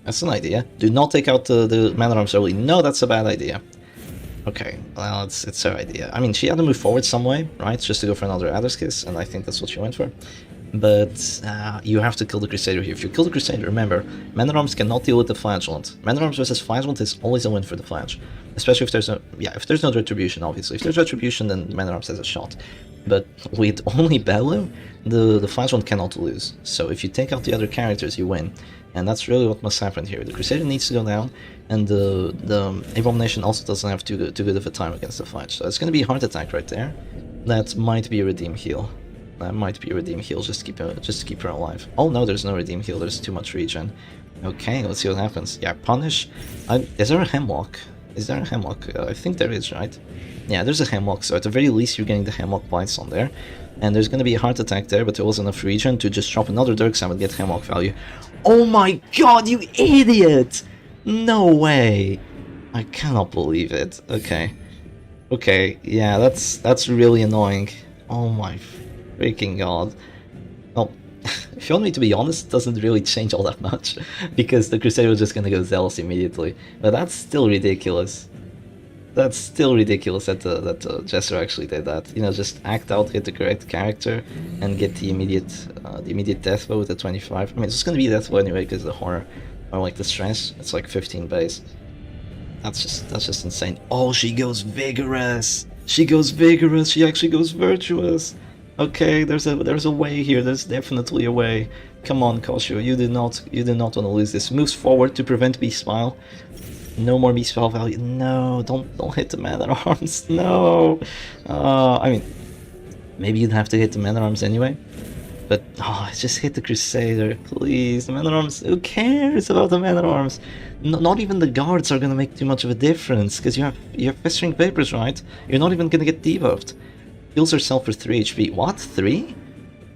S1: That's an idea. Do not take out the Man-at-Arms early. No, that's a bad idea. Okay, well, it's her idea. I mean, she had to move forward some way, right? Just to go for another Adder's Kiss, and I think that's what she went for. But you have to kill the Crusader here. If you kill the Crusader, remember, Man-at-Arms cannot deal with the Flagellant. Man-at-Arms versus Flagellant is always a win for the Flag. Especially if there's no, if there's no Retribution, obviously. If there's Retribution, then Man-at-Arms has a shot. But with only Bellow, the Flagellant cannot lose. So if you take out the other characters, you win. And that's really what must happen here. The Crusader needs to go down, and the Abomination also doesn't have too good of a time against the Flag. So it's going to be a heart attack right there. That might be a Redeem Heal. That might be a Redeem Heal just to keep her alive. Oh no, there's no Redeem Heal, there's too much regen. Okay, let's see what happens. Yeah, Punish. Is there a Hemlock? Is there a Hemlock? I think there is, right? Yeah, there's a Hemlock, so at the very least you're getting the Hemlock bites on there. And there's going to be a heart attack there, but there was enough regen to just drop another Dirk Sam and get Hemlock value. Oh my god, you idiot! No way! I cannot believe it. Okay. Okay, yeah, that's really annoying. Oh my freaking god. Well, if you want me to be honest, it doesn't really change all that much, because the Crusader was just gonna go Zealous immediately. But that's still ridiculous. That's still ridiculous that the Jester actually did that. You know, just act out, hit the correct character, and get the immediate death blow with the 25. I mean, it's gonna be death blow anyway because the horror, or like the stress. It's like 15 base. That's just insane. Oh, she goes vigorous. She goes vigorous. She actually goes virtuous. Okay, there's a way here. There's definitely a way. Come on, Koshiro. You did not want to lose this. Moves forward to prevent Beast Smile. No more Beast Smile value. No, don't hit the Man at Arms. No. I mean, maybe you'd have to hit the Man at Arms anyway. But just hit the Crusader, please. The Man at Arms. Who cares about the Man at Arms? Not even the guards are gonna make too much of a difference because you have Festering Vapors, right? You're not even gonna get debuffed. Heals herself for 3 HP. What? 3?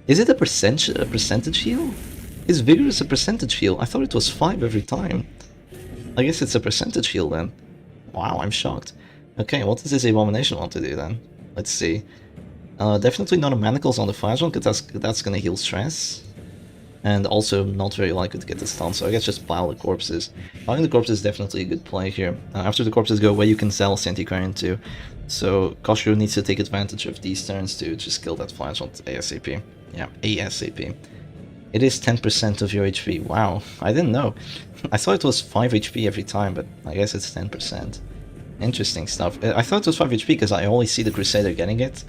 S1: Is it a percentage heal? Is Vigorous a percentage heal? I thought it was 5 every time. I guess it's a percentage heal then. Wow, I'm shocked. Okay, what does this Abomination want to do then? Let's see. Definitely not a Manacles on the Flagellum, because that's gonna heal stress. And also not very likely to get the stun, so I guess just pile the corpses. Piling the corpses is definitely a good play here. After the corpses go away, you can sell Antiquarian too. So Koshiro needs to take advantage of these turns to just kill that Flagellum ASAP. Yeah, ASAP. It is 10% of your HP. Wow, I didn't know. I thought it was 5 HP every time, but I guess it's 10%. Interesting stuff. I thought it was 5 HP because I only see the Crusader getting it.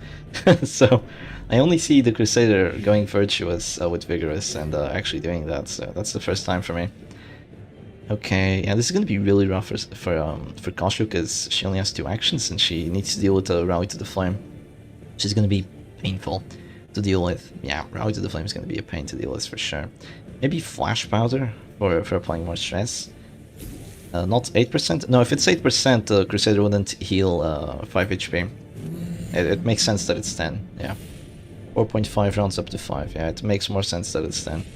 S1: So I only see the Crusader going virtuous with Vigorous and actually doing that. So that's the first time for me. Okay, yeah, this is going to be really rough for Koshiro because she only has 2 actions and she needs to deal with the Rally to the Flame, which is going to be painful to deal with. Yeah, Rally to the Flame is going to be a pain to deal with for sure. Maybe Flash Powder for applying more stress. Not 8%? No, if it's 8%, the Crusader wouldn't heal 5 HP. It makes sense that it's 10, yeah. 4.5 rounds up to 5, yeah, it makes more sense that it's 10.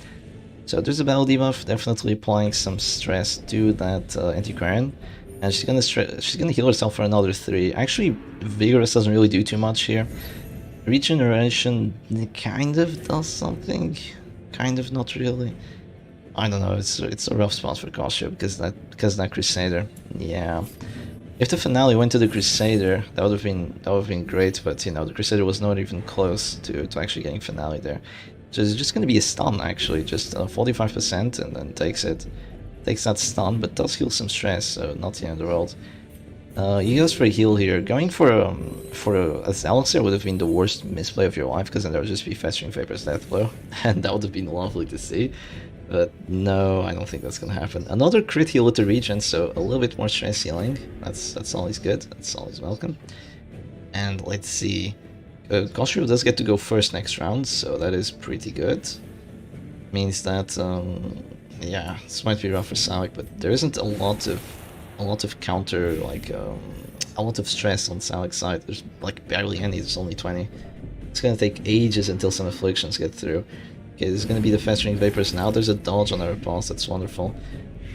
S1: So there's a battle debuff, definitely applying some stress to that Antiquarian. And she's gonna heal herself for another 3. Actually, Vigorous doesn't really do too much here. Regeneration kind of does something, kind of not really. I don't know, it's a rough spot for Koshiro because that Crusader. Yeah. If the finale went to the Crusader, that would have been great, but you know, the Crusader was not even close to actually getting finale there. So it's just gonna be a stun actually, just 45% and then takes that stun, but does heal some stress, so not the end of the world. He goes for a heal here. Going for a Silac would have been the worst misplay of your life, because then there would just be Festering Vapor's Death Blow, and that would have been lovely to see. But no, I don't think that's gonna happen. Another crit heal with the regen, so a little bit more stress healing. That's always good. That's always welcome. And let's see. Koshiro does get to go first next round, so that is pretty good. Means that yeah, this might be rough for Silac, but there isn't a lot of counter, like a lot of stress on Silac's side. There's like barely any. There's only 20. It's gonna take ages until some afflictions get through. Okay, this is going to be the Festering Vapors now. There's a dodge on our repulse, that's wonderful.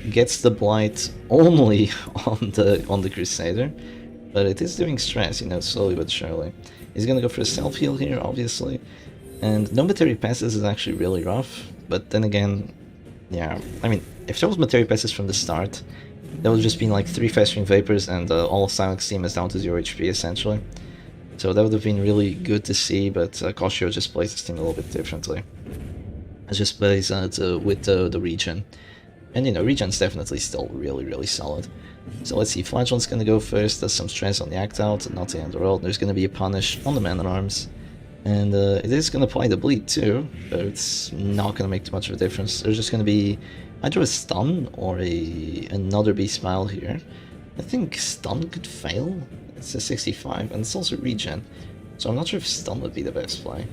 S1: Gets the Blight only on the Crusader, but it is doing stress, you know, slowly but surely. He's going to go for a self-heal here, obviously. And no Materia Passes is actually really rough, but then again, yeah, I mean, if there was Materia Passes from the start, that would have just been like 3 Festering Vapors and all of Silac's team is down to 0 HP, essentially. So that would have been really good to see, but Koshiro just plays his team a little bit differently. It just plays with the regen. And you know, regen's definitely still really solid. So let's see, Flagellum's gonna go first, does some stress on the act out, not the end of the world. There's gonna be a punish on the Man at Arms. And it is gonna apply the bleed too, but it's not gonna make too much of a difference. There's just gonna be either a stun or another Beast Smile here. I think stun could fail. It's a 65, and it's also regen. So I'm not sure if stun would be the best play.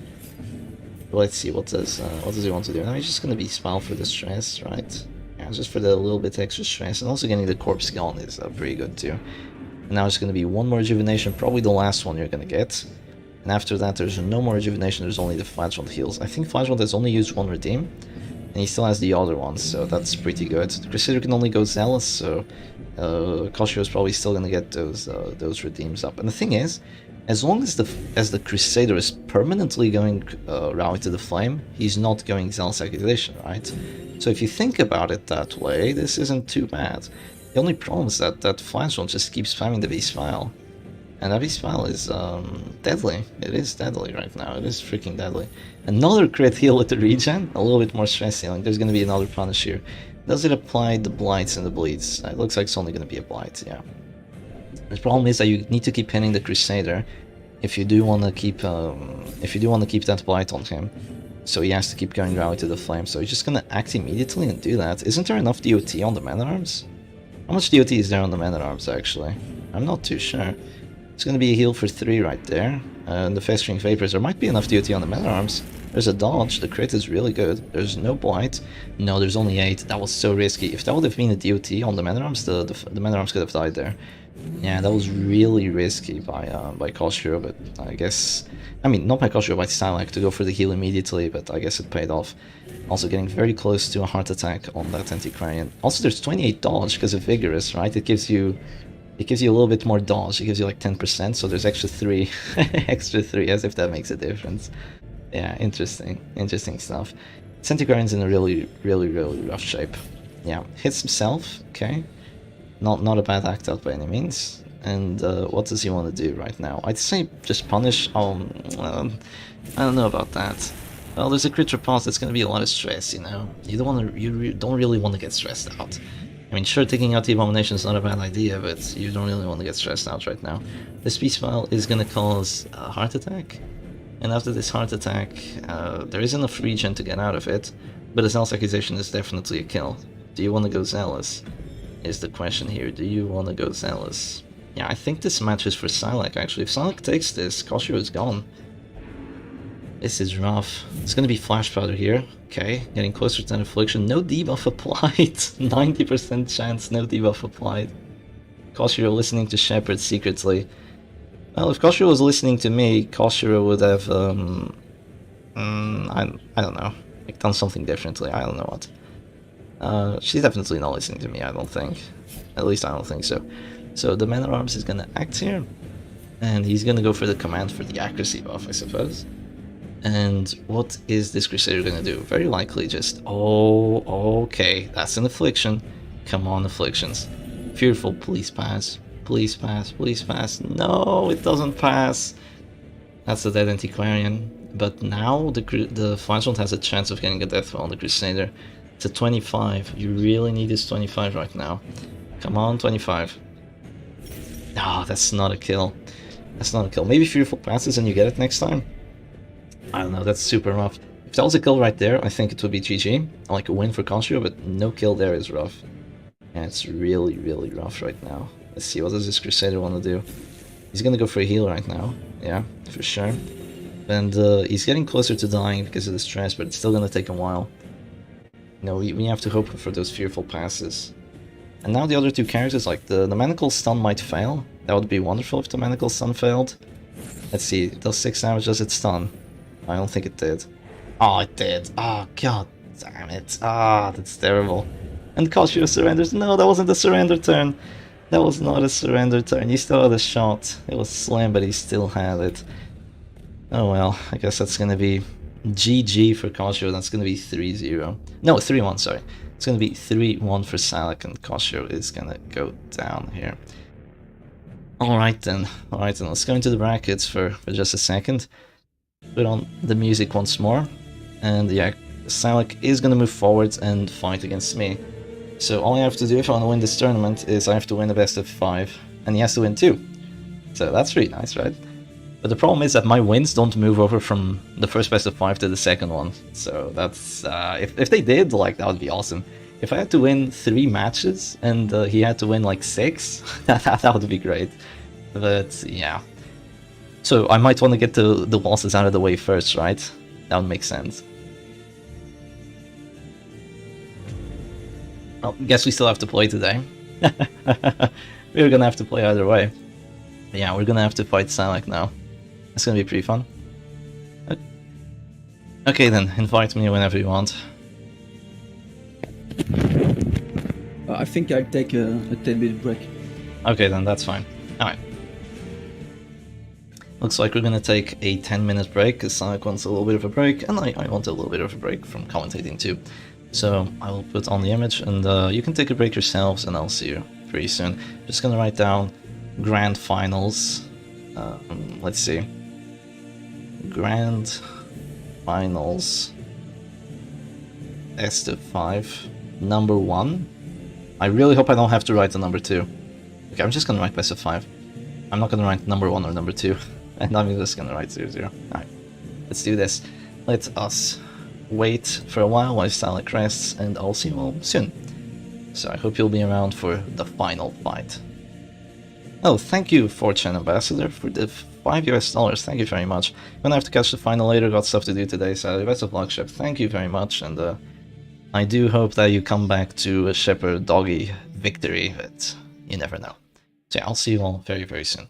S1: Let's see, what does he want to do? Now he's just gonna be Smile for the stress, right? Yeah, just for the little bit extra stress, and also getting the corpse gone is pretty good too. And now it's gonna be one more rejuvenation, probably the last one you're gonna get. And after that, there's no more rejuvenation. There's only the Flagellum heals. I think Flagellum has only used 1 redeem, and he still has the other one, so that's pretty good. The Crusader can only go Zealous, so Koshiro is probably still gonna get those redeems up. And the thing is, as long as the Crusader is permanently going Rally to the Flame, he's not going Zealous Accusation, right? So if you think about it that way, this isn't too bad. The only problem is that that Flash one just keeps spamming the beast file. And that beast file is deadly. It is deadly right now. It is freaking deadly. Another crit heal with the regen. A little bit more stress healing. There's going to be another punish here. Does it apply the blights and the bleeds? It looks like it's only going to be a blight, yeah. The problem is that you need to keep hitting the Crusader if you do want to keep that blight on him. So he has to keep going rally to the flame. So he's just going to act immediately and do that. Isn't there enough DOT on the man-at-arms? How much DOT is there on the man-at-arms actually? I'm not too sure. It's going to be a heal for 3 right there. And the festering vapors, there might be enough DOT on the man-at-arms. There's a dodge, the crit is really good. There's no blight. No, there's only 8. That was so risky. If that would have been a DOT on the man-at-arms, the man-at-arms could have died there. Yeah, that was really risky by Koshiro, but I guess... I mean, not by Koshiro, by Psylac to go for the heal immediately, but I guess it paid off. Also getting very close to a heart attack on that Antiquarian. Also, there's 28 dodge because of Vigorous, right? It gives you a little bit more dodge. It gives you like 10%, so there's extra 3. Extra 3, as if that makes a difference. Yeah, interesting. Interesting stuff. Antiquarian's in a really rough shape. Yeah, hits himself, okay. Not a bad act out by any means. And what does he want to do right now? I'd say just punish. I don't know about that. Well, there's a crit repulse. That's going to be a lot of stress, you know. You don't really want to get stressed out. I mean, sure, taking out the abomination is not a bad idea, but you don't really want to get stressed out right now. This beast file is going to cause a heart attack, and after this heart attack, there is enough regen to get out of it. But a Zealous accusation is definitely a kill. Do you want to go Zealous? Is the question here. Do you want to go Zealous? Yeah, I think this match is for Silac actually. If Silac takes this, Koshiro is gone. This is rough. It's gonna be Flash Powder here. Okay, getting closer to an Affliction. No debuff applied. 90% chance, no debuff applied. Koshiro listening to Shepard secretly. Well, if Koshiro was listening to me, Koshiro would have, I don't know, like done something differently. I don't know what. She's definitely not listening to me, I don't think. At least I don't think so. So the man-at-arms is gonna act here, and he's gonna go for the command for the accuracy buff, I suppose. And what is this Crusader gonna do? Very likely just, oh, okay, that's an Affliction. Come on, Afflictions. Fearful, please pass. Please pass, please pass. No, it doesn't pass. That's a dead Antiquarian. But now the Flashlight has a chance of getting a death on the Crusader. It's a 25. You really need this 25 right now. Come on, 25. Ah, that's not a kill. That's not a kill. Maybe Fearful passes and you get it next time. I don't know, that's super rough. If that was a kill right there, I think it would be GG. Like a win for Koshiro, but no kill there is rough. And it's really rough right now. Let's see, what does this Crusader want to do? He's gonna go for a heal right now. Yeah, for sure. And he's getting closer to dying because of the stress, but it's still gonna take a while. No, we have to hope for those Fearful passes. And now the other two characters, like the Manacle Stun might fail. That would be wonderful if the Manacle Stun failed. Let's see, it does 6 damage, does it stun? I don't think it did. Oh, it did. Oh, god damn it. Ah, that's terrible. And Koshiro surrenders. No, that wasn't a surrender turn. That was not a surrender turn. He still had a shot. It was slam, but he still had it. Oh well, I guess that's gonna be GG for Koshiro. That's gonna be 3-0. No, 3-1, sorry. It's gonna be 3-1 for Silac, and Koshiro is gonna go down here. Alright then, let's go into the brackets for just a second. Put on the music once more, and yeah, Silac is gonna move forward and fight against me. So all I have to do if I want to win this tournament is I have to win a best of 5, and he has to win 2. So that's really nice, right? But the problem is that my wins don't move over from the first best of 5 to the second one. So that's, if they did, like, that would be awesome. If I had to win 3 matches and he had to win like 6, that would be great. But yeah. So I might want to get the losses out of the way first, right? That would make sense. Well, guess we still have to play today. We're gonna have to play either way. But yeah, we're gonna have to fight Psylac now. It's gonna be pretty fun. Okay then, invite me whenever you want.
S2: I think I'll take a 10-minute break.
S1: Okay then, that's fine. Alright. Looks like we're gonna take a 10-minute break, because Psylac wants a little bit of a break, and I want a little bit of a break from commentating too. So I will put on the image, and you can take a break yourselves, and I'll see you pretty soon. Just gonna write down Grand Finals. Let's see. Grand Finals best of 5. Number 1. I really hope I don't have to write the number 2. Okay, I'm just gonna write best of 5. I'm not gonna write number 1 or number 2. And I'm just gonna write 0-0. Alright, let's do this. Let us wait for a while Silac rests, and I'll see you all soon. So I hope you'll be around for the final fight. Oh, thank you, Fortune Ambassador, for the $5 US. Thank you very much. I'm gonna have to catch the final later, got stuff to do today, so best of luck, Shep. Thank you very much, and I do hope that you come back to a Shepherd Doggy victory, but you never know. So yeah, I'll see you all very, very soon.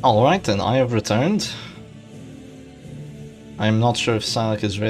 S1: Alright then, I have returned. I'm not sure if Silac is ready